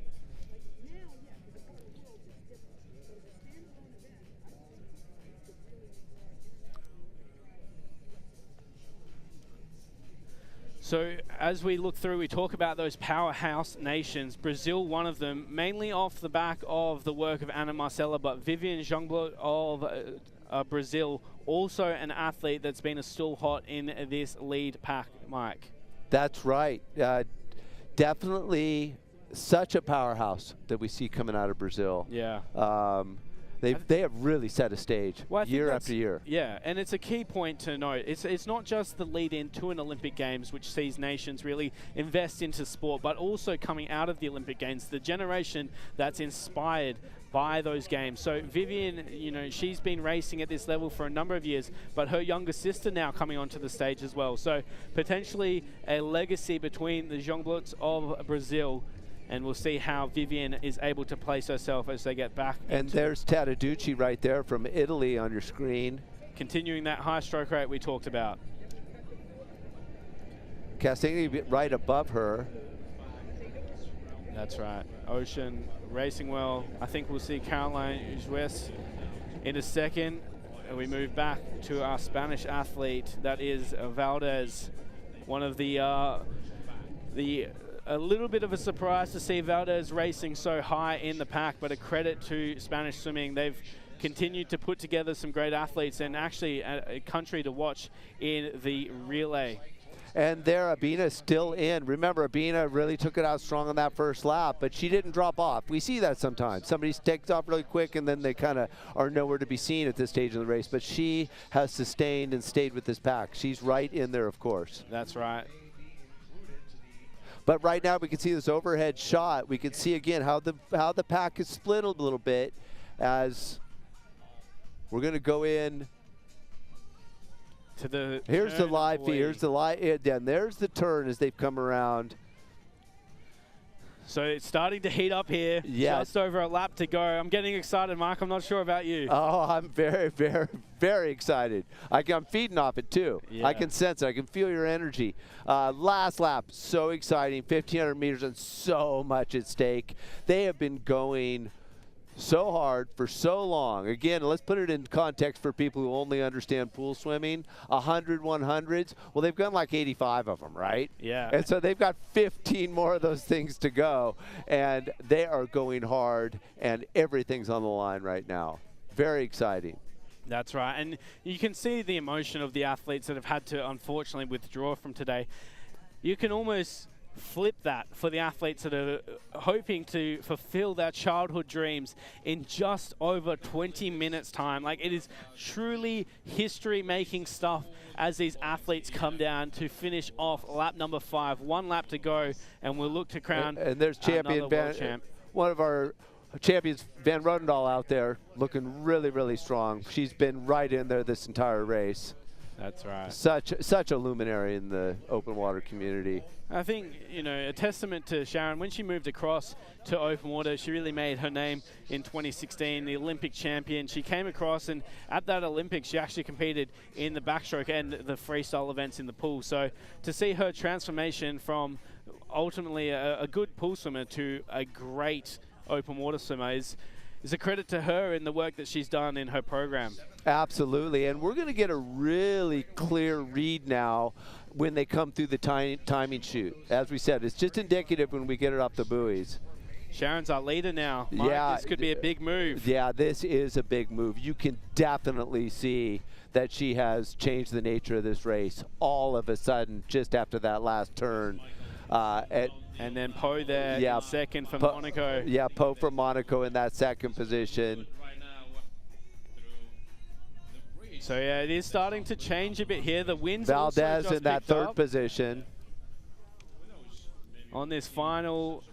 So as we look through, we talk about those powerhouse nations. Brazil, one of them, mainly off the back of the work of Ana Marcela, but Vivian Jongbloed of Brazil, also an athlete that's been a still hot in this lead pack, Mike. That's right. Definitely such a powerhouse that we see coming out of Brazil. Yeah. They have really set a stage year after year. Yeah, and it's a key point to note. It's not just the lead into an Olympic Games, which sees nations really invest into sport, but also coming out of the Olympic Games, the generation that's inspired by those games. So Vivian, you know, she's been racing at this level for a number of years, but her younger sister now coming onto the stage as well. So potentially a legacy between the Jongbloeds of Brazil, and we'll see how Vivian is able to place herself as they get back. And there's Tadaducci right there from Italy on your screen. Continuing that high stroke rate we talked about. Cassini right above her. That's right. Ocean racing well. I think we'll see Caroline Juez in a second. And we move back to our Spanish athlete. That is Valdez, one of a little bit of a surprise to see Valdez racing so high in the pack, but a credit to Spanish swimming. They've continued to put together some great athletes, and actually a country to watch in the relay. And there, Abina's still in. Remember, Abina really took it out strong on that first lap, but she didn't drop off. We see that sometimes. Somebody takes off really quick, and then they kind of are nowhere to be seen at this stage of the race. But she has sustained and stayed with this pack. She's right in there, of course. That's right. But right now we can see this overhead shot. We can see again how the pack is split a little bit as we're going to go in. To the here's the live feed. Here's the live. And there's the turn as they've come around. So it's starting to heat up here. Yeah. Just over a lap to go. I'm getting excited, Mark. I'm not sure about you. Oh, I'm very, very, very excited. I'm feeding off it too. Yeah. I can sense it. I can feel your energy. Last lap, so exciting. 1,500 meters and so much at stake. They have been going so hard for so long. Again, let's put it in context for people who only understand pool swimming. 100 100s. Well, they've gone like 85 of them, right? Yeah. And so they've got 15 more of those things to go, and they are going hard, and everything's on the line right now. Very exciting. That's right. And you can see the emotion of the athletes that have had to, unfortunately, withdraw from today. You can almost flip that for the athletes that are hoping to fulfill their childhood dreams in just over 20 minutes time. Like, it is truly history-making stuff as these athletes come down to finish off lap number 5. 1 lap to go, and we'll look to crown and there's champion one of our champions, Van Rodendahl, out there looking really, really strong. She's been right in there this entire race. That's right. Such a luminary in the open water community. I think, you know, a testament to Sharon. When she moved across to open water, she really made her name in 2016, the Olympic champion. She came across, and at that Olympics, she actually competed in the backstroke and the freestyle events in the pool. So to see her transformation from ultimately a good pool swimmer to a great open water swimmer is a credit to her and the work that she's done in her program. Absolutely, and we're going to get a really clear read now when they come through the timing chute. As we said, it's just indicative when we get it off the buoys. Sharon's our leader now. Mike, yeah, this could be a big move. Yeah, this is a big move. You can definitely see that she has changed the nature of this race all of a sudden just after that last turn. And then Poe there in second for Monaco. Yeah, Poe from Monaco in that second position. So yeah, it is starting to change a bit here. The winds Valdez also just in that picked third up. position. on this final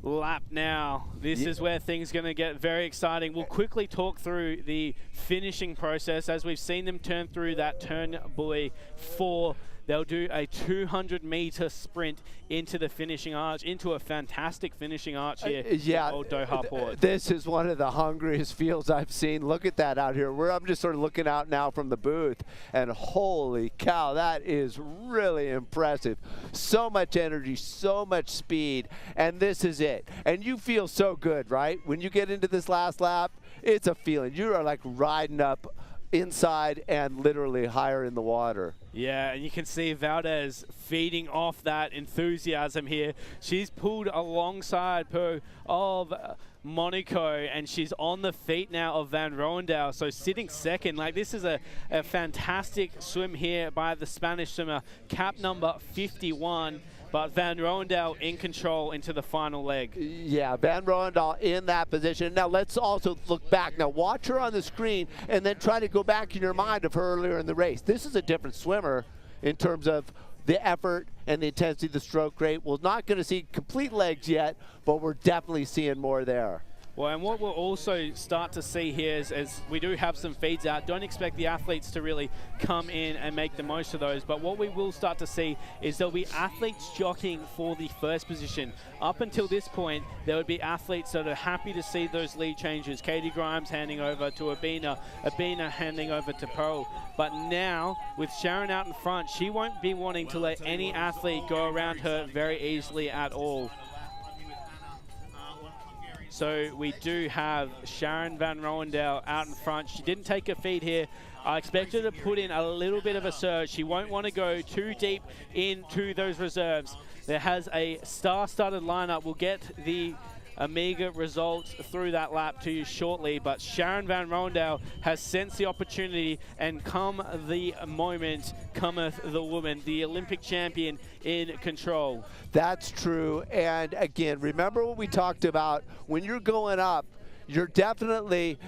lap now. This is where things are going to get very exciting. We'll quickly talk through the finishing process. As we've seen them turn through that turn buoy 4, they'll do a 200-meter sprint into the finishing arch, into a fantastic finishing arch here at Old Doha Port. This is one of the hungriest fields I've seen. Look at that out here. I'm just sort of looking out now from the booth, and holy cow, that is really impressive. So much energy, so much speed, and this is it. And you feel so good, right? When you get into this last lap, it's a feeling. You are like riding up inside and literally higher in the water. Yeah, and you can see Valdez feeding off that enthusiasm here. She's pulled alongside of Monaco, and she's on the feet now of Van Roendale, so sitting second. Like, this is a fantastic swim here by the Spanish swimmer, cap number 51. But Van Roendale in control into the final leg. Yeah, Van Roendale in that position. Now let's also look back. Now watch her on the screen and then try to go back in your mind of her earlier in the race. This is a different swimmer in terms of the effort and the intensity of the stroke rate. We're not going to see complete legs yet, but we're definitely seeing more there. Well, and what we'll also start to see here is, as we do have some feeds out, don't expect the athletes to really come in and make the most of those, but what we will start to see is there'll be athletes jockeying for the first position. Up until this point, there would be athletes that are happy to see those lead changes. Katie Grimes handing over to Abina, Abina handing over to Pearl. But now, with Sharon out in front, she won't be wanting to let any athlete go around her very easily at all. So we do have Sharon Van Roendale out in front. She didn't take a feed here. I expect her to put in a little bit of a surge. She won't want to go too deep into those reserves. There has a star-studded lineup. We'll get the Amiga results through that lap to you shortly, but Sharon Van Roendale has sensed the opportunity, and come the moment cometh the woman, the Olympic champion in control. That's true, and again, remember what we talked about. When you're going up, you're definitely,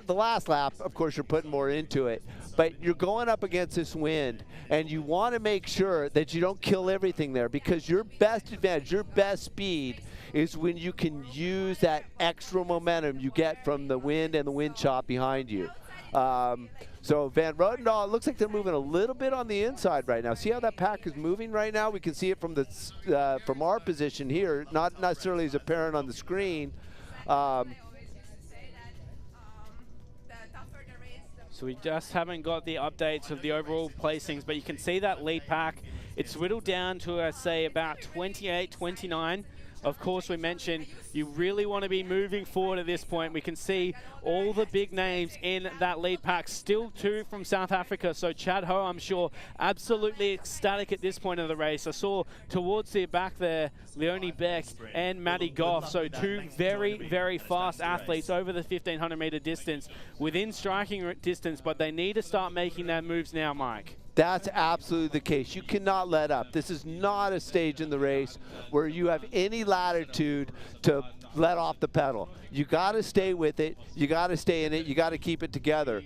the last lap, of course, you're putting more into it, but you're going up against this wind, and you want to make sure that you don't kill everything there, because your best advantage, your best speed is when you can use that extra momentum you get from the wind and the wind chop behind you. So Van Roendale, it looks like they're moving a little bit on the inside right now. See how that pack is moving right now? We can see it from the from our position here, not necessarily as apparent on the screen. So we just haven't got the updates of the overall placings, but you can see that lead pack. It's whittled down to, say, about 28, 29. Of course, we mentioned you really want to be moving forward at this point. We can see all the big names in that lead pack. Still 2 from South Africa. So Chad Ho, I'm sure, absolutely ecstatic at this point of the race. I saw towards the back there, Leonie Beck and Maddie Goff. So 2 very, very fast athletes over the 1,500-meter distance, within striking distance, but they need to start making their moves now, Mike. That's absolutely the case. You cannot let up. This is not a stage in the race where you have any latitude to let off the pedal. You got to stay with it. You got to stay in it. You got to keep it together.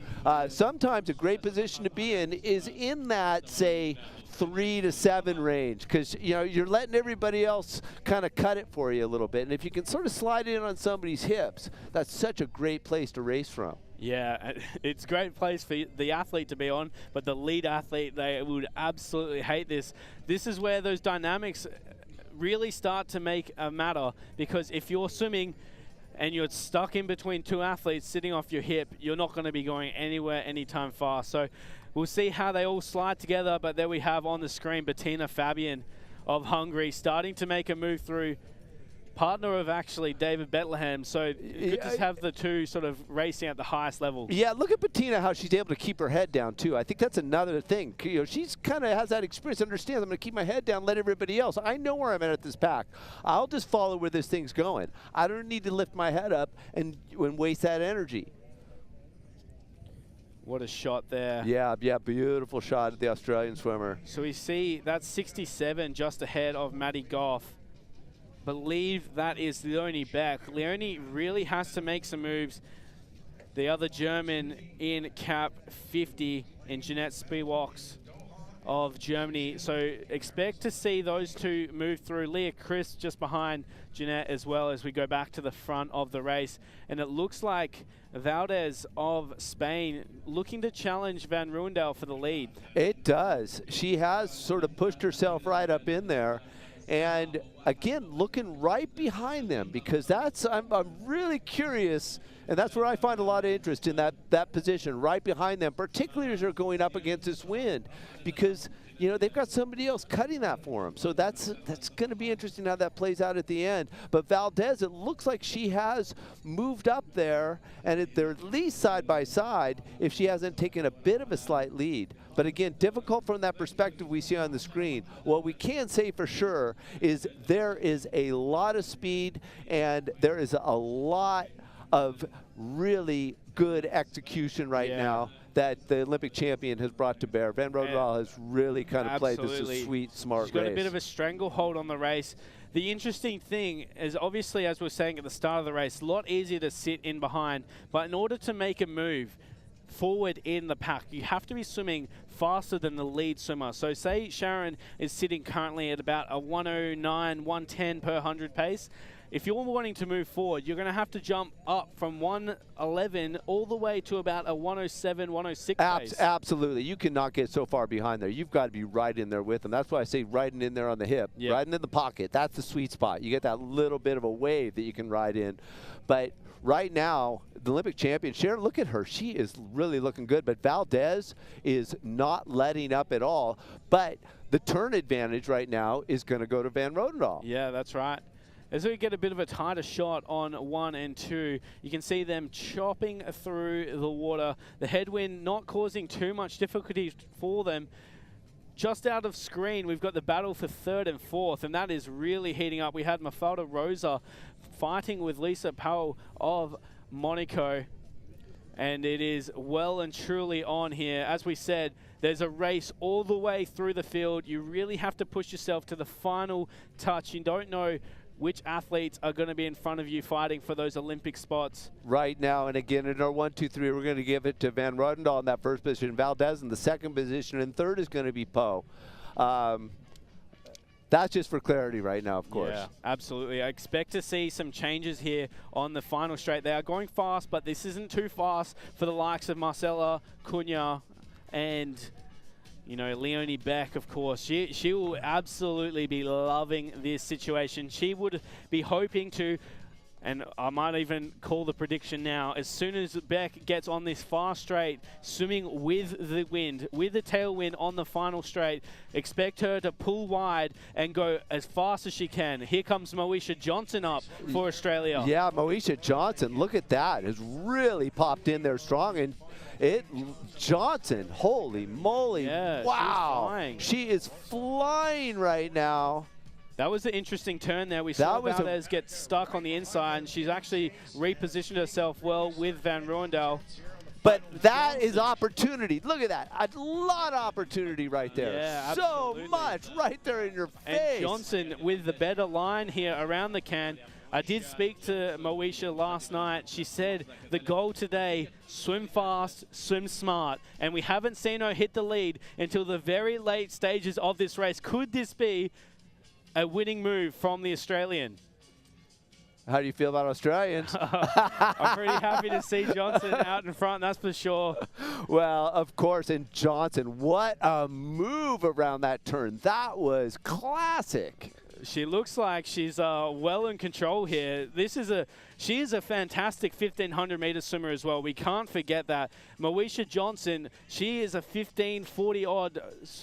Sometimes a great position to be in is in that, say, 3 to 7 range, because you're letting everybody else kind of cut it for you a little bit. And if you can sort of slide in on somebody's hips, that's such a great place to race from. Yeah, it's a great place for the athlete to be on, but the lead athlete, they would absolutely hate this. This is where those dynamics really start to make a matter, because if you're swimming and you're stuck in between 2 athletes sitting off your hip, you're not going to be going anywhere anytime fast. So we'll see how they all slide together, but there we have on the screen Bettina Fabian of Hungary starting to make a move through. Partner of actually David Bethlehem, so good to have the 2 sort of racing at the highest level. Yeah, look at Bettina, how she's able to keep her head down too. I think that's another thing. She's kind of has that experience, understands I'm going to keep my head down, let everybody else. I know where I'm at this pack. I'll just follow where this thing's going. I don't need to lift my head up and waste that energy. What a shot there. Yeah, beautiful shot at the Australian swimmer. So we see that's 67 just ahead of Maddie Goff. Believe that is Leonie Beck. Leonie really has to make some moves. The other German in cap 50 in Jeanette Spiewaks of Germany. So expect to see those two move through. Leah Chris just behind Jeanette as well as we go back to the front of the race. And it looks like Valdez of Spain looking to challenge Van Ruendel for the lead. It does. She has sort of pushed herself right up in there. And again, looking right behind them, because that's, I'm really curious, and that's where I find a lot of interest in that position, right behind them, particularly as they're going up against this wind, because, you know, they've got somebody else cutting that for them. So that's going to be interesting how that plays out at the end. But Valdez, it looks like she has moved up there, and they're at least side by side if she hasn't taken a bit of a slight lead. But again, difficult from that perspective we see on the screen. What we can say for sure is there is a lot of speed and there is a lot of really good execution right now that the Olympic champion has brought to bear. Van Rodendaal has really kind of played this a sweet, smart race. She's got a bit of a stranglehold on the race. The interesting thing is, obviously, as we were saying at the start of the race, a lot easier to sit in behind. But in order to make a move forward in the pack, you have to be swimming faster than the lead swimmer. So say Sharon is sitting currently at about a 109, 110 per 100 pace. If you're wanting to move forward, you're going to have to jump up from 111 all the way to about a 107, 106 pace. Absolutely. You cannot get so far behind there. You've got to be right in there with them. That's why I say riding in there on the hip, riding in the pocket. That's the sweet spot. You get that little bit of a wave that you can ride in. But right now, the Olympic champion, Sharon, look at her. She is really looking good. But Valdez is not letting up at all. But the turn advantage right now is going to go to Van Rodendaal. Yeah, that's right. As we get a bit of a tighter shot on 1 and 2, you can see them chopping through the water. The headwind not causing too much difficulty for them. Just out of screen, we've got the battle for 3rd and 4th, and that is really heating up. We had Mafalda Rosa fighting with Lisa Powell of Monaco, and it is well and truly on here. As we said, there's a race all the way through the field. You really have to push yourself to the final touch. You don't know which athletes are going to be in front of you fighting for those Olympic spots. Right now, and again, in our 1, 2, 3, we're going to give it to Van Rodendaal in that first position, Valdez in the second position, and third is going to be Poe. That's just for clarity right now, of course. Yeah, absolutely. I expect to see some changes here on the final straight. They are going fast, but this isn't too fast for the likes of Marcela Cunha and, you know, Leonie Beck, of course. She will absolutely be loving this situation. She would be hoping to, and I might even call the prediction now, as soon as Beck gets on this fast straight, swimming with the wind, with the tailwind on the final straight, expect her to pull wide and go as fast as she can. Here comes Moesha Johnson up for Australia. Yeah, Moesha Johnson, look at that, has really popped in there strong. And Johnson, holy moly, wow. She is flying right now. That was an interesting turn there. We saw Valdez get stuck on the inside, and she's actually repositioned herself well with Van Ruendel. But that is opportunity. Look at that. A lot of opportunity right there. Yeah, so much right there in your face. And Johnson with the better line here around the can. I did speak to Moesha last night. She said the goal today, swim fast, swim smart. And we haven't seen her hit the lead until the very late stages of this race. Could this be a winning move from the Australian? How do you feel about Australians? I'm pretty happy to see Johnson out in front, that's for sure. Well, of course, and Johnson, what a move around that turn. That was classic. She looks like she's well in control here. She is a fantastic 1,500 meter swimmer as well. We can't forget that. Moesha Johnson, she is a 1540-odd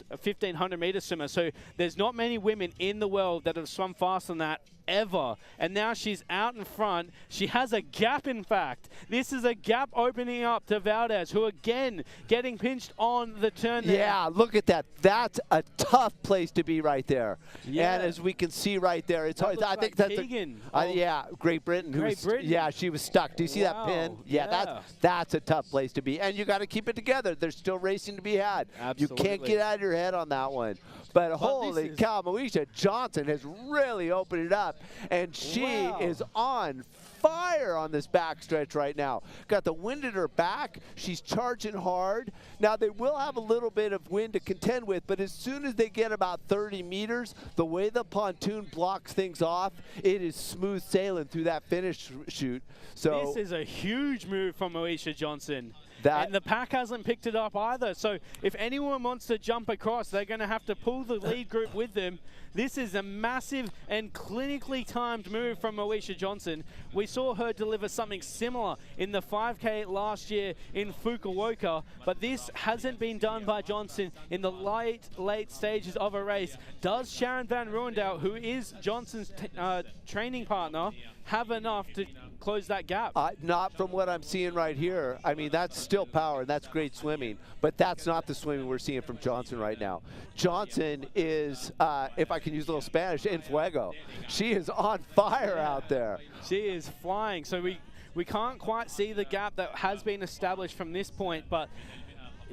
1,500 meter swimmer. So there's not many women in the world that have swum faster than that ever. And now she's out in front. She has a gap, in fact. This is a gap opening up to Valdez, who again getting pinched on the turn there. Yeah, look at that. That's a tough place to be right there. Yeah. And as we can see right there, it's hard. I think that's Keegan. yeah, Great Britain. Yeah, she was stuck. Do you see that pin? Yeah, that's a tough place to be. And you got to keep it together. There's still racing to be had. Absolutely. You can't get out of your head on that one. But holy cow, Moesha Johnson has really opened it up, and she is on fire on this backstretch right now. Got the wind at her back. She's charging hard. Now, they will have a little bit of wind to contend with, but as soon as they get about 30 meters, the way the pontoon blocks things off, it is smooth sailing through that finish chute. So this is a huge move from Moesha Johnson. That- And the pack hasn't picked it up either. So if anyone wants to jump across, they're going to have to pull the lead group with them. This is a massive and clinically timed move from Moesha Johnson. We saw her deliver something similar in the 5K last year in Fukuoka, but this hasn't been done by Johnson in the late stages of a race. Does Sharon Van Ruendal, who is Johnson's training partner, have enough to close that gap? Not from what I'm seeing right here. I mean, that's still power, and that's great swimming, but that's not the swimming we're seeing from Johnson right now. Johnson is, if I can use a little Spanish, en fuego. She is on fire out there. She is flying. So we can't quite see the gap that has been established from this point, but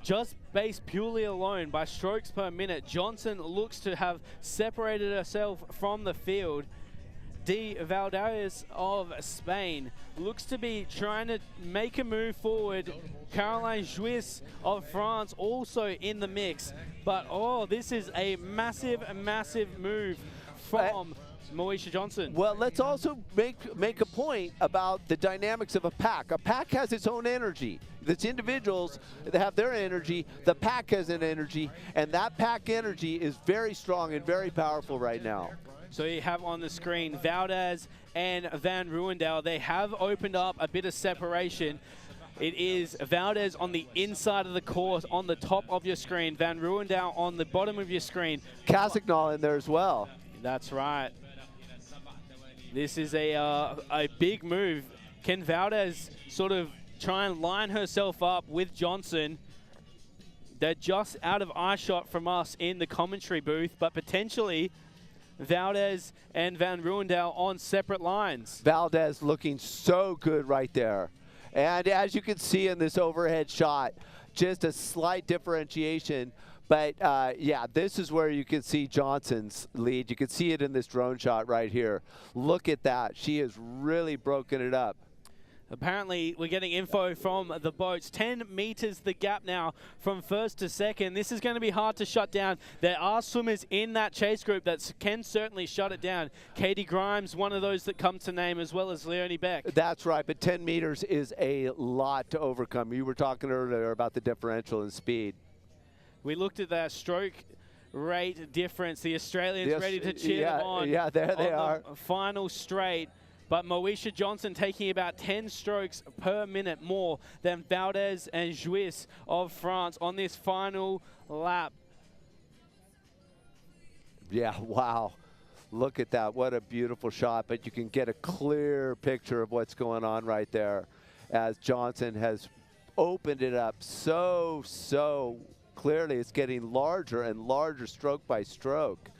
just based purely alone by strokes per minute, Johnson looks to have separated herself from the field. De Valdez of Spain looks to be trying to make a move forward. Caroline Juis of France also in the mix. But, oh, this is a massive, massive move from Moesha Johnson. Well, let's also make a point about the dynamics of a pack. A pack has its own energy. It's individuals that have their energy. The pack has an energy, and that pack energy is very strong and very powerful right now. So you have on the screen Valdez and Van Ruendal. They have opened up a bit of separation. It is Valdez on the inside of the course on the top of your screen. Van Ruendal on the bottom of your screen. Casagnol in there as well. That's right. This is a big move. Can Valdez sort of try and line herself up with Johnson? They're just out of eye shot from us in the commentary booth, but potentially Valdez and Van Ruendal on separate lines. Valdez looking so good right there. And as you can see in this overhead shot, just a slight differentiation. But yeah, this is where you can see Johnson's lead. You can see it in this drone shot right here. Look at that. She has really broken it up. Apparently, we're getting info from the boats. 10 meters the gap now from first to second. This is going to be hard to shut down. There are swimmers in that chase group that can certainly shut it down. Katie Grimes, one of those that come to name, as well as Leonie Beck. That's right, but 10 meters is a lot to overcome. You were talking earlier about the differential in speed. We looked at that stroke rate difference. The Australians ready to cheer them on. Yeah, there they are. The final straight. But Moesha Johnson taking about 10 strokes per minute more than Valdez and Juis of France on this final lap. Yeah, wow. Look at that. What a beautiful shot. But you can get a clear picture of what's going on right there as Johnson has opened it up so clearly. It's getting larger and larger stroke by stroke.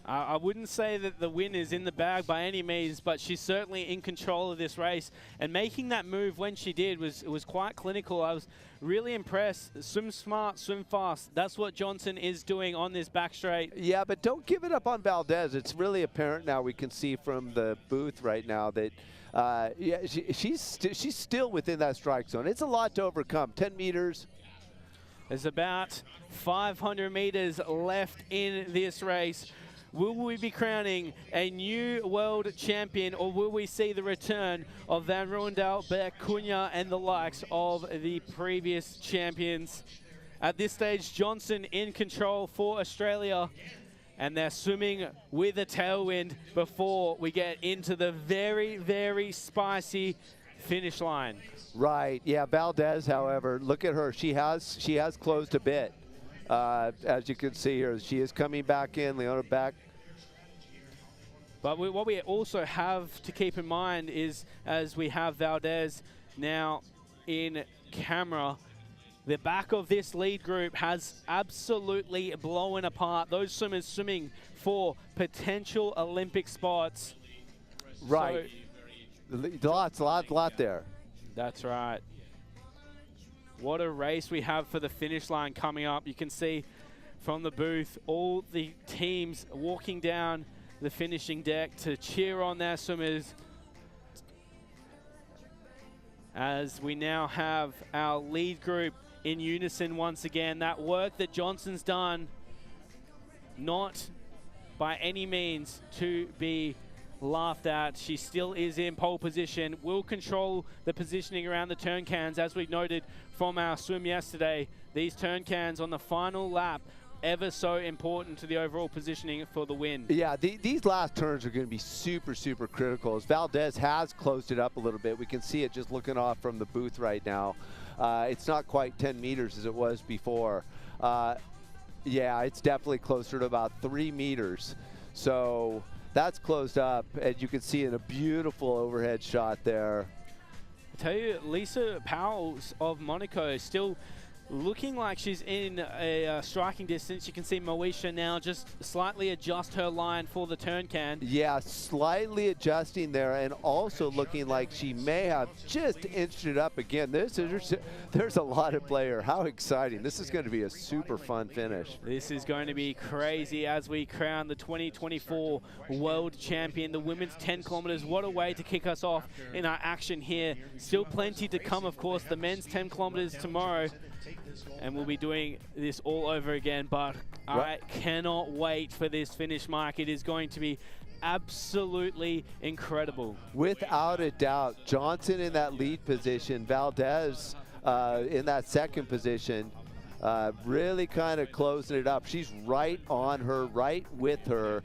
I wouldn't say that the win is in the bag by any means, but she's certainly in control of this race. And making that move when she did was quite clinical. I was really impressed. Swim smart, swim fast. That's what Johnson is doing on this back straight. Yeah, but don't give it up on Valdez. It's really apparent now. We can see from the booth right now that yeah, she's still within that strike zone. It's a lot to overcome. 10 meters. There's about 500 meters left in this race. Will we be crowning a new world champion, or will we see the return of Van Ruendal, Beck, Cunha, and the likes of the previous champions? At this stage, Johnson in control for Australia, and they're swimming with a tailwind before we get into the very, very spicy finish line. Right. Yeah. Valdez, however, look at her. She has closed a bit. As you can see here, she is coming back in. Leona Beck. But what we also have to keep in mind is, as we have Valdez now in camera, the back of this lead group has absolutely blown apart. Those swimmers swimming for potential Olympic spots. Right. So, lot there. That's right. What a race we have for the finish line coming up. You can see from the booth all the teams walking down the finishing deck to cheer on their swimmers. as we now have our lead group in unison once again. That work that Johnson's done, not by any means to be laughed at. She still is in pole position, will control the positioning around the turn cans. As we noted from our swim yesterday, these turn cans on the final lap, ever so important to the overall positioning for the win. Yeah, these last turns are going to be super, super critical. As Valdez has closed it up a little bit, we can see it just looking off from the booth right now. It's not quite 10 meters as it was before. Yeah, it's definitely closer to about 3 meters. So that's closed up, and you can see in a beautiful overhead shot there. I tell you, Lisa Powell of Monaco is still looking like she's in a striking distance. You can see Moesha now just slightly adjust her line for the turn can. Yeah, slightly adjusting there, and also looking like she may have just inched it up again. There's a lot at play here. How exciting. This is going to be a super fun finish. This is going to be crazy as we crown the 2024 World Champion, the women's 10 kilometers. What a way to kick us off in our action here. Still plenty to come, of course. The men's 10 kilometers tomorrow, and we'll be doing this all over again, but I cannot wait for this finish, Mike. It is going to be absolutely incredible. Without a doubt, Johnson in that lead position, Valdez in that second position, really kind of closing it up. She's right on her, right with her.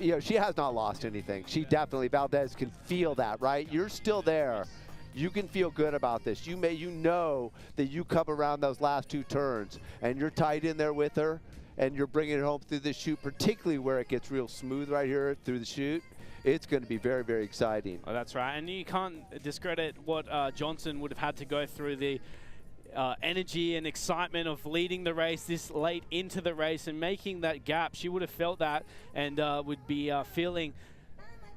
You know, she has not lost anything. She definitely, Valdez can feel that, right? You're still there. You can feel good about this. You know that you come around those last 2 turns and you're tied in there with her and you're bringing it home through the chute, particularly where it gets real smooth right here through the chute. It's going to be very, very exciting. Oh, that's right. And you can't discredit what Johnson would have had to go through, the energy and excitement of leading the race this late into the race and making that gap. She would have felt that and would be feeling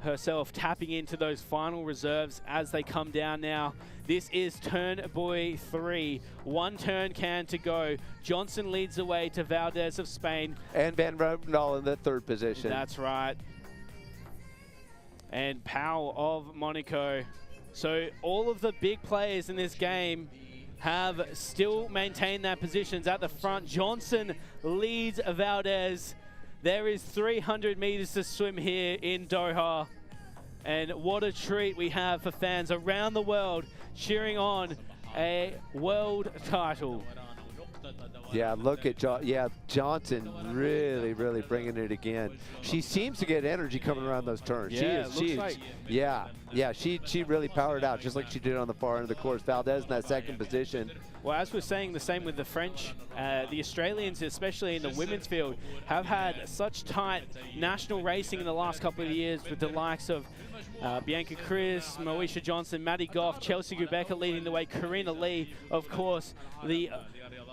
herself tapping into those final reserves as they come down now. This is turn buoy 3. 1 turn can to go. Johnson leads the way to Valdez of Spain. And Van Rooyendaal in the 3rd position. That's right. And Powell of Monaco. So all of the big players in this game have still maintained their positions at the front. Johnson leads Valdez. There is 300 meters to swim here in Doha. And what a treat we have for fans around the world cheering on a world title. Yeah, look at Johnson really, really bringing it again. She seems to get energy coming around those turns. Yeah, she really powered out just like she did on the far end of the course. Valdez in that 2nd position. Well, as we're saying, the same with the French, the Australians, especially in the women's field, have had such tight national racing in the last couple of years with the likes of Bianca Chris, Moesha Johnson, Maddie Goff, Chelsea Gubecka leading the way, Karina Lee, of course, the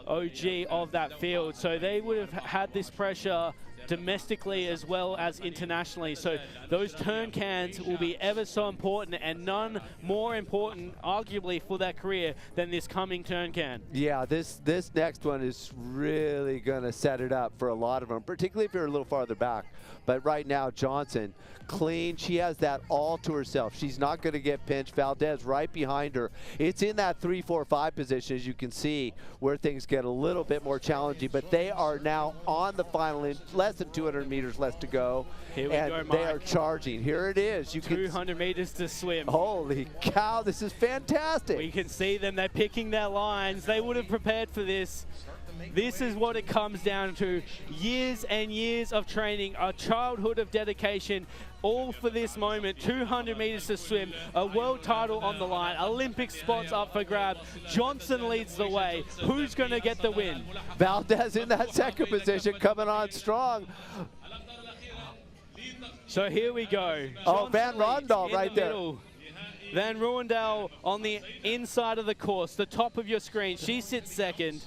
OG of that field. So they would have had this pressure domestically as well as internationally. So those turn cans will be ever so important, and none more important, arguably, for their career than this coming turn can. Yeah, this next one is really going to set it up for a lot of them, particularly if you're a little farther back. But right now, Johnson, clean. She has that all to herself. She's not going to get pinched. Valdez right behind her. It's in that 3, 4, 5 position, as you can see, where things get a little bit more challenging. But they are now on the final end, less than 200 meters left to go. Here we go, Mike. They are charging. Here it is. You 200 meters to swim. Holy cow, this is fantastic. We can see them. They're picking their lines. They would have prepared for this. This is what it comes down to. Years and years of training, a childhood of dedication, all for this moment. 200 meters to swim, a world title on the line, Olympic spots up for grab. Johnson leads the way. Who's going to get the win? Valdez in that 2nd position, coming on strong. So here we go. Oh, Van Rooyendaal right there. Van Rooyendaal on the inside of the course, the top of your screen. She sits 2nd.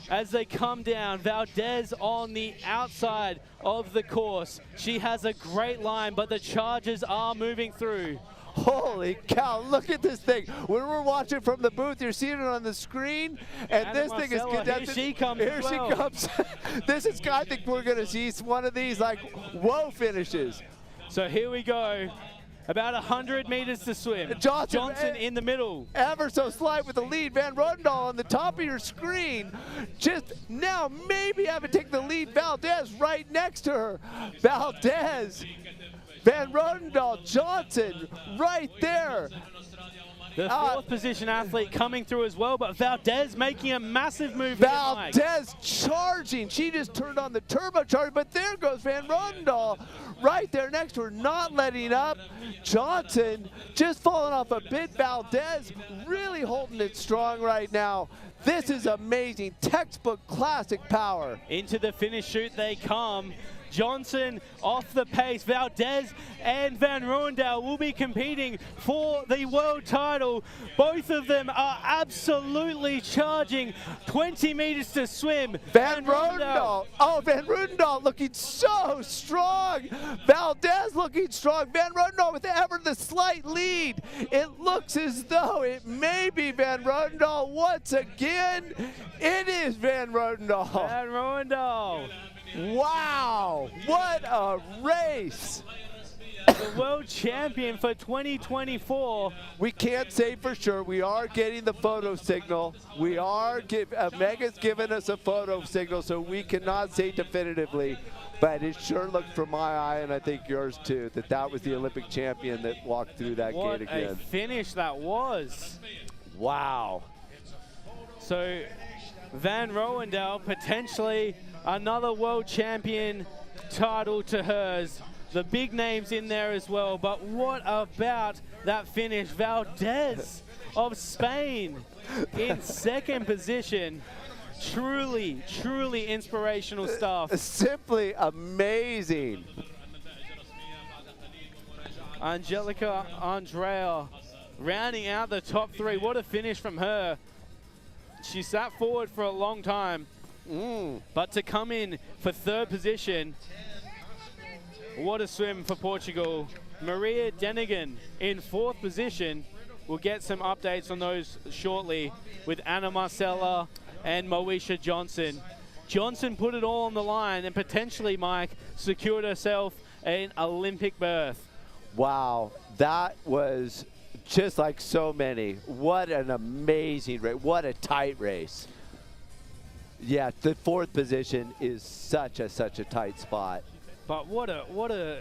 As they come down, Valdez on the outside of the course. She has a great line, but the chargers are moving through. Holy cow, look at this thing. When we're watching from the booth, you're seeing it on the screen, and Anna this thing is Marcella, condensed. here she comes. Here she comes. This is, I think we're going to see one of these, like, whoa finishes. So here we go. About 100 meters to swim. Johnson in the middle. Ever so slight with the lead. Van Rodendahl on the top of your screen. Just now maybe having taken the lead. Valdez right next to her. Valdez, Van Rodendahl, Johnson right there. The fourth position athlete coming through as well, but Valdez making a massive move here, Mike. Valdez charging. She just turned on the turbocharger, but there goes Van Rodendahl right there next to her, not letting up. Johnson just falling off a bit. Valdez really holding it strong right now. This is amazing. Textbook classic power. Into the finish chute they come. Johnson off the pace. Valdez and Van Rodendahl will be competing for the world title. Both of them are absolutely charging. 20 meters to swim. Van Rodendahl. Oh, Van Rodendahl looking so strong. Valdez looking strong. Van Rodendahl with ever the slight lead. It looks as though it may be Van Rodendahl once again. It is Van Rodendahl. Van Rodendahl. Wow, what a race! The world champion for 2024. We can't say for sure. We are getting the photo signal. We are, Mega's given us a photo signal, so we cannot say definitively. But it sure looked from my eye, and I think yours too, that was the Olympic champion that walked through that gate again. What a finish that was. Wow. So Van Rodendahl potentially another world champion title to hers. The big names in there as well, but what about that finish? Valdez of Spain in second position. Truly, truly inspirational stuff. Simply amazing. Angelica Andrea rounding out the top three. What a finish from her. She sat forward for a long time. But to come in for third position, what a swim for Portugal. Maria Denigan in fourth position. We'll get some updates on those shortly with Anna Marcella and Moesha Johnson. Johnson put it all on the line and potentially, Mike, secured herself an Olympic berth. Wow, that was just like so many. What an amazing race. What a tight race. Yeah, the fourth position is such a tight spot. But what an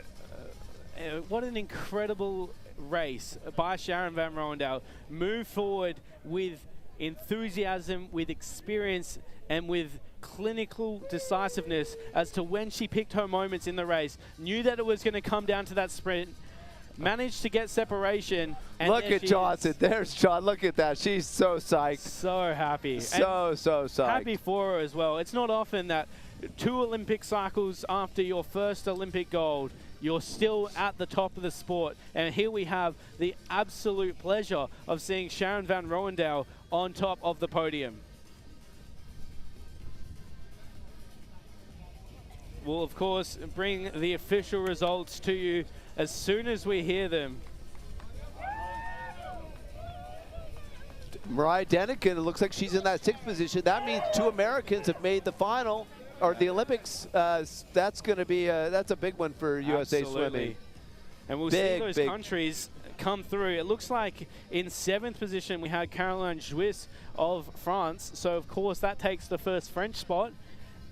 incredible race by Sharon Van Rodendahl. Move forward with enthusiasm, with experience, and with clinical decisiveness as to when she picked her moments in the race. Knew that it was going to come down to that sprint. Managed to get separation. And look at Johnson. There's John. Look at that. She's so psyched. So happy. So psyched. Happy for her as well. It's not often that 2 Olympic cycles after your first Olympic gold, you're still at the top of the sport. And here we have the absolute pleasure of seeing Sharon Van Rodendahl on top of the podium. We'll, of course, bring the official results to you as soon as we hear them. Mariah Denigan, it looks like she's in that 6th position. That means 2 Americans have made the final, or the Olympics. That's going to be that's a big one for USA Swimming. And we'll see those countries come through. It looks like in 7th position we had Caroline Jouisse of France. So of course that takes the first French spot.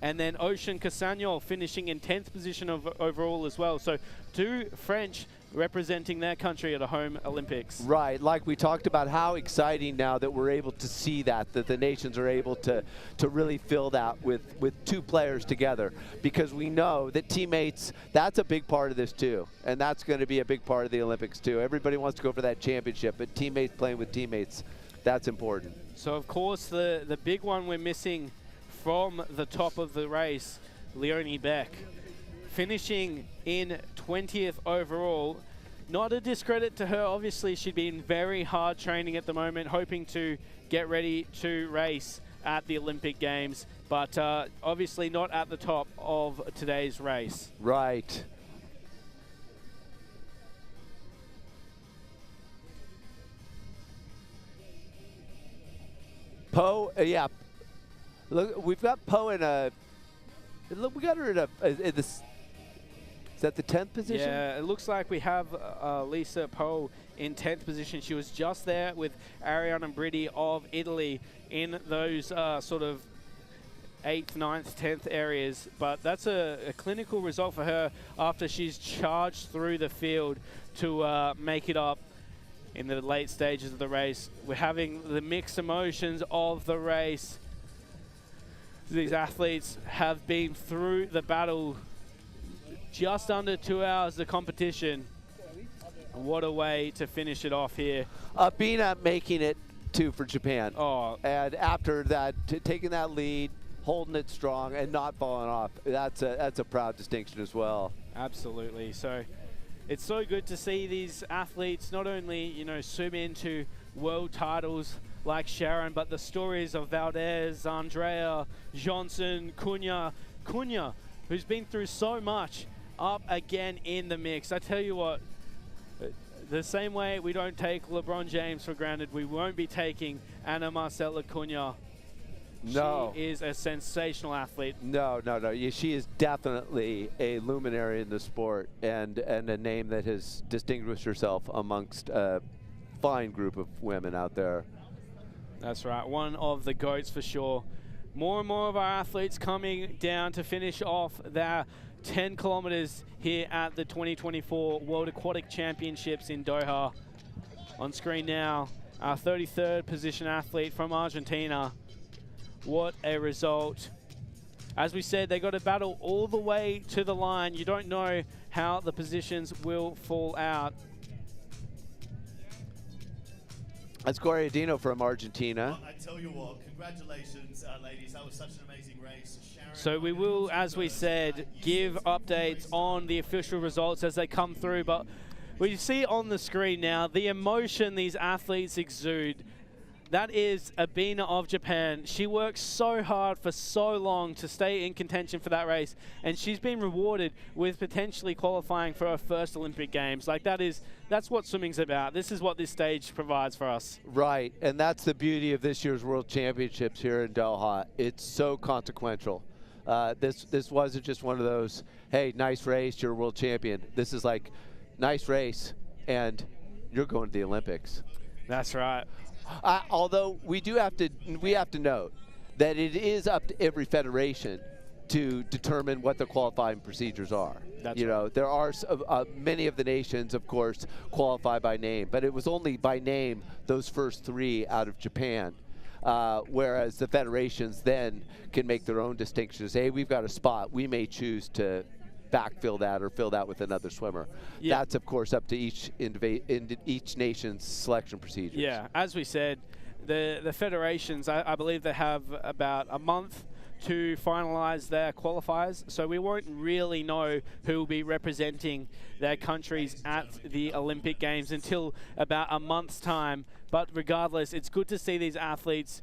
And then Ocean Cassagnol finishing in 10th position overall as well. So 2 French representing their country at a home Olympics. Right, like we talked about, how exciting now that we're able to see that the nations are able to really fill that with 2 players together, because we know that teammates, that's a big part of this too, and that's going to be a big part of the Olympics too. Everybody wants to go for that championship, but teammates playing with teammates, that's important. So of course the big one we're missing from the top of the race, Leonie Beck, finishing in 20th overall. Not a discredit to her. Obviously, she'd been very hard training at the moment, hoping to get ready to race at the Olympic Games, but obviously not at the top of today's race. Right. Poe, yeah. Look, we've got Poe in a. Look, we got her in this. Is that the 10th position? Yeah, it looks like we have Lisa Poe in 10th position. She was just there with Ariana Britti of Italy in those sort of 8th, 9th, 10th areas. But that's a clinical result for her after she's charged through the field to make it up in the late stages of the race. We're having the mixed emotions of the race. These athletes have been through the battle. Just under 2 hours of the competition. What a way to finish it off here. Bina making it too for Japan. Oh, And after that, taking that lead, holding it strong, and not falling off, that's a proud distinction as well. absolutely. So it's so good to see these athletes not only, you know, swim into world titles like Sharon, but the stories of Valdez, Andrea, Johnson, Cunha, who's been through so much, up again in the mix. I tell you what, the same way we don't take LeBron James for granted, we won't be taking Ana Marcela Cunha. No. She is a sensational athlete. No. She is definitely a luminary in the sport and a name that has distinguished herself amongst a fine group of women out there. That's right, one of the GOATs for sure. More and more of our athletes coming down to finish off their 10 kilometers here at the 2024 World Aquatic Championships in Doha. On screen now, our 33rd position athlete from Argentina. What a result. As we said, they got to battle all the way to the line. You don't know how the positions will fall out. That's Gloria Dino from Argentina. I tell you what, congratulations, ladies. That was such an amazing race. Sharon, So we will, as we said, give updates on the official results as they come through. But we see on the screen now the emotion these athletes exude. That is Abina of Japan. She worked so hard for so long to stay in contention for that race, and she's been rewarded with potentially qualifying for her first Olympic Games. Like that's what swimming's about. This is what this stage provides for us. Right, and that's the beauty of this year's World Championships here in Doha. It's so consequential. This wasn't just one of those, hey, nice race, you're a world champion. This is like, nice race, and you're going to the Olympics. That's right. Although we have to note that it is up to every federation to determine what the qualifying procedures are. That's you know, there are many of the nations, of course, qualify by name, but it was only by name those first 3 out of Japan. Whereas the federations then can make their own distinctions. Hey, we've got a spot. We may choose to backfill that or fill that with another swimmer. Yeah. That's, of course, up to each nation's selection procedures. Yeah, as we said, the federations, I believe they have about a month to finalize their qualifiers, so we won't really know who will be representing their countries at the Olympic Games until about a month's time. But regardless, it's good to see these athletes.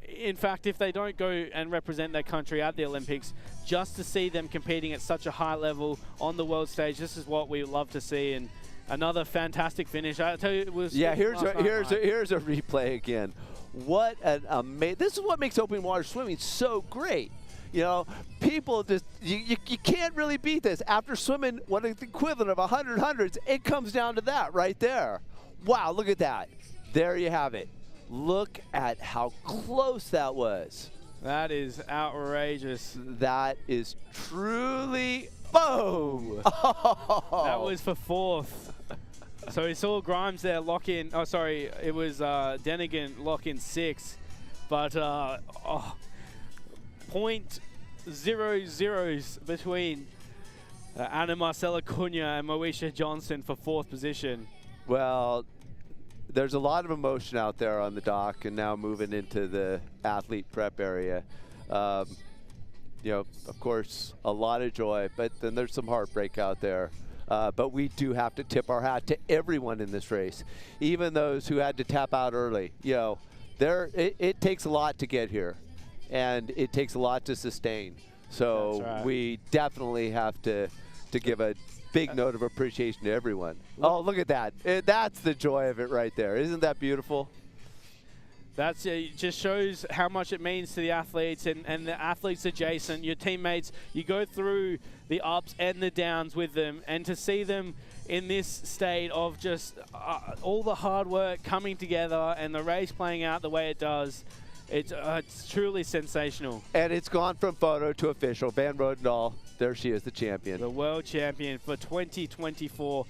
In fact, if they don't go and represent their country at the Olympics, just to see them competing at such a high level on the world stage, this is what we love to see. And another fantastic finish. I tell you, it was. Yeah, here's a right? replay again. What an amazing! This is what makes open water swimming so great. You know, people just you can't really beat this. After swimming what is the equivalent of 100 hundreds, it comes down to that right there. Wow, look at that. There you have it. Look at how close that was. That is outrageous. That is truly boom. That was for 4th. So we saw Grimes there lock in. Oh, sorry, it was Denigan lock in 6, but .00s between Ana Marcela Cunha and Moesha Johnson for 4th position. Well, there's a lot of emotion out there on the dock, and now moving into the athlete prep area. You know, of course, a lot of joy, but then there's some heartbreak out there. But we do have to tip our hat to everyone in this race, even those who had to tap out early. You know, it takes a lot to get here, and it takes a lot to sustain. So That's right. we definitely have to give a big note of appreciation to everyone. Oh, look at that. That's the joy of it right there. Isn't that beautiful? That's it just shows how much it means to the athletes and the athletes adjacent, your teammates. You go through the ups and the downs with them, and to see them in this state of just all the hard work coming together and the race playing out the way it does, it's truly sensational. And it's gone from photo to official. Van Rodendahl, there she is, the champion. The world champion for 2024.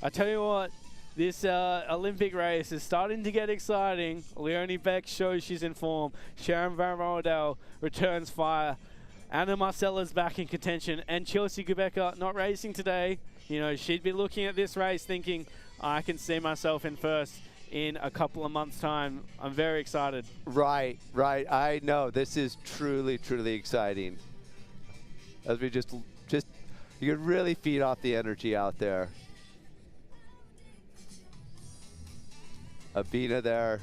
I tell you what, this Olympic race is starting to get exciting. Leonie Beck shows she's in form. Sharon Van Rodendahl returns fire. Anna Marcella's back in contention. And Chelsea Gubecka not racing today. You know, she'd be looking at this race thinking, I can see myself in first in a couple of months' time. I'm very excited. Right. I know. This is truly, truly exciting. As we just you can really feed off the energy out there. Abina there.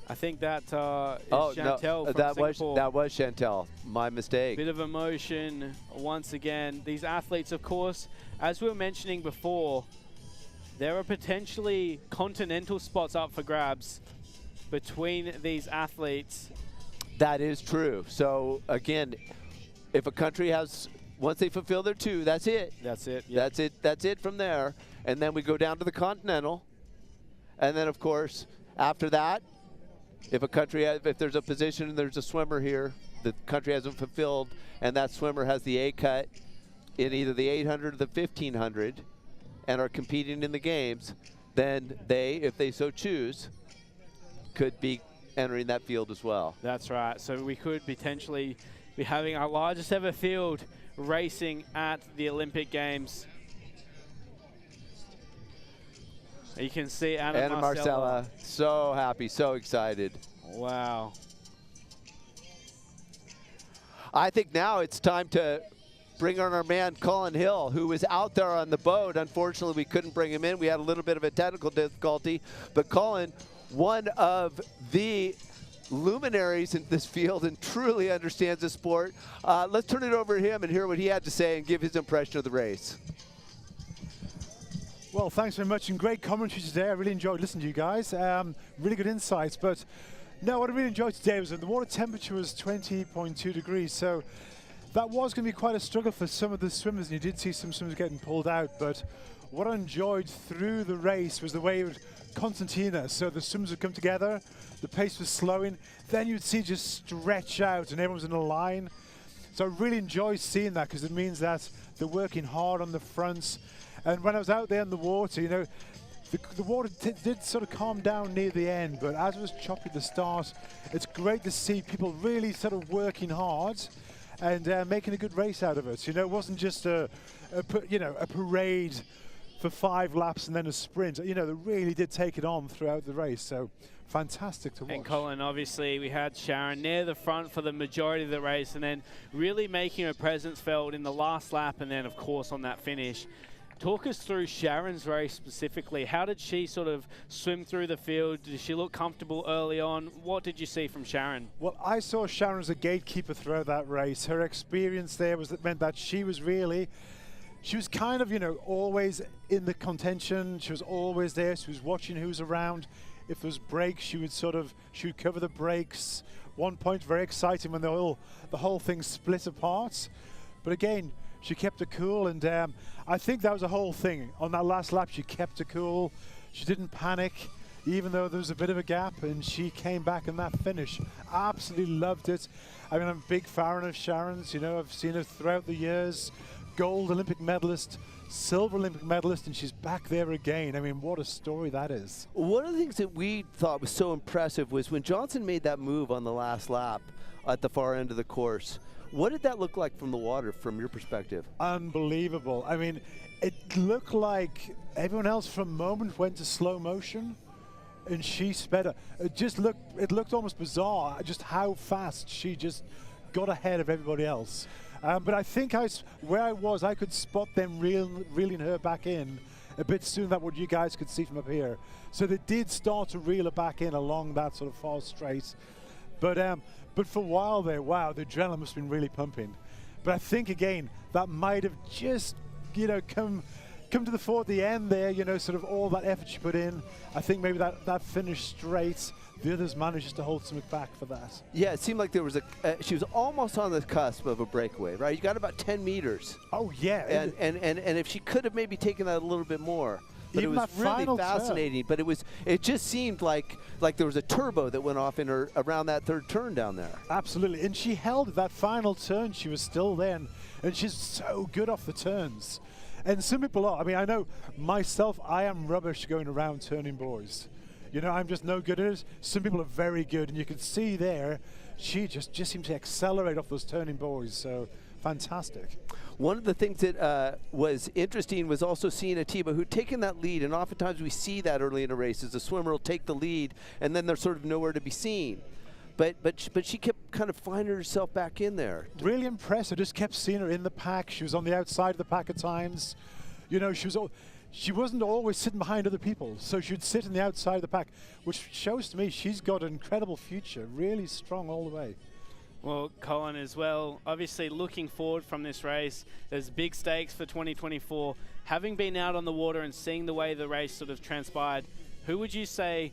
I think that is Chantel from Singapore. that was Chantel. My mistake. Bit of emotion once again. These athletes, of course, as we were mentioning before, there are potentially continental spots up for grabs between these athletes. That is true. So again, if a country has, once they fulfill their 2, that's it. That's it. Yep. That's it from there. And then we go down to the continental. And then of course, after that, if a country if there's a position and there's a swimmer here, the country hasn't fulfilled, and that swimmer has the A cut in either the 800 or the 1500 and are competing in the games, then they, if they so choose, could be entering that field as well. That's right. So we could potentially be having our largest ever field racing at the Olympic Games. You can see Anna Marcella, so happy, so excited. Wow. I think now it's time to bring on our man Colin Hill, who was out there on the boat. Unfortunately, we couldn't bring him in. We had a little bit of a technical difficulty. But Colin, one of the luminaries in this field and truly understands the sport. Let's turn it over to him and hear what he had to say and give his impression of the race. Well, thanks very much, and great commentary today. I really enjoyed listening to you guys. Really good insights. But no, what I really enjoyed today was that the water temperature was 20.2 degrees. So that was going to be quite a struggle for some of the swimmers. And you did see some swimmers getting pulled out. But what I enjoyed through the race was the way it would concertina. So the swimmers would come together, the pace was slowing. Then you'd see just stretch out, and everyone's in a line. So I really enjoyed seeing that because it means that they're working hard on the fronts. And when I was out there in the water, you know, the water did sort of calm down near the end, but as it was choppy at the start, it's great to see people really sort of working hard and making a good race out of it. You know, it wasn't just a parade for 5 laps and then a sprint. You know, they really did take it on throughout the race. So fantastic to watch. And Colin, obviously, we had Sharon near the front for the majority of the race, and then really making her presence felt in the last lap, and then, of course, on that finish. Talk us through Sharon's race specifically. How did she sort of swim through the field? Did she look comfortable early on? What did you see from Sharon? Well, I saw Sharon as a gatekeeper throughout that race. Her experience there meant that she was kind of, you know, always in the contention. She was always there. She was watching who's around. If there was breaks, she would cover the breaks. One point, very exciting when the whole thing split apart. But again, she kept her cool, and I think that was the whole thing. On that last lap, she kept her cool. She didn't panic, even though there was a bit of a gap, and she came back in that finish. Absolutely loved it. I mean, I'm a big fan of Sharon's. You know, I've seen her throughout the years. Gold Olympic medalist, silver Olympic medalist, and she's back there again. I mean, what a story that is. One of the things that we thought was so impressive was when Johnson made that move on the last lap at the far end of the course. What did that look like from the water, from your perspective? Unbelievable. I mean, it looked like everyone else for a moment went to slow motion, and she sped up. It looked almost bizarre, just how fast she just got ahead of everybody else. But I think where I was, I could spot them reeling her back in a bit sooner than what you guys could see from up here. So they did start to reel her back in along that sort of far straight. But for a while there, wow, the adrenaline must have been really pumping. But I think, again, that might have just, you know, come come to the fore at the end there, you know, sort of all that effort she put in. I think maybe that finish straight, the others managed just to hold something back for that. Yeah, it seemed like there was she was almost on the cusp of a breakaway, right? You got about 10 meters. Oh, yeah. And if she could have maybe taken that a little bit more. But Even it was that really final fascinating. But it just seemed like there was a turbo that went off in her around that third turn down there. Absolutely. And she held that final turn. She was still there. And she's so good off the turns. And some people are. I mean, I know myself, I am rubbish going around turning buoys. You know, I'm just no good at it. Some people are very good. And you can see there, she just seems to accelerate off those turning buoys. So fantastic. One of the things that was interesting was also seeing Atiba who'd taken that lead, and oftentimes we see that early in a race as the swimmer will take the lead and then they're sort of nowhere to be seen. But she kept kind of finding herself back in there. Really impressive. Just kept seeing her in the pack. She was on the outside of the pack at times. You know, she wasn't always sitting behind other people, so she'd sit in the outside of the pack, which shows to me she's got an incredible future, really strong all the way. Well, Colin, as well, obviously looking forward from this race, there's big stakes for 2024. Having been out on the water and seeing the way the race sort of transpired, who would you say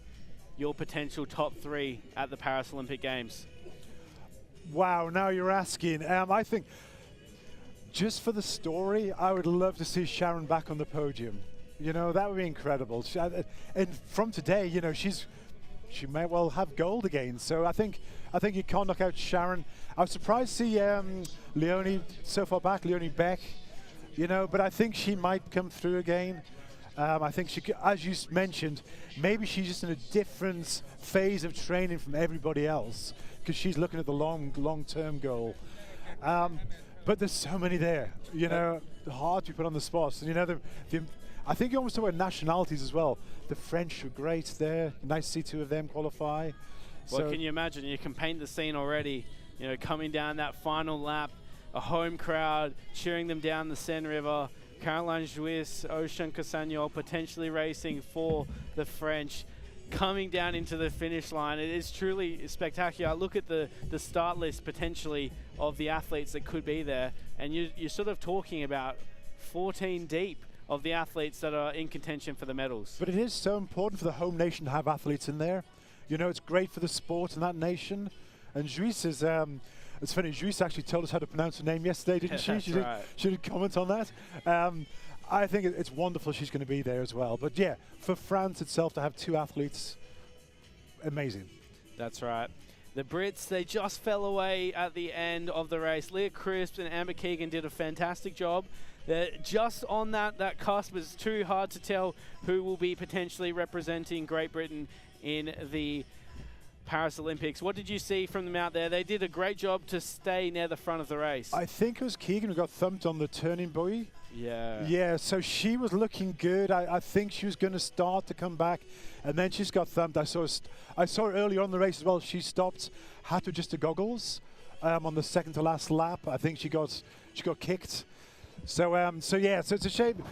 your potential top 3 at the Paris Olympic Games? Wow, now you're asking. I think just for the story, I would love to see Sharon back on the podium. You know, that would be incredible. And from today, you know, she may well have gold again. So I think you can't knock out Sharon. I was surprised to see Leonie so far back, Leonie Beck, you know, but I think she might come through again. I think she, as you mentioned, maybe she's just in a different phase of training from everybody else because she's looking at the long-term goal. But there's so many there, you know, hard to put on the spots. And you know, I think you almost talk about nationalities as well. The French are great there. Nice to see 2 of them qualify. Well, So can you imagine? You can paint the scene already. You know, coming down that final lap, a home crowd cheering them down the Seine River. Caroline Jouis, Ocean Castagnol potentially racing for the French, coming down into the finish line. It is truly spectacular. Look at the start list potentially of the athletes that could be there, and you're sort of talking about 14 deep of the athletes that are in contention for the medals. But it is so important for the home nation to have athletes in there. You know, it's great for the sport in that nation. And Jouis is, it's funny, Jouis actually told us how to pronounce her name yesterday, didn't she? She did comment on that. I think it's wonderful she's going to be there as well. But yeah, for France itself to have 2 athletes, amazing. That's right. The Brits, they just fell away at the end of the race. Leah Crisp and Amber Keegan did a fantastic job. They're just on that cusp. It's too hard to tell who will be potentially representing Great Britain in the Paris Olympics. What did you see from them out there? They did a great job to stay near the front of the race. I think it was Keegan who got thumped on the turning buoy. Yeah. Yeah, so she was looking good. I think she was going to start to come back, and then she just got thumped. I saw her earlier on in the race as well. She stopped, had to adjust her goggles on the second to last lap. I think she got kicked. So yeah, so it's a shame.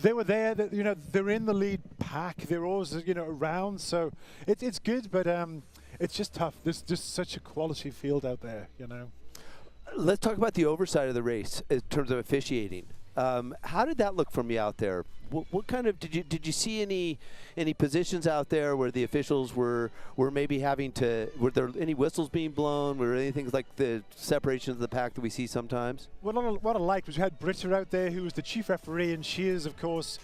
They were there. You know, they're in the lead pack. They're always, you know, around. So it's good, but it's just tough. There's just such a quality field out there, you know. Let's talk about the overside of the race in terms of officiating. How did that look from you out there? What kind of did you see any positions out there where the officials were maybe having to? Were there any whistles being blown? Were there anything like the separations of the pack that we see sometimes? Well, what I liked was we had Britta out there who was the chief referee, and she is, of course,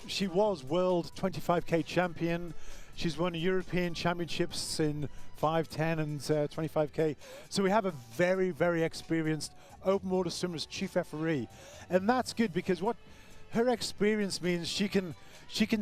she was World 25K champion. She's won European championships in 5, 10, and 25K. So we have a very, very experienced open water swimmer as chief referee, and that's good because what her experience means, she can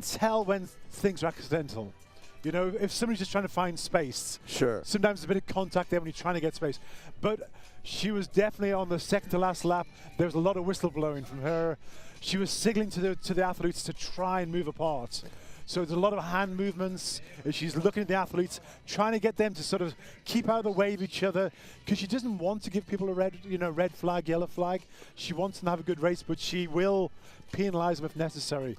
tell when things are accidental. You know, if somebody's just trying to find space. Sure. Sometimes there's a bit of contact there when you're trying to get space. But she was definitely on the second to last lap. There was a lot of whistle blowing from her. She was signaling to the athletes to try and move apart. So there's a lot of hand movements. She's looking at the athletes, trying to get them to sort of keep out of the way of each other, because she doesn't want to give people a red flag, yellow flag. She wants them to have a good race, but she will penalize them if necessary.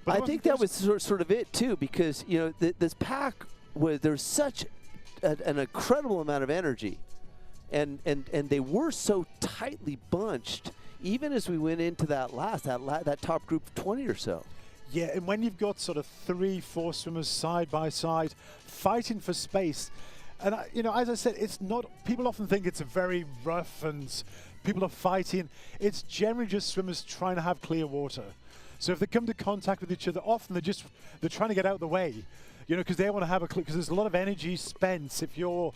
But I think that was sort of it too, because you know this pack there's such an incredible amount of energy, and they were so tightly bunched even as we went into that that top group of 20 or so. Yeah, and when you've got sort of 3-4 swimmers side by side fighting for space, and as I said, it's not. People often think it's a very rough and people are fighting. It's generally just swimmers trying to have clear water. So if they come to contact with each other, often they're trying to get out of the way, because they want to have a because there's a lot of energy spent if you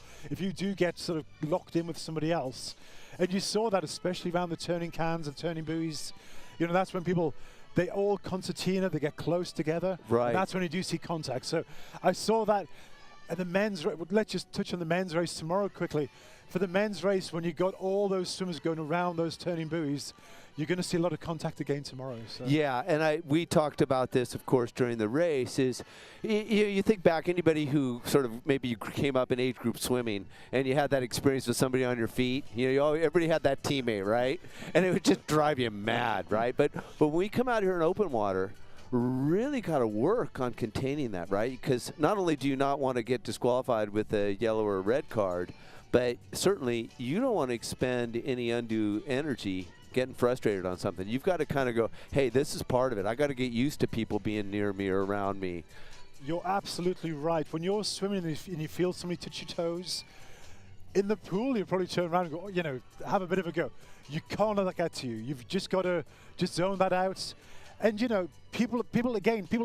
do get sort of locked in with somebody else, and you saw that especially around the turning cans and turning buoys. That's when people. They all concertina, they get close together. Right. And that's when you do see contact. So I saw that at the men's race. Let's just touch on the men's race tomorrow quickly. For the men's race, when you got all those swimmers going around those turning buoys, you're going to see a lot of contact again tomorrow. So. Yeah, and we talked about this, of course, during the race. Is you think back, anybody who sort of maybe you came up in age group swimming and you had that experience with somebody on your feet. Everybody had that teammate, right? And it would just drive you mad, right? But when we come out here in open water, really got to work on containing that, right? Because not only do you not want to get disqualified with a yellow or a red card, but certainly you don't want to expend any undue energy getting frustrated on something. You've got to kind of go, hey, this is part of it. I got to get used to people being near me or around me. You're absolutely right. When you're swimming and you feel somebody touch your toes, in the pool, you probably turn around and go, have a bit of a go. You can't let that get to you. You've just got to just zone that out. And, people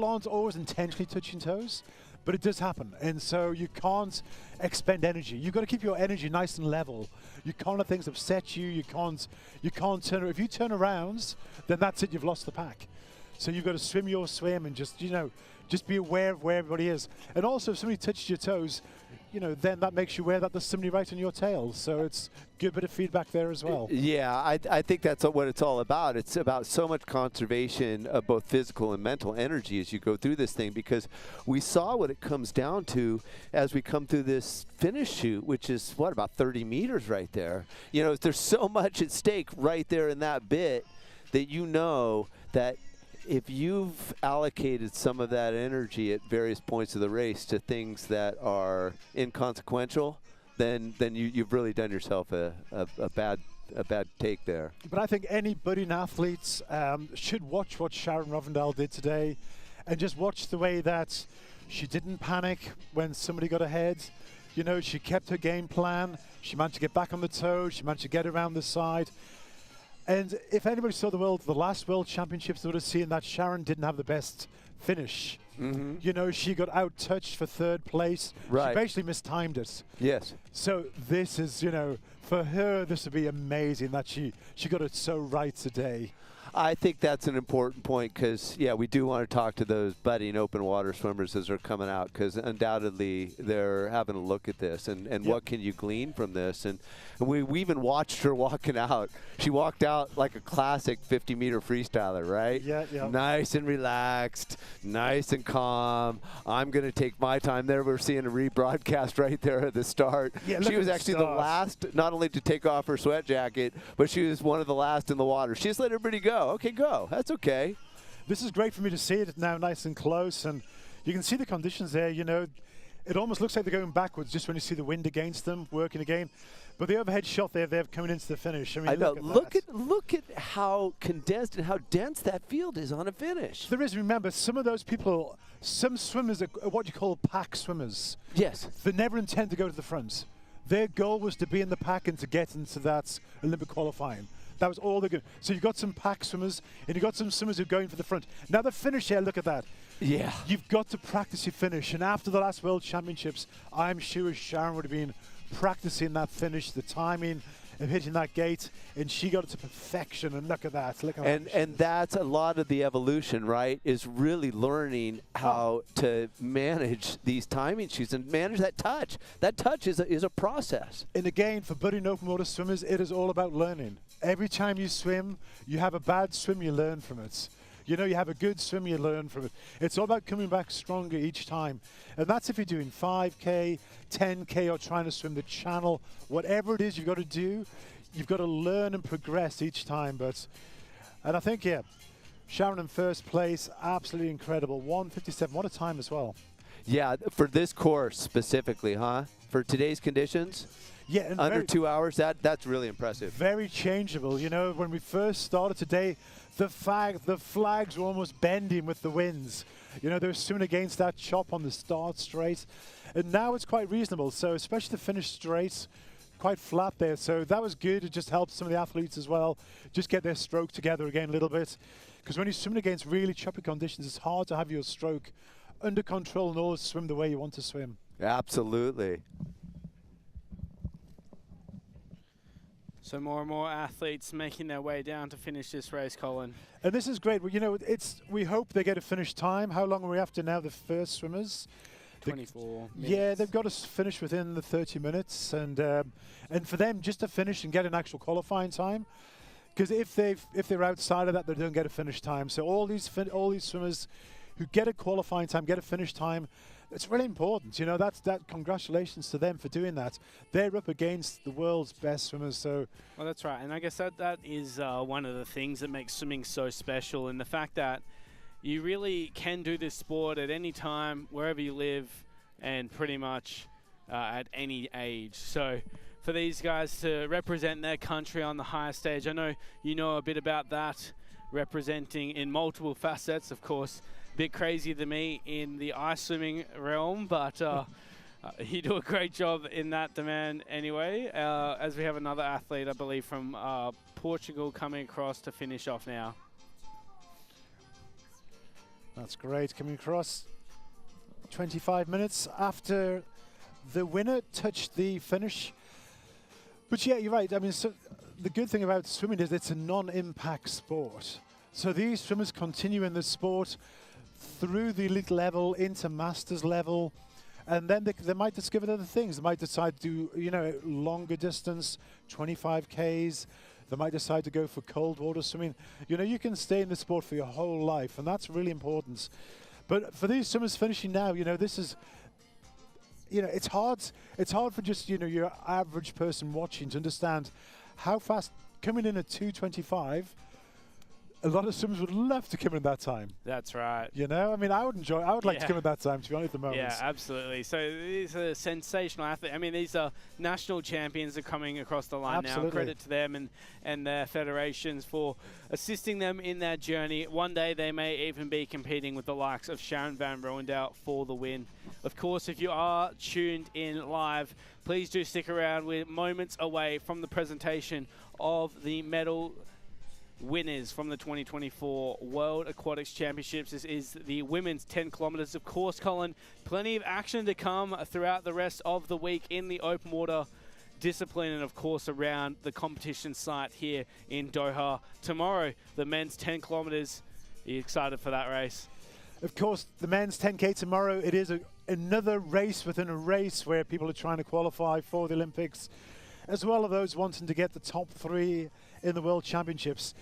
aren't always intentionally touching toes, but it does happen. And so you can't expend energy. You've got to keep your energy nice and level. You can't let things upset you. You can't turn. If you turn around, then that's it. You've lost the pack. So you've got to swim your swim and just be aware of where everybody is. And also, if somebody touches your toes, then that makes you aware that there's somebody right on your tail. So it's a good bit of feedback there as well. Yeah, I think that's what it's all about. It's about so much conservation of both physical and mental energy as you go through this thing, because we saw what it comes down to as we come through this finish chute, which is, about 30 meters right there. There's so much at stake right there in that bit that that if you've allocated some of that energy at various points of the race to things that are inconsequential, then you've really done yourself a bad take there. But I think any budding athletes should watch what Sharon Rovendal did today, and just watch the way that she didn't panic when somebody got ahead. She kept her game plan. She managed to get back on the toes. She managed to get around the side. And if anybody saw the last World Championships, they would have seen that Sharon didn't have the best finish. Mm-hmm. She got out-touched for third place. Right. She basically mistimed it. Yes. So this is, for her, this would be amazing that she got it so right today. I think that's an important point because, we do want to talk to those budding open water swimmers as they're coming out, because undoubtedly they're having a look at this and what can you glean from this. And we even watched her walking out. She walked out like a classic 50-meter freestyler, right? Yeah. Nice and relaxed, nice and calm. I'm going to take my time there. We're seeing a rebroadcast right there at the start. Yeah, she was actually the last, not only to take off her sweat jacket, but she was one of the last in the water. She just let everybody go. Okay, go. That's okay. This is great for me to see it now nice and close, and you can see the conditions there. It almost looks like they're going backwards just when you see the wind against them working again. But the overhead shot there, they're coming into the finish. I know. Look at how condensed and how dense that field is on a finish. There is. Remember, some of those people, some swimmers are what you call pack swimmers. Yes. They never intend to go to the front. Their goal was to be in the pack and to get into that Olympic qualifying. That was all they're going. So you've got some pack swimmers and you've got some swimmers who are going for the front. Now the finish here, look at that. Yeah. You've got to practice your finish. And after the last World Championships, I'm sure Sharon would have been practicing that finish, the timing of hitting that gate, and she got it to perfection. And look at that. Look at and that's a lot of the evolution, right? Is really learning how to manage these timing shoots and manage that touch. That touch is a process. And again, for budding open water swimmers, it is all about learning. Every time you swim, you have a bad swim, you learn from it. You have a good swim, you learn from it. It's all about coming back stronger each time. And that's if you're doing 5K, 10K, or trying to swim the channel. Whatever it is you've got to do, you've got to learn and progress each time. And I think, Sharon in first place, absolutely incredible. 1:57, what a time as well. Yeah, for this course specifically, huh? For today's conditions? Yeah, and Under very, 2 hours, that's really impressive. very changeable. You know, when we first started today, the flags were almost bending with the winds. You know, they were swimming against that chop on the start straight. And now it's quite reasonable. So especially the finish straight, quite flat there. So that was good. It just helped some of the athletes as well just get their stroke together again a little bit. Because when you're swimming against really choppy conditions, it's hard to have your stroke under control and always swim the way you want to swim. Absolutely. So more and more athletes making their way down to finish this race, Colin. And this is great. Well, you know, we hope they get a finish time. How long are we after now? The first swimmers? 24 minutes. Yeah, they've got to finish within the 30 minutes, and for them just to finish and get an actual qualifying time, because if they're outside of that, they don't get a finish time. So all these swimmers who get a qualifying time, get a finish time, it's really important. You know, that congratulations to them for doing that. They're up against the world's best swimmers. So Well, that's right, and I guess that is one of the things that makes swimming so special, and the fact that you really can do this sport at any time, wherever you live, and pretty much at any age. So for these guys to represent their country on the highest stage, I know you know a bit about that, representing in multiple facets, of course, a bit crazy to me in the ice swimming realm, but you do a great job in that demand anyway, as we have another athlete, I believe, from Portugal coming across to finish off now. that's great. Coming across 25 minutes after the winner touched the finish. But yeah, you're right. I mean, so the good thing about swimming is it's a non-impact sport. So these swimmers continue in the sport through the elite level into masters level, and then they might discover other things. They might decide to do, you know, longer distance, 25 Ks. They might decide to go for cold water swimming. You know, you can stay in the sport for your whole life, and that's really important. But for these swimmers finishing now, you know, this is, you know, it's hard for just, you know, your average person watching to understand how fast coming in at 2:25. A lot of swimmers would love to come in that time. That's right. You know, I mean, I would like to come in that time, to be honest, at the moment. Yeah, absolutely. So these are sensational athletes. I mean, these are national champions that are coming across the line now. Credit to them and their federations for assisting them in their journey. One day they may even be competing with the likes of Sharon Van Rooyendaal for the win. Of course, if you are tuned in live, please do stick around. We're moments away from the presentation of the medal winners from the 2024 World Aquatics Championships. This is the women's 10 kilometers. Of course, Colin, plenty of action to come throughout the rest of the week in the open water discipline and, of course, around the competition site here in Doha. Tomorrow, the men's 10 kilometers. Are you excited for that race? Of course, the men's 10K tomorrow. It is another race within a race where people are trying to qualify for the Olympics, as well as those wanting to get the top 3 in the World Championships.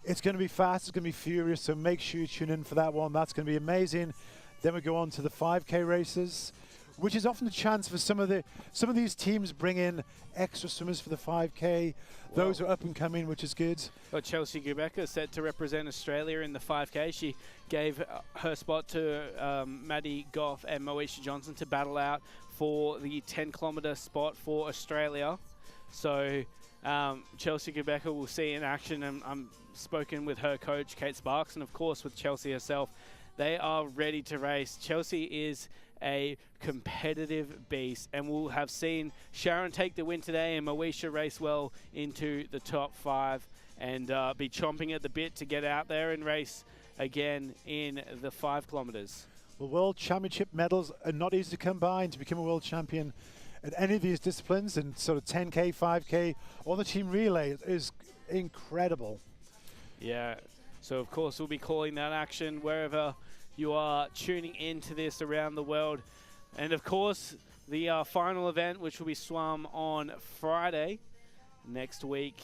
It's going to be fast, it's going to be furious, so make sure you tune in for that one. That's going to be amazing. Then we go on to the 5K races, which is often a chance for some of these teams bring in extra swimmers for the 5K. Whoa. Those are up and coming, which is good. Well, Chelsea Gubecka set to represent Australia in the 5K. She gave her spot to Maddie Goff and Moesha Johnson to battle out for the 10-kilometre spot for Australia. So Chelsea Gubecka will see in action, and I'm spoken with her coach, Kate Sparks, and of course with Chelsea herself. They are ready to race. Chelsea is a competitive beast, and we'll have seen Sharon take the win today and Moesha race well into the top 5 and be chomping at the bit to get out there and race again in the 5 kilometres. Well, World Championship medals are not easy to come by, and to become a world champion at any of these disciplines, and sort of 10K, 5K, or the team relay is incredible. Yeah, so of course we'll be calling that action wherever you are tuning into this around the world. And of course, the final event, which will be swum on Friday next week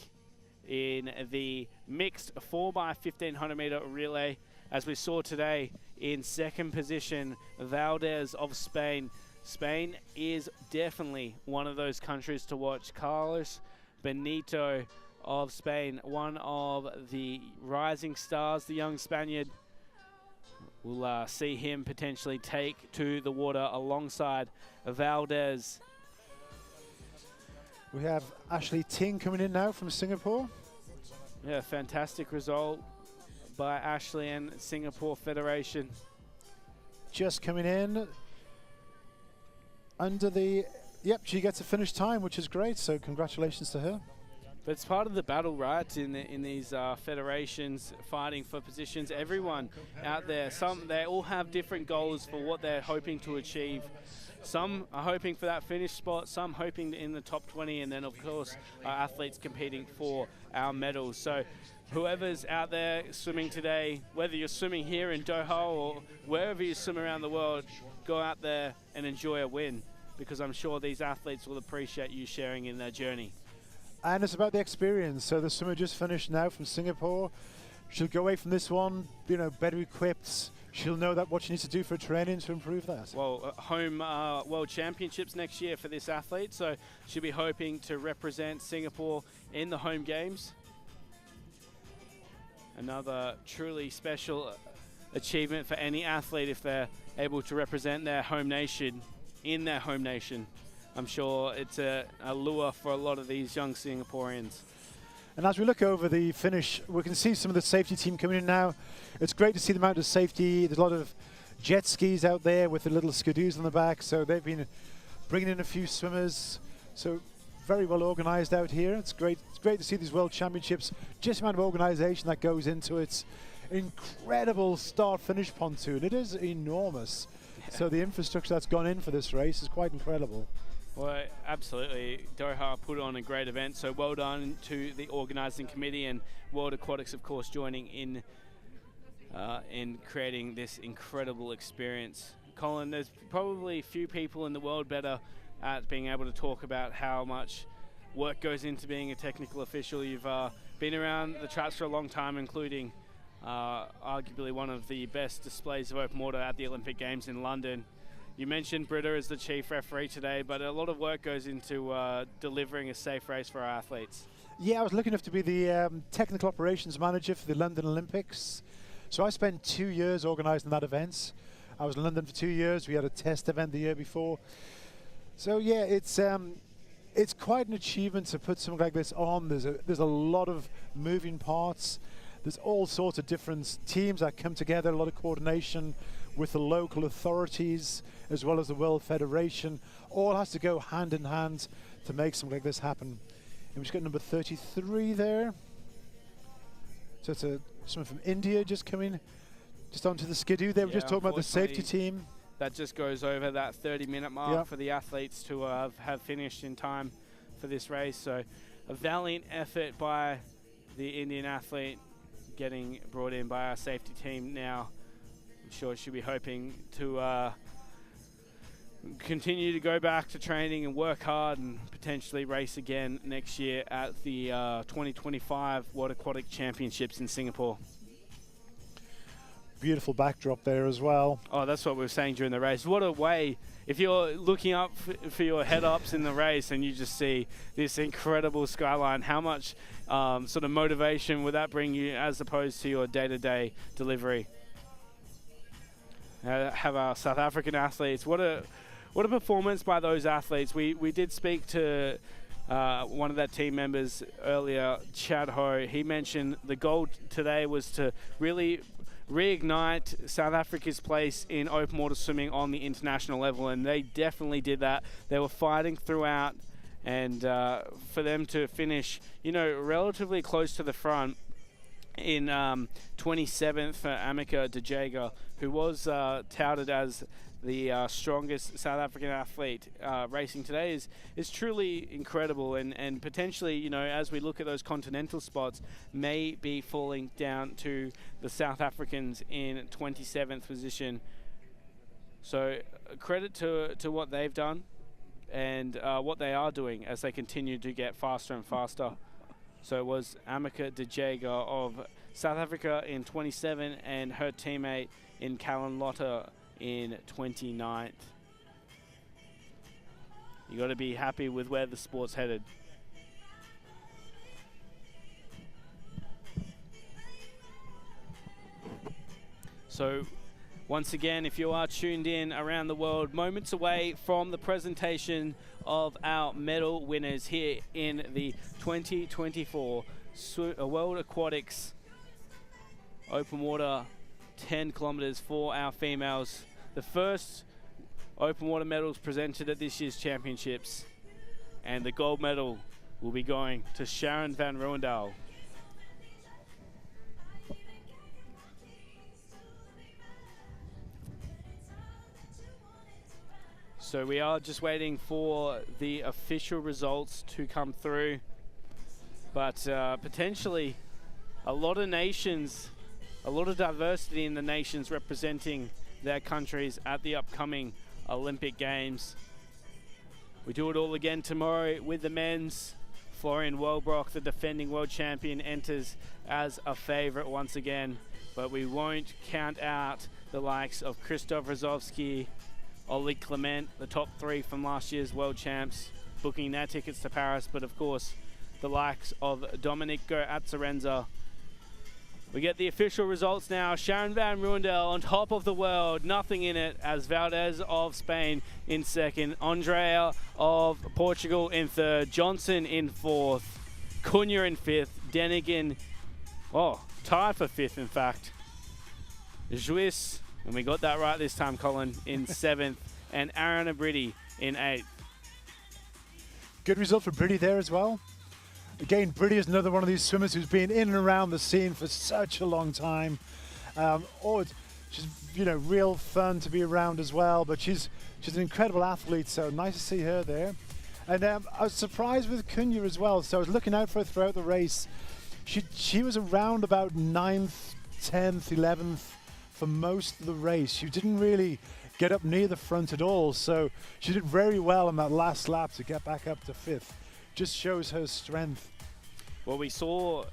in the mixed 4x1500 meter relay. As we saw today, in second position, Valdez of Spain. Spain is definitely one of those countries to watch. Carlos Benito of Spain, one of the rising stars, the young Spaniard. We'll see him potentially take to the water alongside Valdez. We have Ashley Ting coming in now from Singapore. Yeah, fantastic result by Ashley and Singapore Federation. Just coming in under the, yep, she gets a finish time, which is great, so congratulations to her. But it's part of the battle, right? In these federations fighting for positions. Everyone out there, they all have different goals for what they're hoping to achieve. Some are hoping for that finish spot, some hoping in the top 20, and then of course our athletes competing for our medals. So whoever's out there swimming today, whether you're swimming here in Doha or wherever you swim around the world, go out there and enjoy a win, because I'm sure these athletes will appreciate you sharing in their journey. And it's about the experience. So the swimmer just finished now from Singapore. She'll go away from this one, better equipped. She'll know that what she needs to do for training to improve that. Well, home World Championships next year for this athlete, so she'll be hoping to represent Singapore in the home games. Another truly special achievement for any athlete if they're able to represent their home nation in their home nation. I'm sure it's a lure for a lot of these young Singaporeans. And as we look over the finish, we can see some of the safety team coming in now. It's great to see the amount of safety. There's a lot of jet skis out there with the little skidoos on the back. So they've been bringing in a few swimmers. So very well organized out here. It's great to see these World Championships. Just the amount of organization that goes into it. Incredible start-finish pontoon. It is enormous. Yeah. So the infrastructure that's gone in for this race is quite incredible. Well, absolutely. Doha put on a great event, so well done to the organising committee and World Aquatics, of course, joining in creating this incredible experience. Colin, there's probably few people in the world better at being able to talk about how much work goes into being a technical official. You've been around the traps for a long time, including arguably one of the best displays of open water at the Olympic Games in London. You mentioned Britta as the chief referee today, but a lot of work goes into delivering a safe race for our athletes. Yeah, I was lucky enough to be the technical operations manager for the London Olympics. So I spent 2 years organising that event. I was in London for 2 years. We had a test event the year before. So yeah, it's quite an achievement to put something like this on. There's a lot of moving parts. There's all sorts of different teams that come together, a lot of coordination with the local authorities as well as the World Federation. All has to go hand in hand to make something like this happen. And we just got number 33 there. So it's someone from India just coming just onto the skidoo there. We're just talking about the safety team. That just goes over that 30-minute mark for the athletes to have finished in time for this race. So a valiant effort by the Indian athlete getting brought in by our safety team now. I'm sure she'll be hoping to continue to go back to training and work hard and potentially race again next year at the 2025 World Aquatics Championships in Singapore. Beautiful backdrop there as well. Oh, that's what we were saying during the race. What a way, if you're looking up for your head-ups in the race and you just see this incredible skyline, how much sort of motivation would that bring you as opposed to your day-to-day delivery? Have our South African athletes. What a performance by those athletes. We did speak to one of their team members earlier, Chad Ho. He mentioned the goal today was to really reignite South Africa's place in open water swimming on the international level, and they definitely did that. They were fighting throughout, and for them to finish, relatively close to the front in 27th for Amika De Jager, who was touted as the strongest South African athlete racing today, is truly incredible, and potentially, as we look at those continental spots, may be falling down to the South Africans in 27th position. So credit to what they've done and what they are doing as they continue to get faster and faster. So it was Amika De Jager of South Africa in 27 and her teammate in Callan Lotter in 29th. You got to be happy with where the sport's headed. So Once again, if you are tuned in around the world, moments away from the presentation of our medal winners here in the 2024 World Aquatics Open Water 10 kilometers for our females. The first open water medals presented at this year's championships. And the gold medal will be going to Sharon van Rooyendaal. So we are just waiting for the official results to come through. But potentially a lot of nations, a lot of diversity in the nations representing their countries at the upcoming Olympic Games. We do it all again tomorrow with the men's. Florian Welbrock, the defending world champion, enters as a favorite once again. But we won't count out the likes of Krzysztof Rozowski, Oli Clement, the top three from last year's world champs, booking their tickets to Paris. But of course, the likes of Domenico Azzarenza. We get the official results now. Sharon van Rooyendaal on top of the world, nothing in it, as Valdez of Spain in second, Andrea of Portugal in third, Johnson in fourth, Cunha in fifth, Denigan, tied for fifth in fact, Juiz, and we got that right this time, Colin, in seventh, and Aaron Abriti in eighth. Good result for Bridie there as well. Again, Bridie is another one of these swimmers who's been in and around the scene for such a long time. She's real fun to be around as well. But she's an incredible athlete, so nice to see her there. And I was surprised with Cunha as well. So I was looking out for her throughout the race. She was around about 9th, 10th, 11th for most of the race. She didn't really get up near the front at all. So she did very well on that last lap to get back up to 5th. Just shows her strength. Well, we saw,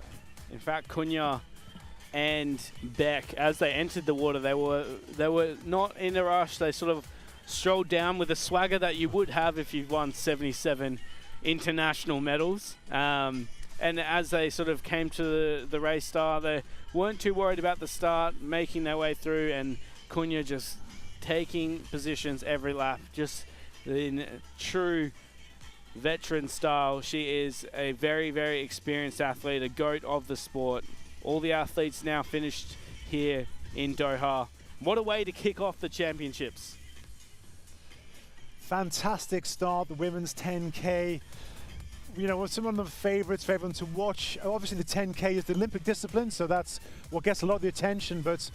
in fact, Cunha and Beck, as they entered the water, they were not in a rush. They sort of strolled down with the swagger that you would have if you've won 77 international medals. And as they sort of came to the race start, they weren't too worried about the start, making their way through, and Cunha just taking positions every lap, just in true veteran style. She is a very, very experienced athlete, a GOAT of the sport. All the athletes now finished here in Doha. What a way to kick off the championships. Fantastic start, the women's 10K. Some of the favorites for everyone to watch. Obviously the 10K is the Olympic discipline, so that's what gets a lot of the attention, but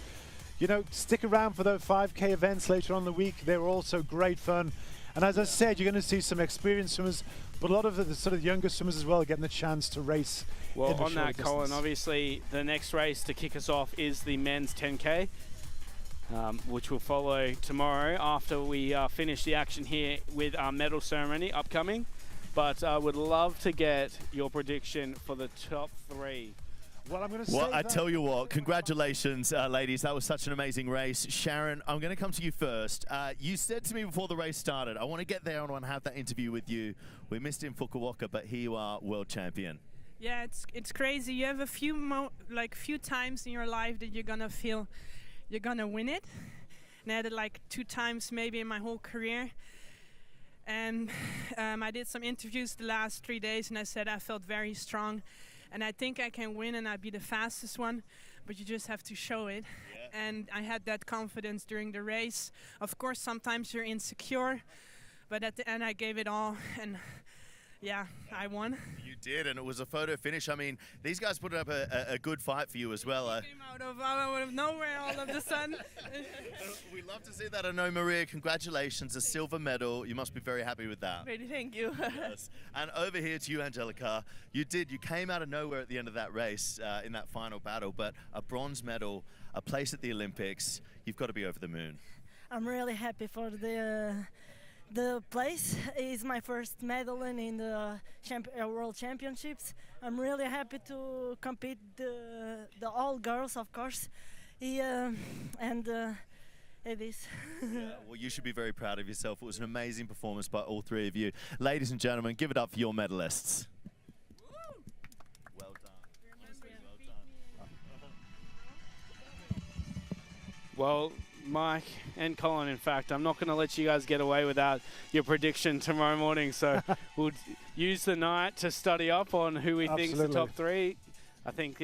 stick around for those 5K events later on in the week. They were also great fun. And as I said, you're going to see some experienced swimmers, but a lot of the sort of younger swimmers as well getting the chance to race. Well, on that, Colin, obviously the next race to kick us off is the men's 10K, which will follow tomorrow after we finish the action here with our medal ceremony upcoming. But I would love to get your prediction for the top three. Well, I'm going to say Well, I tell you what, congratulations, ladies. That was such an amazing race. Sharon, I'm going to come to you first. You said to me before the race started, I want to get there and I want to have that interview with you. We missed in Fukuoka, but here you are, world champion. Yeah, it's crazy. You have a few times in your life that you're gonna feel you're gonna win it. And I had it like 2 times maybe in my whole career. And I did some interviews the last 3 days, and I said I felt very strong. And I think I can win and I'd be the fastest one, but you just have to show it. Yeah. And I had that confidence during the race. Of course, sometimes you're insecure, but at the end I gave it all, and yeah, I won. You did, and it was a photo finish. I mean, these guys put up a good fight for you as well. It came out of nowhere all of a sudden. We love to see that. I know, Maria, congratulations, a silver medal. You must be very happy with that. Really, thank you. Yes. And over here to you, Angelica. You came out of nowhere at the end of that race in that final battle, but a bronze medal, a place at the Olympics. You've got to be over the moon. I'm really happy for the place. Is my first medal in the World Championships. I'm really happy to compete the all girls, of course. And it is. Yeah, well, you should be very proud of yourself. It was an amazing performance by all 3 of you. Ladies and gentlemen, give it up for your medalists. Well done. Well, Mike and Colin, in fact, I'm not going to let you guys get away without your prediction tomorrow morning. So we'll use the night to study up on who we think is the top three. I think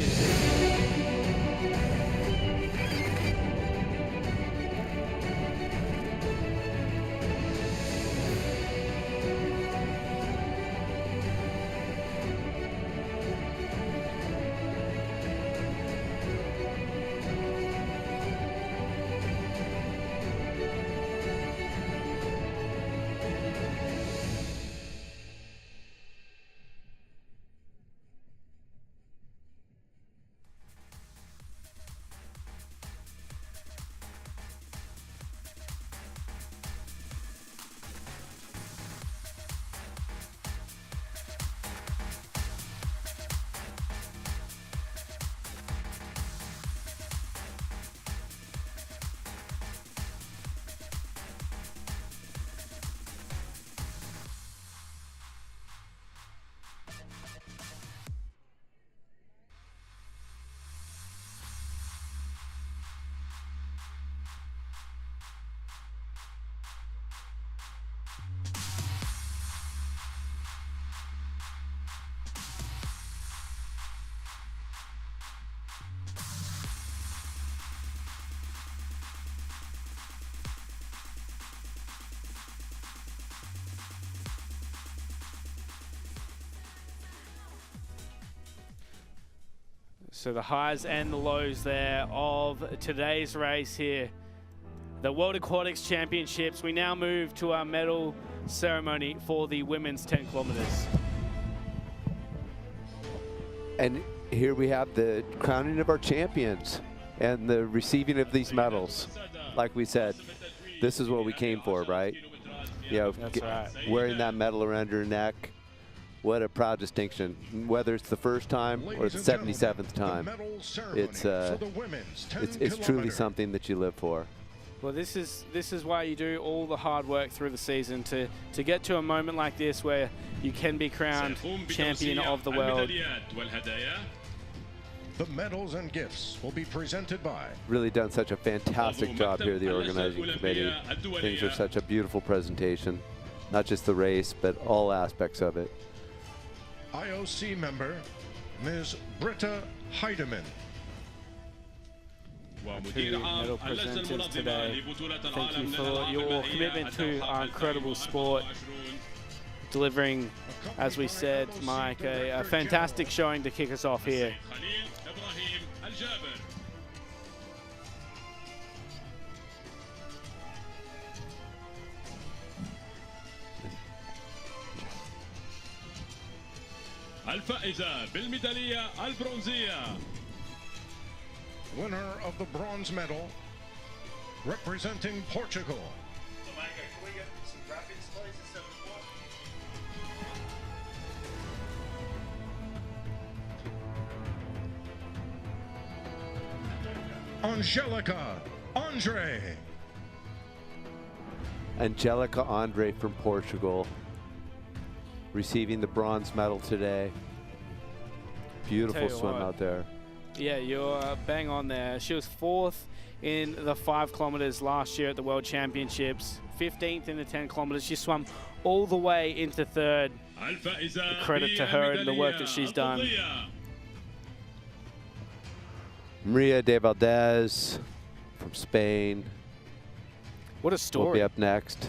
so the highs and the lows there of today's race here. The World Aquatics Championships. We now move to our medal ceremony for the women's 10 kilometers. And here we have the crowning of our champions and the receiving of these medals. Like we said, this is what we came for, right? You know, That's right. Wearing that medal around your neck. What a proud distinction. Whether it's the first time or the 77th time, it's truly something that you live for. Well, this is why you do all the hard work through the season to get to a moment like this where you can be crowned champion of the world. The medals and gifts will be presented by. Really done such a fantastic job here, the organizing committee. Things are such a beautiful presentation, not just the race, but all aspects of it. IOC member, Ms. Britta Heidemann. Two medal presenters today. Thank you for your commitment to our incredible sport. Delivering, as we said, Mike, a fantastic showing to kick us off here. الفائزة بالميدالية البرونزية. Winner of the bronze medal, representing Portugal. So Micah, can we get some graphics, please, instead of Angelica Andre. Angelica Andre from Portugal, receiving the bronze medal today. Beautiful swim out there. Yeah, you're bang on there. She was 4th in the 5 kilometers last year at the World Championships, 15th in the 10 kilometers. She swam all the way into 3rd. Credit to her and the work that she's done. Maria de Valdez from Spain. What a story. Will be up next.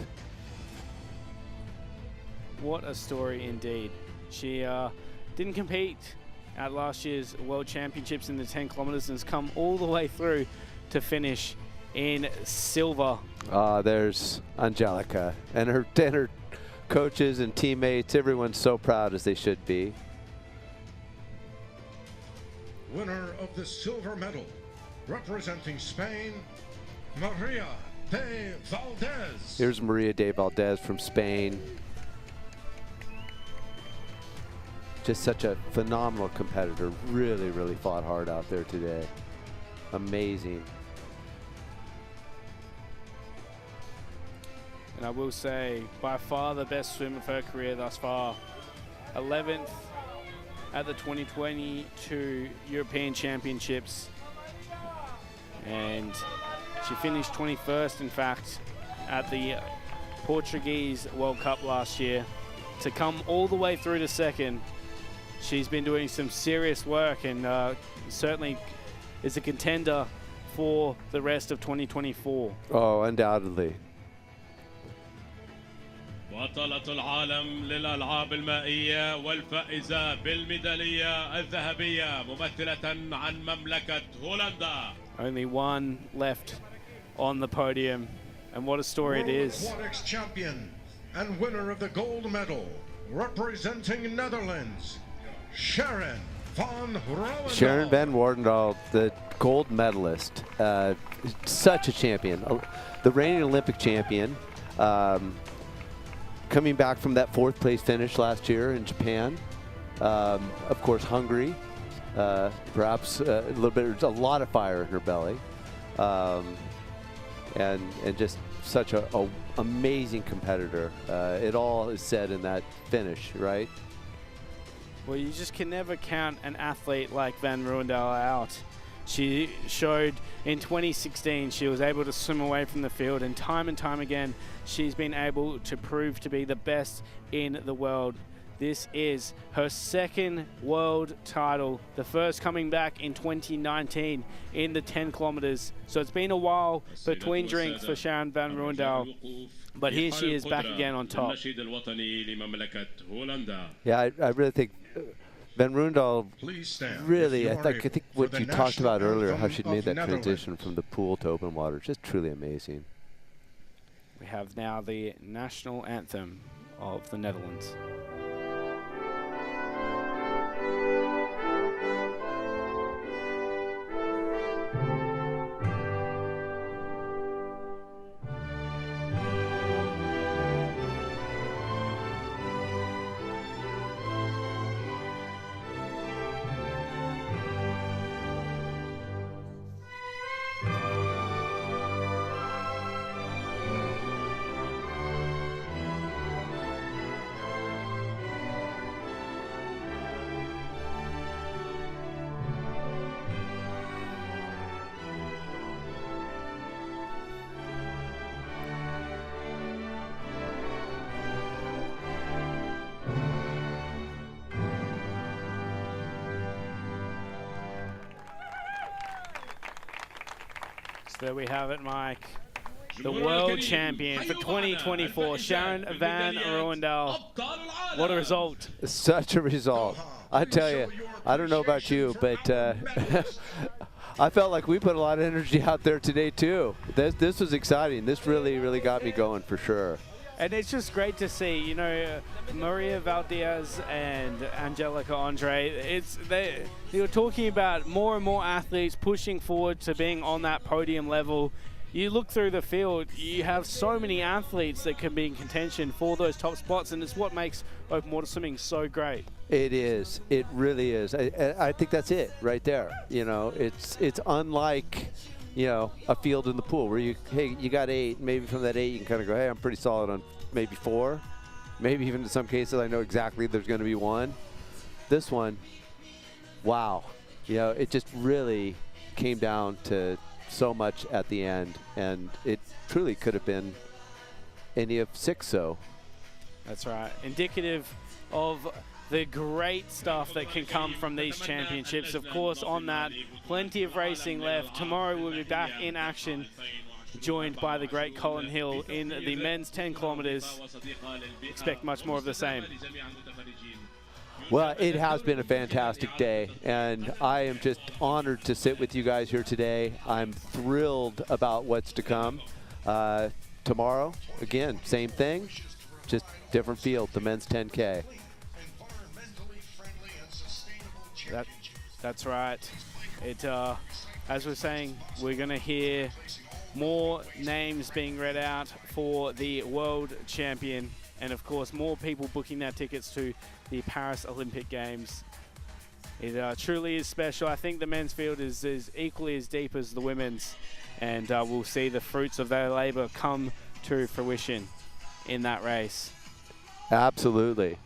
What a story indeed. She didn't compete at last year's World Championships in the 10 kilometers and has come all the way through to finish in silver. There's Angelica and her coaches and teammates. Everyone's so proud, as they should be. Winner of the silver medal, representing Spain, Maria de Valdez. Here's Maria de Valdez from Spain. Just such a phenomenal competitor. Really, really fought hard out there today. Amazing. And I will say, by far the best swim of her career thus far. 11th at the 2022 European Championships. And She finished 21st, in fact, at the Portuguese World Cup last year. To come all the way through to second, she's been doing some serious work and certainly is a contender for the rest of 2024. Oh, undoubtedly. بطلة العالم للألعاب المائية والفائزة بالميدالية الذهبية ممثلة عن مملكة هولندا. Only one left on the podium, and what a story it is. World Aquatics Champion and winner of the gold medal, representing Netherlands, Sharon van Rouwendaal. Sharon van Rouwendaal, the gold medalist, such a champion, the reigning Olympic champion, coming back from that 4th place finish last year in Japan. Of course, Hungary, perhaps a little bit, there's a lot of fire in her belly, and just such a amazing competitor. It all is said in that finish, right? Well, you just can never count an athlete like Van Rouwendaal out. She showed in 2016 she was able to swim away from the field, and time again she's been able to prove to be the best in the world. This is her 2nd world title, the first coming back in 2019 in the 10 kilometers. So it's been a while between drinks for Sharon van Rouwendaal, but here she is back again on top. Yeah, I really think Van Rouwendaal, really, I think what you talked about earlier, how she'd made that transition from the pool to open water, just truly amazing. We have now the national anthem of the Netherlands. There we have it, Mike. The world champion for 2024, Sharon van Rouwendaal. What a result. Such a result. I tell you, I don't know about you, but I felt like we put a lot of energy out there today too. This was exciting. This really got me going for sure. And it's just great to see, you know, Maria Valdez and Angelica Andre. They were talking about more and more athletes pushing forward to being on that podium level. You look through the field, you have so many athletes that can be in contention for those top spots, and it's what makes open water swimming so great. It is. It really is. I think that's it right there. You know, it's unlike, you know, a field in the pool where you got 8, maybe from that 8 you can kind of go, hey, I'm pretty solid on maybe 4, maybe even in some cases I know exactly there's going to be 1. This one, wow, you know, it just really came down to so much at the end, and it truly could have been any of 6 so. That's right. Indicative of the great stuff that can come from these championships. Of course, on that, plenty of racing left. Tomorrow we'll be back in action, joined by the great Colin Hill in the men's 10 kilometers. Expect much more of the same. Well, it has been a fantastic day, and I am just honored to sit with you guys here today. I'm thrilled about what's to come. Tomorrow, again, same thing, just different field, the men's 10K. That's right. As we're saying, we're going to hear more names being read out for the world champion, and of course more people booking their tickets to the Paris Olympic Games. It truly is special. I think the men's field is equally as deep as the women's, and we'll see the fruits of their labor come to fruition in that race. Absolutely.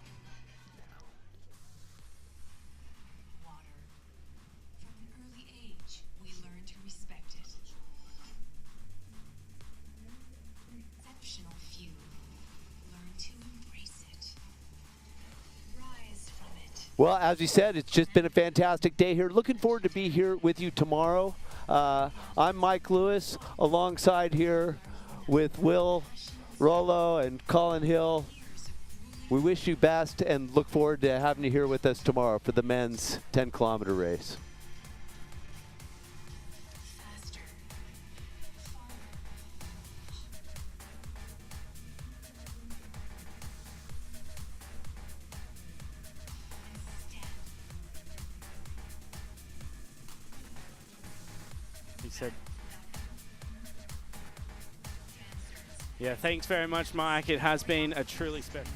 Well, as we said, it's just been a fantastic day here. Looking forward to be here with you tomorrow. I'm Mike Lewis, alongside here with Will Rollo and Colin Hill. We wish you best and look forward to having you here with us tomorrow for the men's 10-kilometer race. He said. Yeah, thanks very much, Mike. It has been a truly special